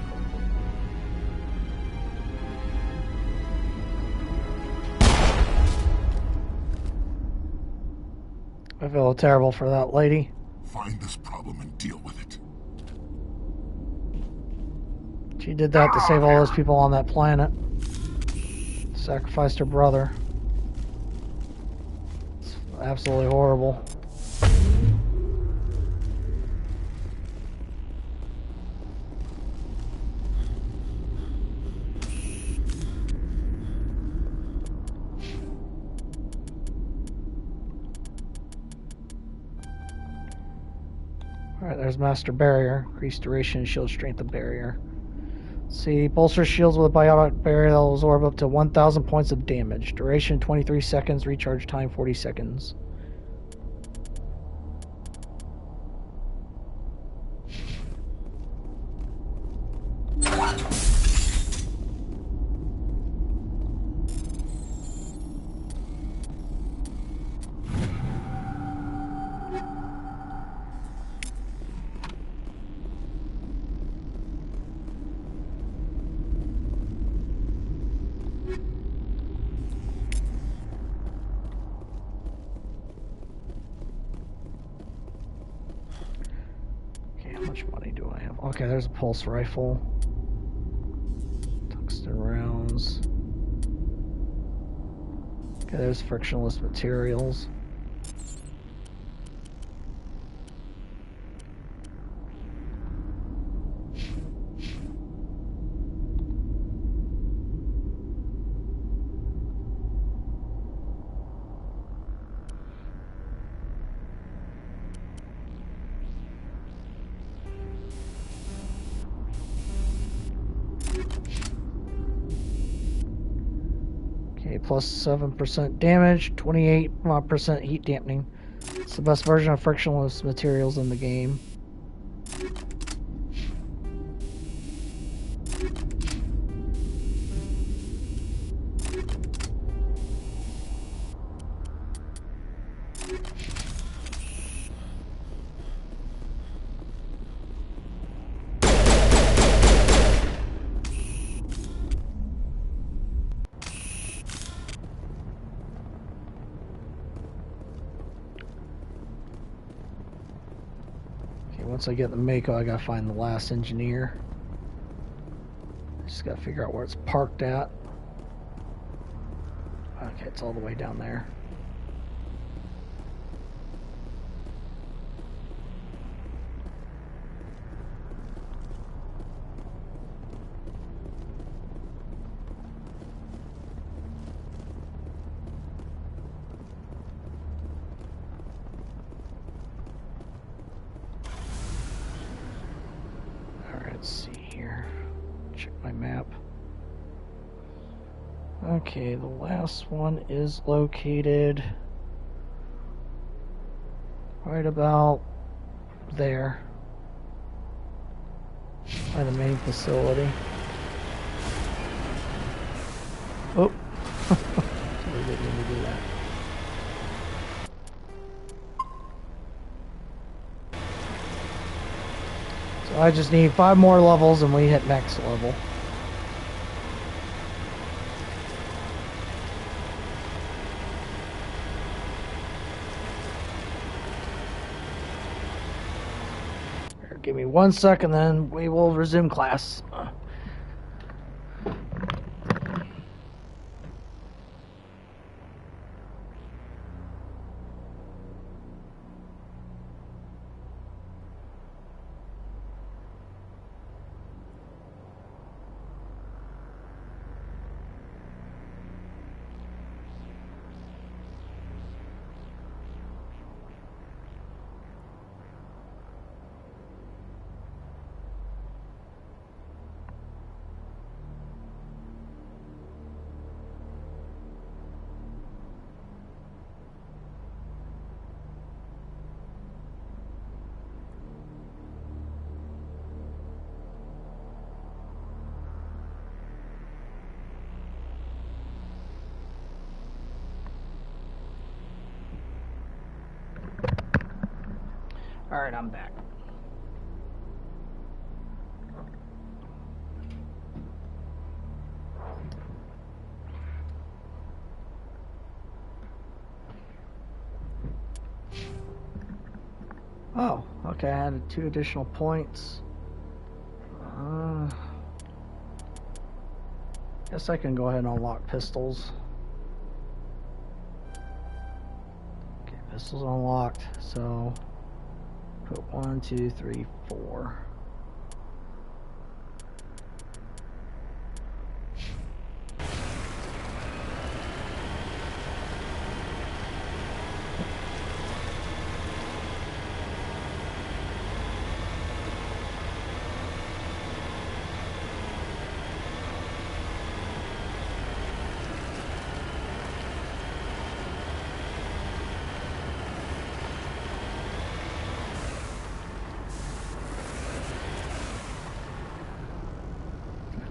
I feel terrible for that lady. Find this problem and deal with it. She did that to save all those people on that planet. Sacrificed her brother. It's absolutely horrible. Alright, there's Master Barrier. Increase duration and shield strength of barrier. See, bolster shields with a biotic barrier that will absorb up to 1,000 points of damage. Duration 23 seconds, recharge time 40 seconds. Okay, there's a pulse rifle. Tungsten rounds. Okay, there's frictionless materials. Plus 7% damage, 28% heat dampening. It's the best version of frictionless materials in the game. Once I get the Mako, I gotta find the last engineer. Just gotta figure out where it's parked at. Okay, it's all the way down there. Okay, the last one is located right about there by the main facility. Oh. So we didn't need to do that. So I just need 5 more levels and we hit next level. Give me 1 second, then we will resume class. Alright, I'm back. Oh, okay, I added 2 additional points. Guess I can go ahead and unlock pistols. Okay, pistols unlocked, so put 1, 2, 3, 4.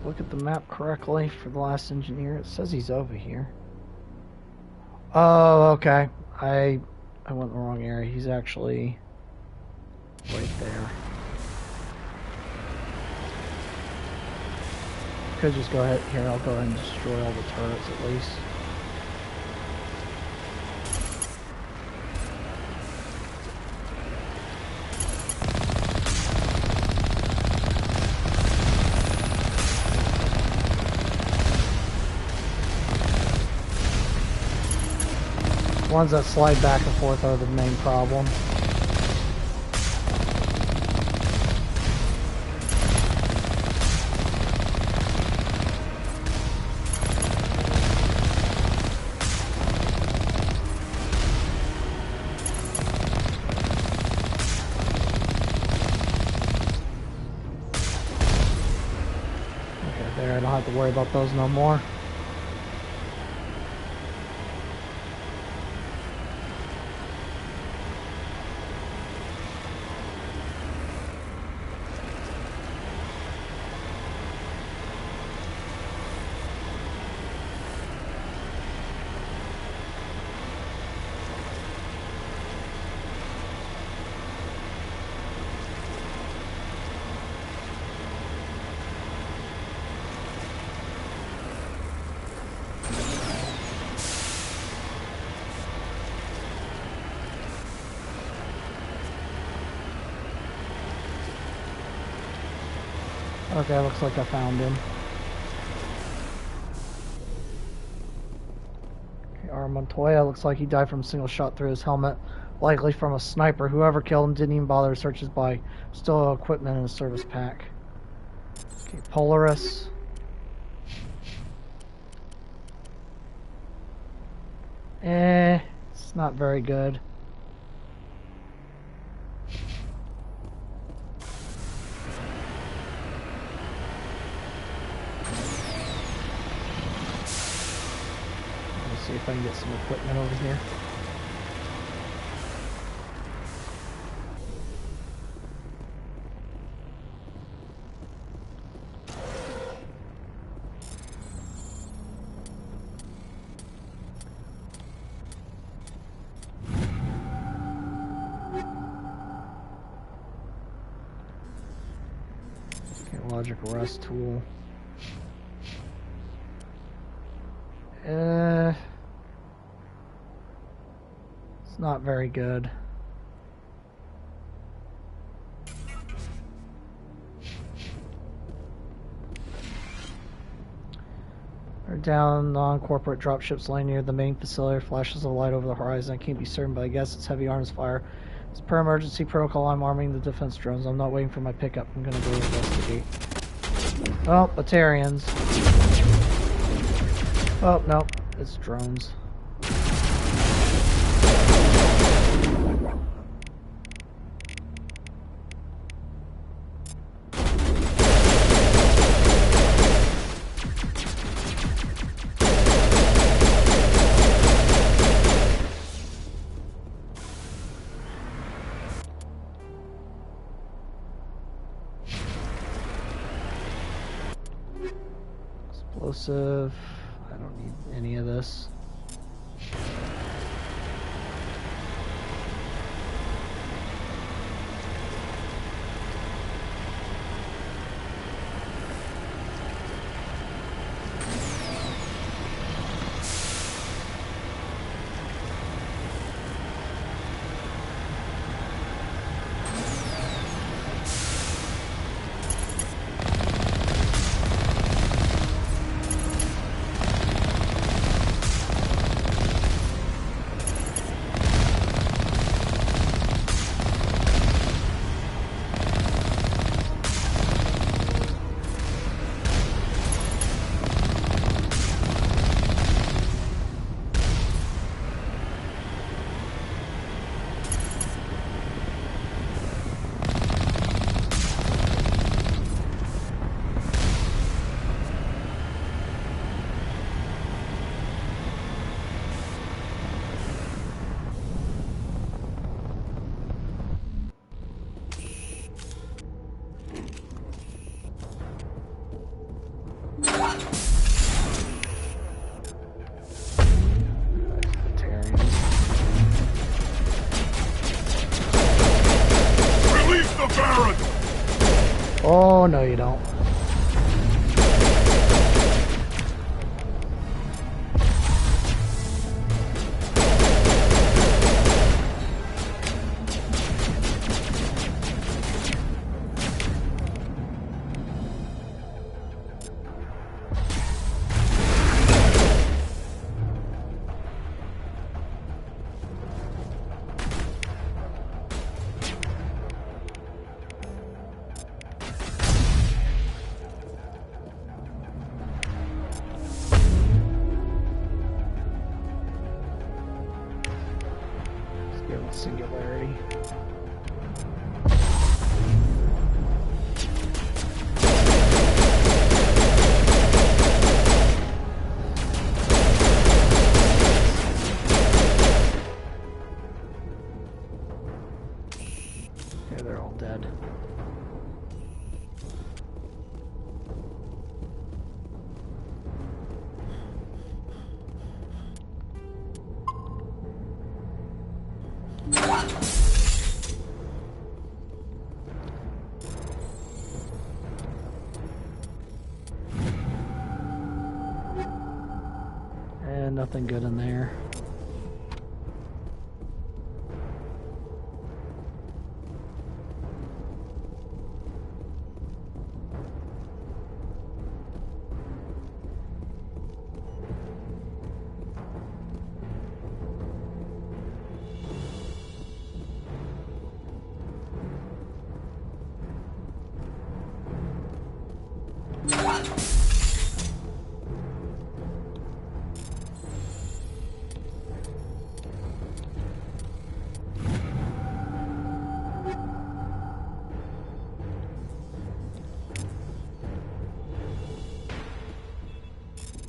Look at the map correctly for the last engineer. It says he's over here. Oh, okay. I went in the wrong area. He's actually right there. Could just go ahead here. I'll go ahead and destroy all the turrets at least. Ones that slide back and forth are the main problem. Okay, there, I don't have to worry about those no more. Okay, looks like I found him. Okay, R. Montoya, looks like he died from a single shot through his helmet, likely from a sniper. Whoever killed him didn't even bother to search his body. Still equipment in a service pack. Okay, Polaris. It's not very good. See if I can get some equipment over here. Technological rest tool. It's not very good. Or down non-corporate dropships laying near the main facility. Flashes of light over the horizon. I can't be certain, but I guess it's heavy arms fire. As per emergency protocol, I'm arming the defense drones. I'm not waiting for my pickup. I'm gonna go investigate. Oh, Batarians. Oh, no. It's drones. Explosive. I don't need any of this. Oh, no you don't. Singularity. Yeah, they're all dead. And nothing good in there.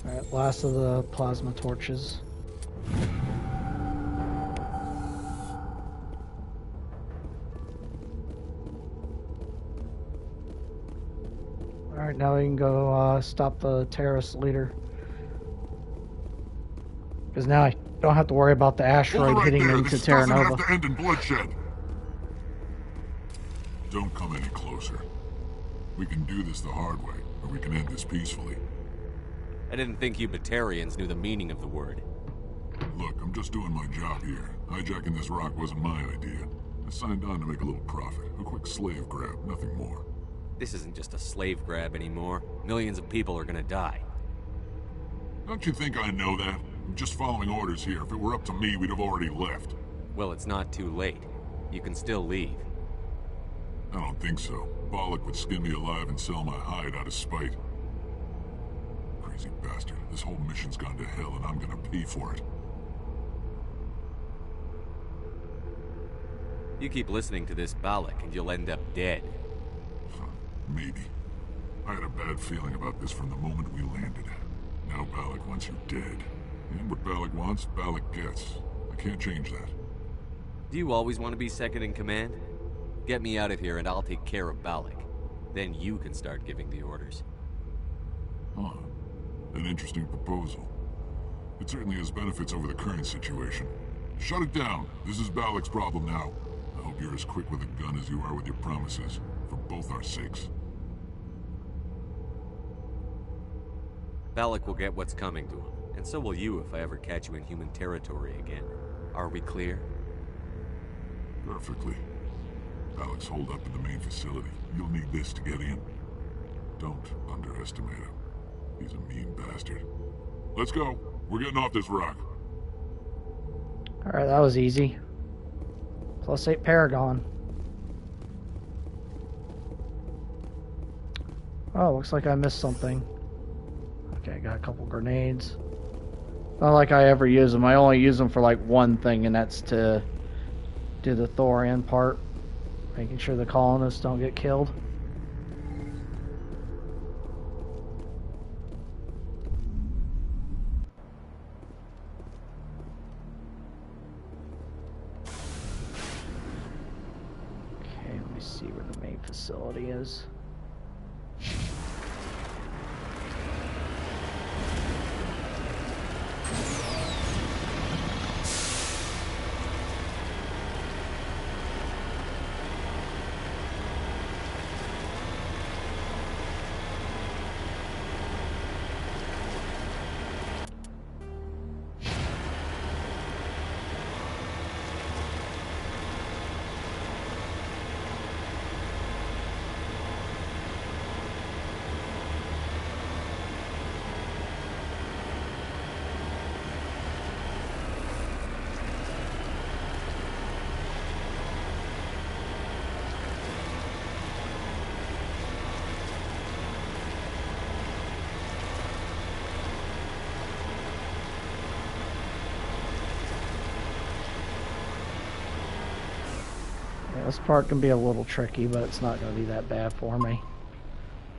Alright, last of the plasma torches. Alright, now we can go stop the terrorist leader. Because now I don't have to worry about the asteroid hitting into Terra Nova. Have to end in bloodshed. Don't come any closer. We can do this the hard way, or we can end this peacefully. I didn't think you Batarians knew the meaning of the word. Look, I'm just doing my job here. Hijacking this rock wasn't my idea. I signed on to make a little profit. A quick slave grab, nothing more. This isn't just a slave grab anymore. Millions of people are gonna die. Don't you think I know that? I'm just following orders here. If it were up to me, we'd have already left. Well, it's not too late. You can still leave. I don't think so. Bollock would skin me alive and sell my hide out of spite. Crazy bastard. This whole mission's gone to hell and I'm gonna pay for it. You keep listening to this Balak and you'll end up dead. Maybe. I had a bad feeling about this from the moment we landed. Now Balak wants you dead. And what Balak wants, Balak gets. I can't change that. Do you always want to be second in command? Get me out of here and I'll take care of Balak. Then you can start giving the orders. Huh. An interesting proposal. It certainly has benefits over the current situation. Shut it down. This is Balak's problem now. I hope you're as quick with a gun as you are with your promises. For both our sakes. Balak will get what's coming to him. And so will you if I ever catch you in human territory again. Are we clear? Perfectly. Balak's holed up in the main facility. You'll need this to get in. Don't underestimate him. He's a mean bastard. Let's go. We're getting off this rock. Alright, that was easy. +8 Paragon. Oh, looks like I missed something. Okay, I got a couple grenades. Not like I ever use them. I only use them for like one thing, and that's to do the Thorian part. Making sure the colonists don't get killed. Okay, let me see where the main facility is. This part can be a little tricky, but it's not going to be that bad for me.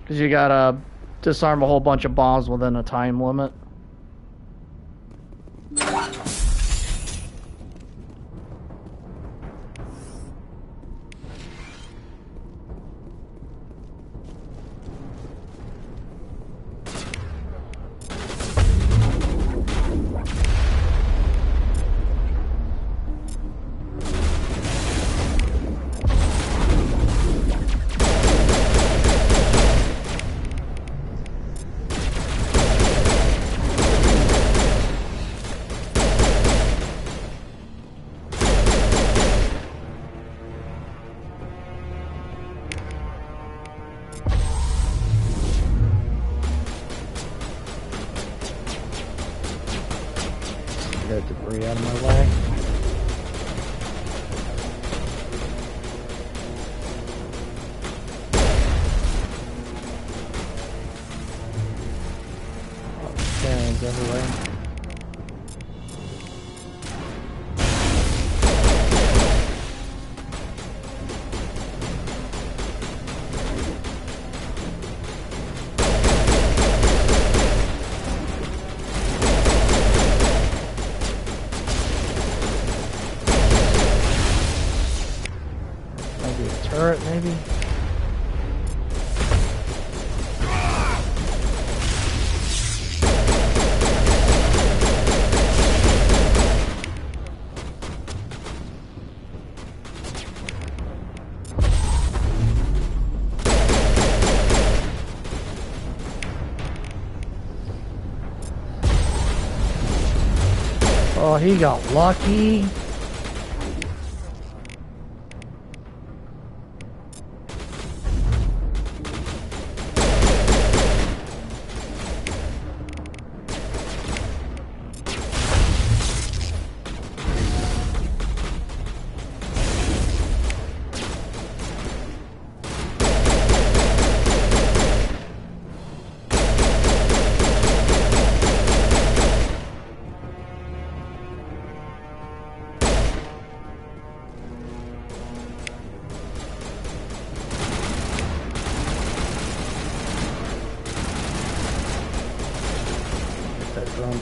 Because you got to disarm a whole bunch of bombs within a time limit. Get debris out of my way. Cannons everywhere. Oh, he got lucky.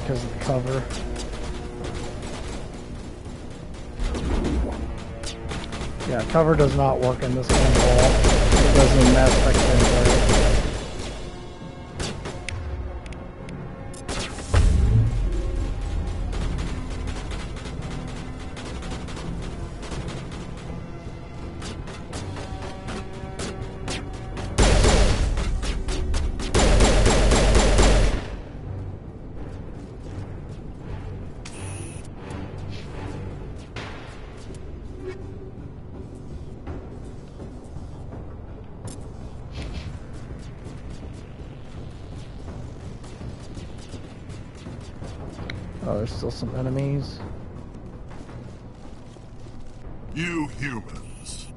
Because of the cover. Yeah, cover does not work in this game at all. It does in Mass Effect gameplay. Oh, there's still some enemies. You humans.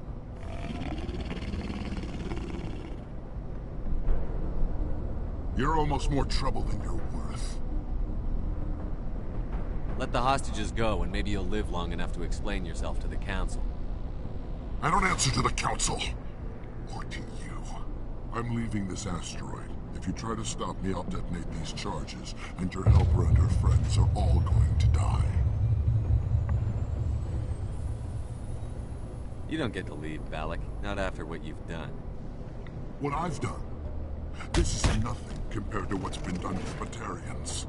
You're almost more trouble than you're worth. Let the hostages go, and maybe you'll live long enough to explain yourself to the Council. I don't answer to the Council. Or to you. I'm leaving this asteroid. If you try to stop me, I'll detonate these charges, and your helper and her friends are all going to die. You don't get to leave, Balak. Not after what you've done. What I've done? This is nothing compared to what's been done to the Batarians.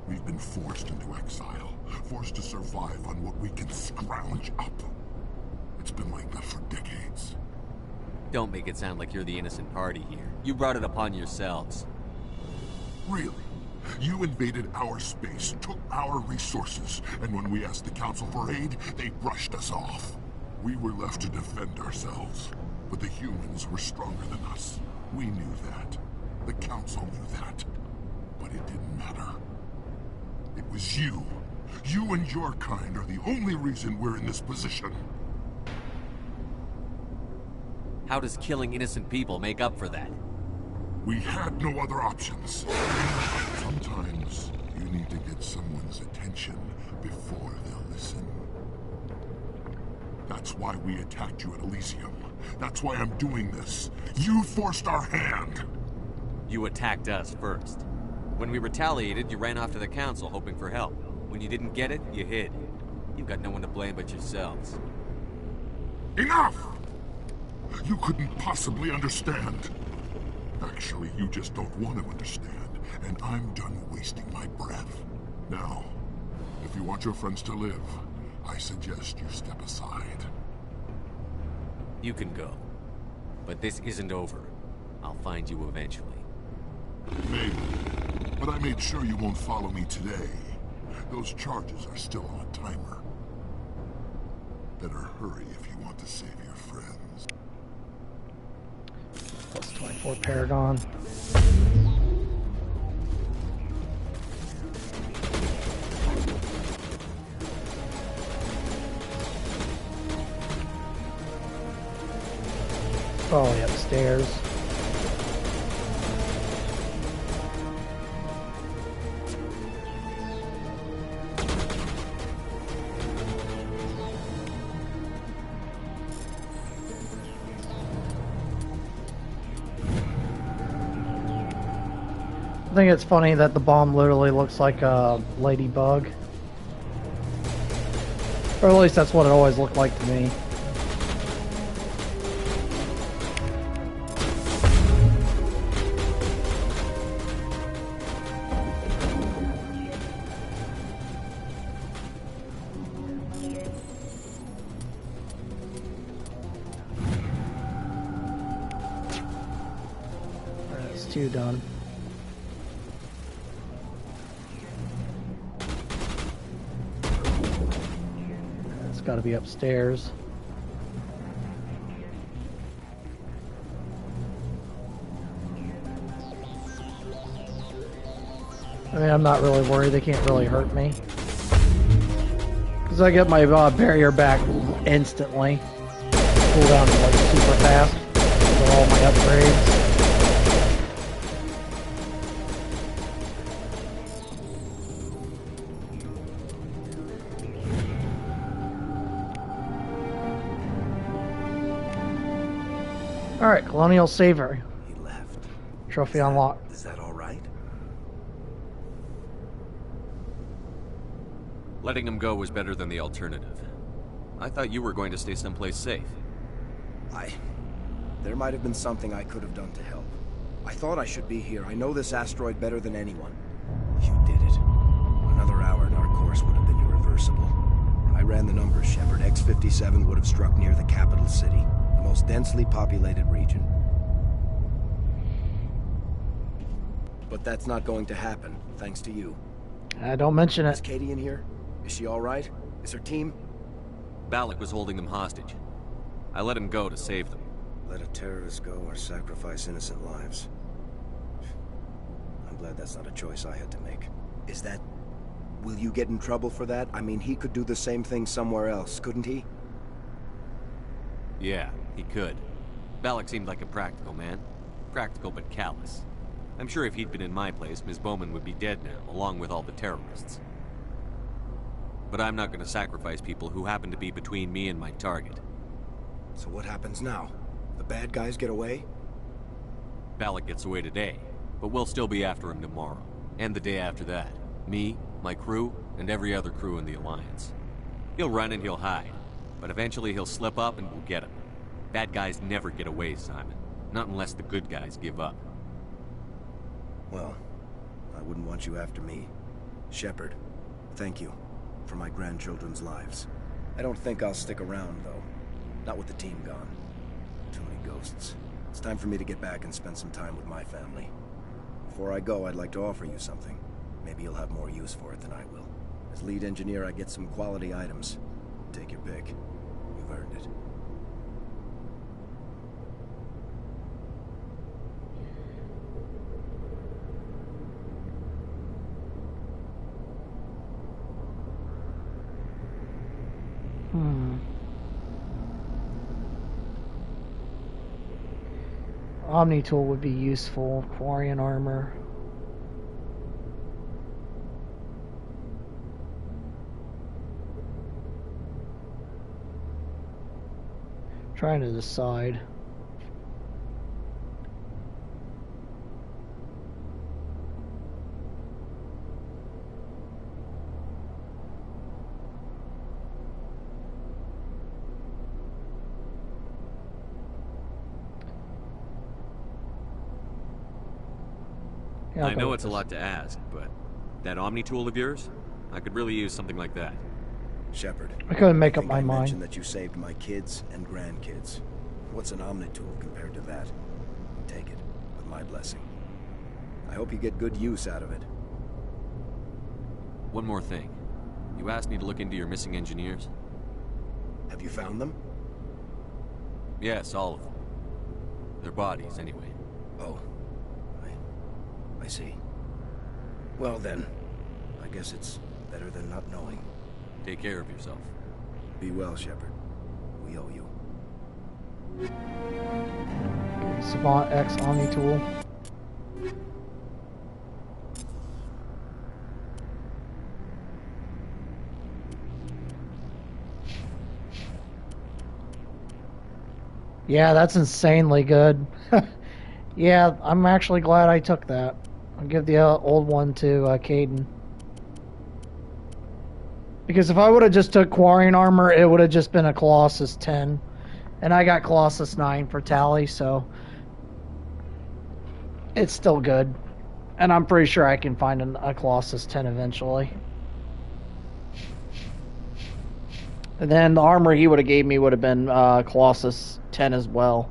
We've been forced into exile, forced to survive on what we can scrounge up. It's been like that for decades. Don't make it sound like you're the innocent party here. You brought it upon yourselves. Really? You invaded our space, took our resources, and when we asked the Council for aid, they brushed us off. We were left to defend ourselves, but the humans were stronger than us. We knew that. The Council knew that. But it didn't matter. It was you. You and your kind are the only reason we're in this position. How does killing innocent people make up for that? We had no other options. Sometimes you need to get someone's attention before they'll listen. That's why we attacked you at Elysium. That's why I'm doing this. You forced our hand. You attacked us first. When we retaliated, you ran off to the Council hoping for help. When you didn't get it, you hid. You've got no one to blame but yourselves. Enough! You couldn't possibly understand. Actually, you just don't want to understand, and I'm done wasting my breath. Now, if you want your friends to live, I suggest you step aside. You can go. But this isn't over. I'll find you eventually. Maybe. But I made sure you won't follow me today. Those charges are still on a timer. Better hurry if you want to save your friends. Plus 24 Paragon. Probably upstairs. I think it's funny that the bomb literally looks like a ladybug. Or at least that's what it always looked like to me. That's two done. It's got to be upstairs. I mean, I'm not really worried. They can't really hurt me. Because I get my barrier back instantly. Cool down like super fast with all my upgrades. Alright, Colonial Saver. He left. Trophy unlocked. Is that all right? Letting him go was better than the alternative. I thought you were going to stay someplace safe. There might have been something I could have done to help. I thought I should be here. I know this asteroid better than anyone. You did it. Another hour and our course would have been irreversible. I ran the numbers, Shepard. X-57 would have struck near the capital city, the most densely populated region. But that's not going to happen, thanks to you. Don't mention it. Is Katie in here? Is she all right? Is her team? Balak was holding them hostage. I let him go to save them. Let a terrorist go or sacrifice innocent lives. I'm glad that's not a choice I had to make. Is that... Will you get in trouble for that? I mean, he could do the same thing somewhere else, couldn't he? Yeah, he could. Balak seemed like a practical man. Practical but callous. I'm sure if he'd been in my place, Ms. Bowman would be dead now, along with all the terrorists. But I'm not going to sacrifice people who happen to be between me and my target. So what happens now? The bad guys get away? Balak gets away today, but we'll still be after him tomorrow. And the day after that. Me, my crew, and every other crew in the Alliance. He'll run and he'll hide, but eventually he'll slip up and we'll get him. Bad guys never get away, Simon. Not unless the good guys give up. Well, I wouldn't want you after me. Shepard, thank you for my grandchildren's lives. I don't think I'll stick around, though. Not with the team gone. Too many ghosts. It's time for me to get back and spend some time with my family. Before I go, I'd like to offer you something. Maybe you'll have more use for it than I will. As lead engineer, I get some quality items. Take your pick. You've earned it. Omni tool would be useful. Quarian armor. Trying to decide. I know it's a lot to ask, but that Omni tool of yours, I could really use something like that. Shepard, I couldn't make up my I mind. mentioned that you saved my kids and grandkids. What's an Omni tool compared to that? Take it, with my blessing. I hope you get good use out of it. One more thing. You asked me to look into your missing engineers? Have you found them? Yes, all of them. Their bodies, anyway. Oh. I see. Well then, I guess it's better than not knowing. Take care of yourself. Be well, Shepard. We owe you. Savant X Omni tool. Yeah, that's insanely good. Yeah, I'm actually glad I took that. I'll give the old one to Kaidan. Because if I would have just took Quarian armor, it would have just been a Colossus 10. And I got Colossus 9 for Tally, so... it's still good. And I'm pretty sure I can find a Colossus 10 eventually. And then the armor he would have gave me would have been Colossus 10 as well.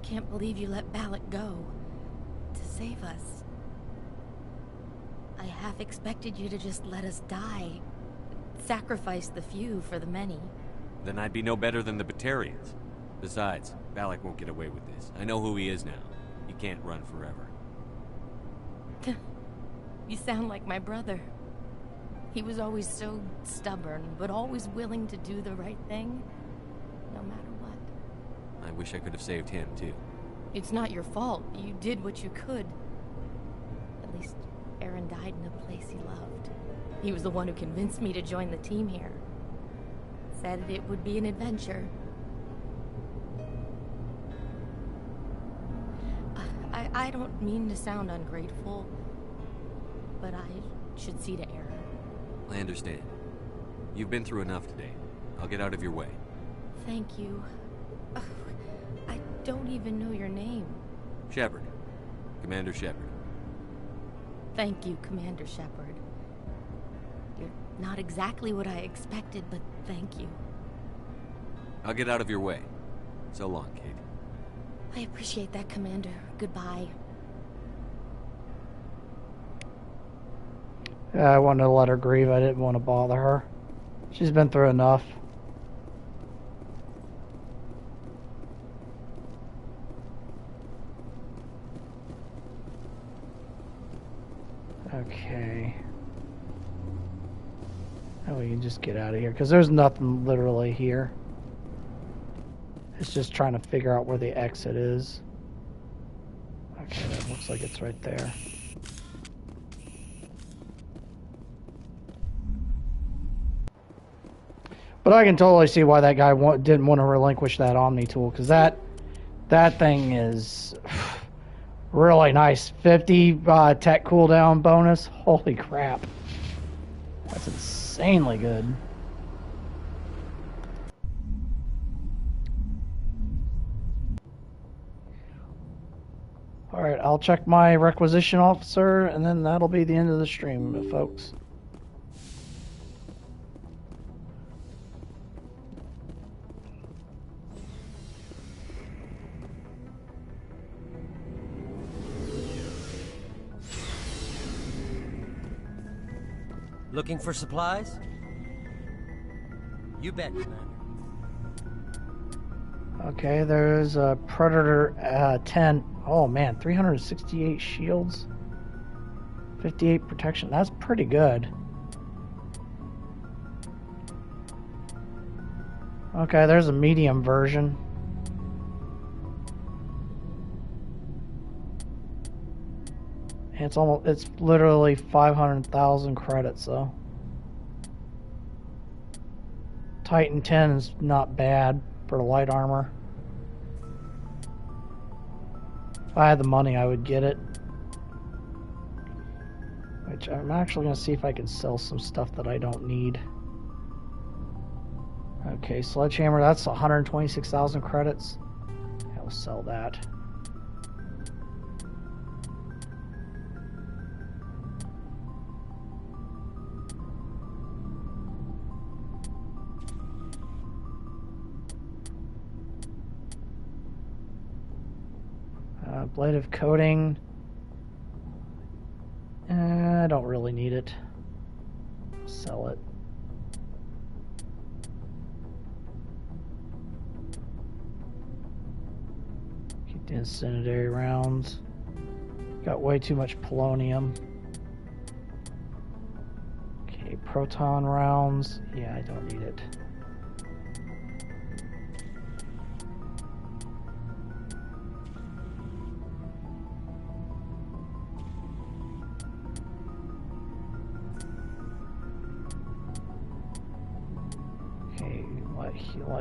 can't believe you let Balak go. To save us. I half expected you to just let us die. Sacrifice the few for the many. Then I'd be no better than the Batarians. Besides, Balak won't get away with this. I know who he is now. He can't run forever. You sound like my brother. He was always so stubborn, but always willing to do the right thing, no matter what. I wish I could have saved him, too. It's not your fault. You did what you could. At least, Aaron died in a place he loved. He was the one who convinced me to join the team here. Said it would be an adventure. I don't mean to sound ungrateful, but I should see to Aaron. I understand. You've been through enough today. I'll get out of your way. Thank you. I don't even know your name. Shepard. Commander Shepard. Thank you, Commander Shepard. You're not exactly what I expected, but thank you. I'll get out of your way. So long, Kate. I appreciate that, Commander. Goodbye. Yeah, I wanted to let her grieve. I didn't want to bother her. She's been through enough. Okay. Now we can just get out of here, because there's nothing literally here. It's just trying to figure out where the exit is. Okay, that looks like it's right there. But I can totally see why that guy didn't want to relinquish that Omni tool, because that thing is really nice. 50 tech cooldown bonus. Holy crap. That's insanely good. Alright, I'll check my requisition officer, and then that'll be the end of the stream, folks. Looking for supplies? You bet, Commander. Okay, there's a Predator 10. Oh man, 368 shields, 58 protection. That's pretty good. Okay, there's a medium version. It's literally 500,000 credits though. Titan 10 is not bad for the light armor. If I had the money, I would get it. Which I'm actually going to see if I can sell some stuff that I don't need. Okay, Sledgehammer, that's 126,000 credits. Yeah, we'll sell that. Blade of coating. I don't really need it. Sell it. Keep the incendiary rounds. Got way too much polonium. Okay, proton rounds. Yeah, I don't need it.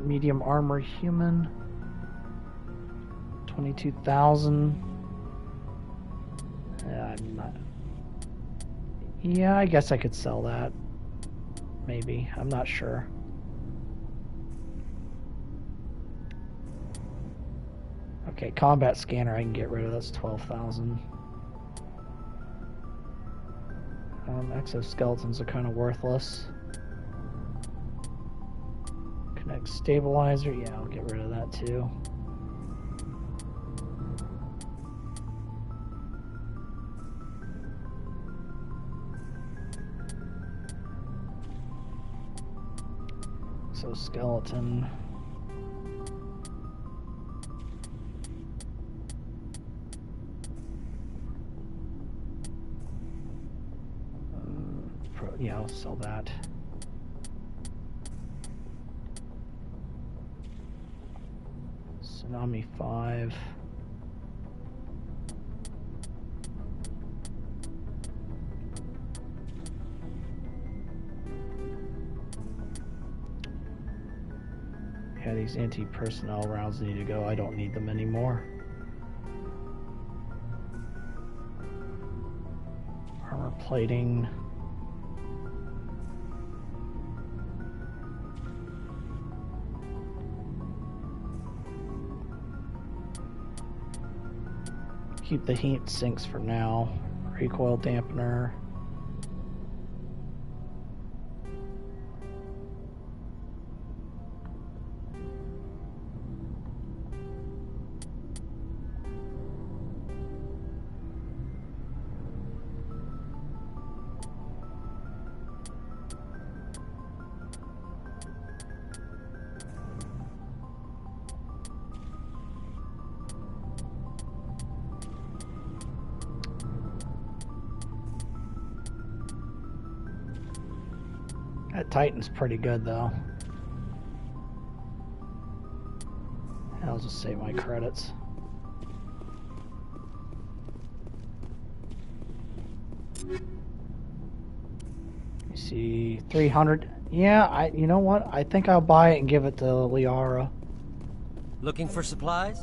Medium armor human, 22,000. I'm not. Yeah, I guess I could sell that. Maybe. I'm not sure. Okay, combat scanner I can get rid of. That's 12,000. Exoskeletons are kind of worthless. Next stabilizer, yeah, I'll get rid of that too. Exoskeleton. Yeah, I'll sell that. Tsunami 5. Yeah, these anti-personnel rounds need to go. I don't need them anymore. Armor plating. Keep the heat sinks for now. Recoil dampener. That Titan's pretty good though. I'll just save my credits. You see 300. Yeah, you know what? I think I'll buy it and give it to Liara. Looking for supplies?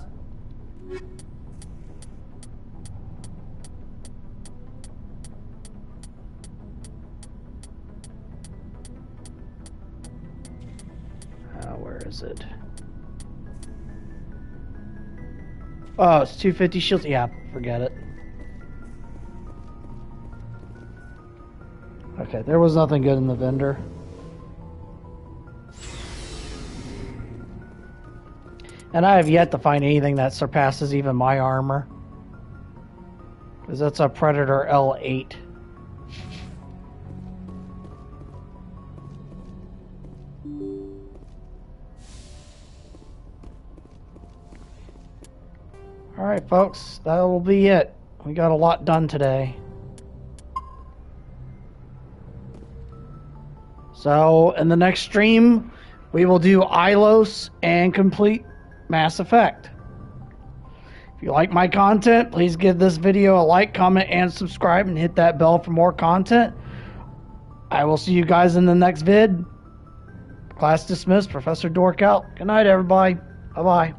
Where is it? Oh, it's 250 shields. Yeah, forget it. Okay, there was nothing good in the vendor. And I have yet to find anything that surpasses even my armor. Because that's a Predator L8. Alright folks, that will be it. We got a lot done today. So, in the next stream, we will do Ilos and complete Mass Effect. If you like my content, please give this video a like, comment, and subscribe, and hit that bell for more content. I will see you guys in the next vid. Class dismissed. Professor Dork out. Good night, everybody. Bye-bye.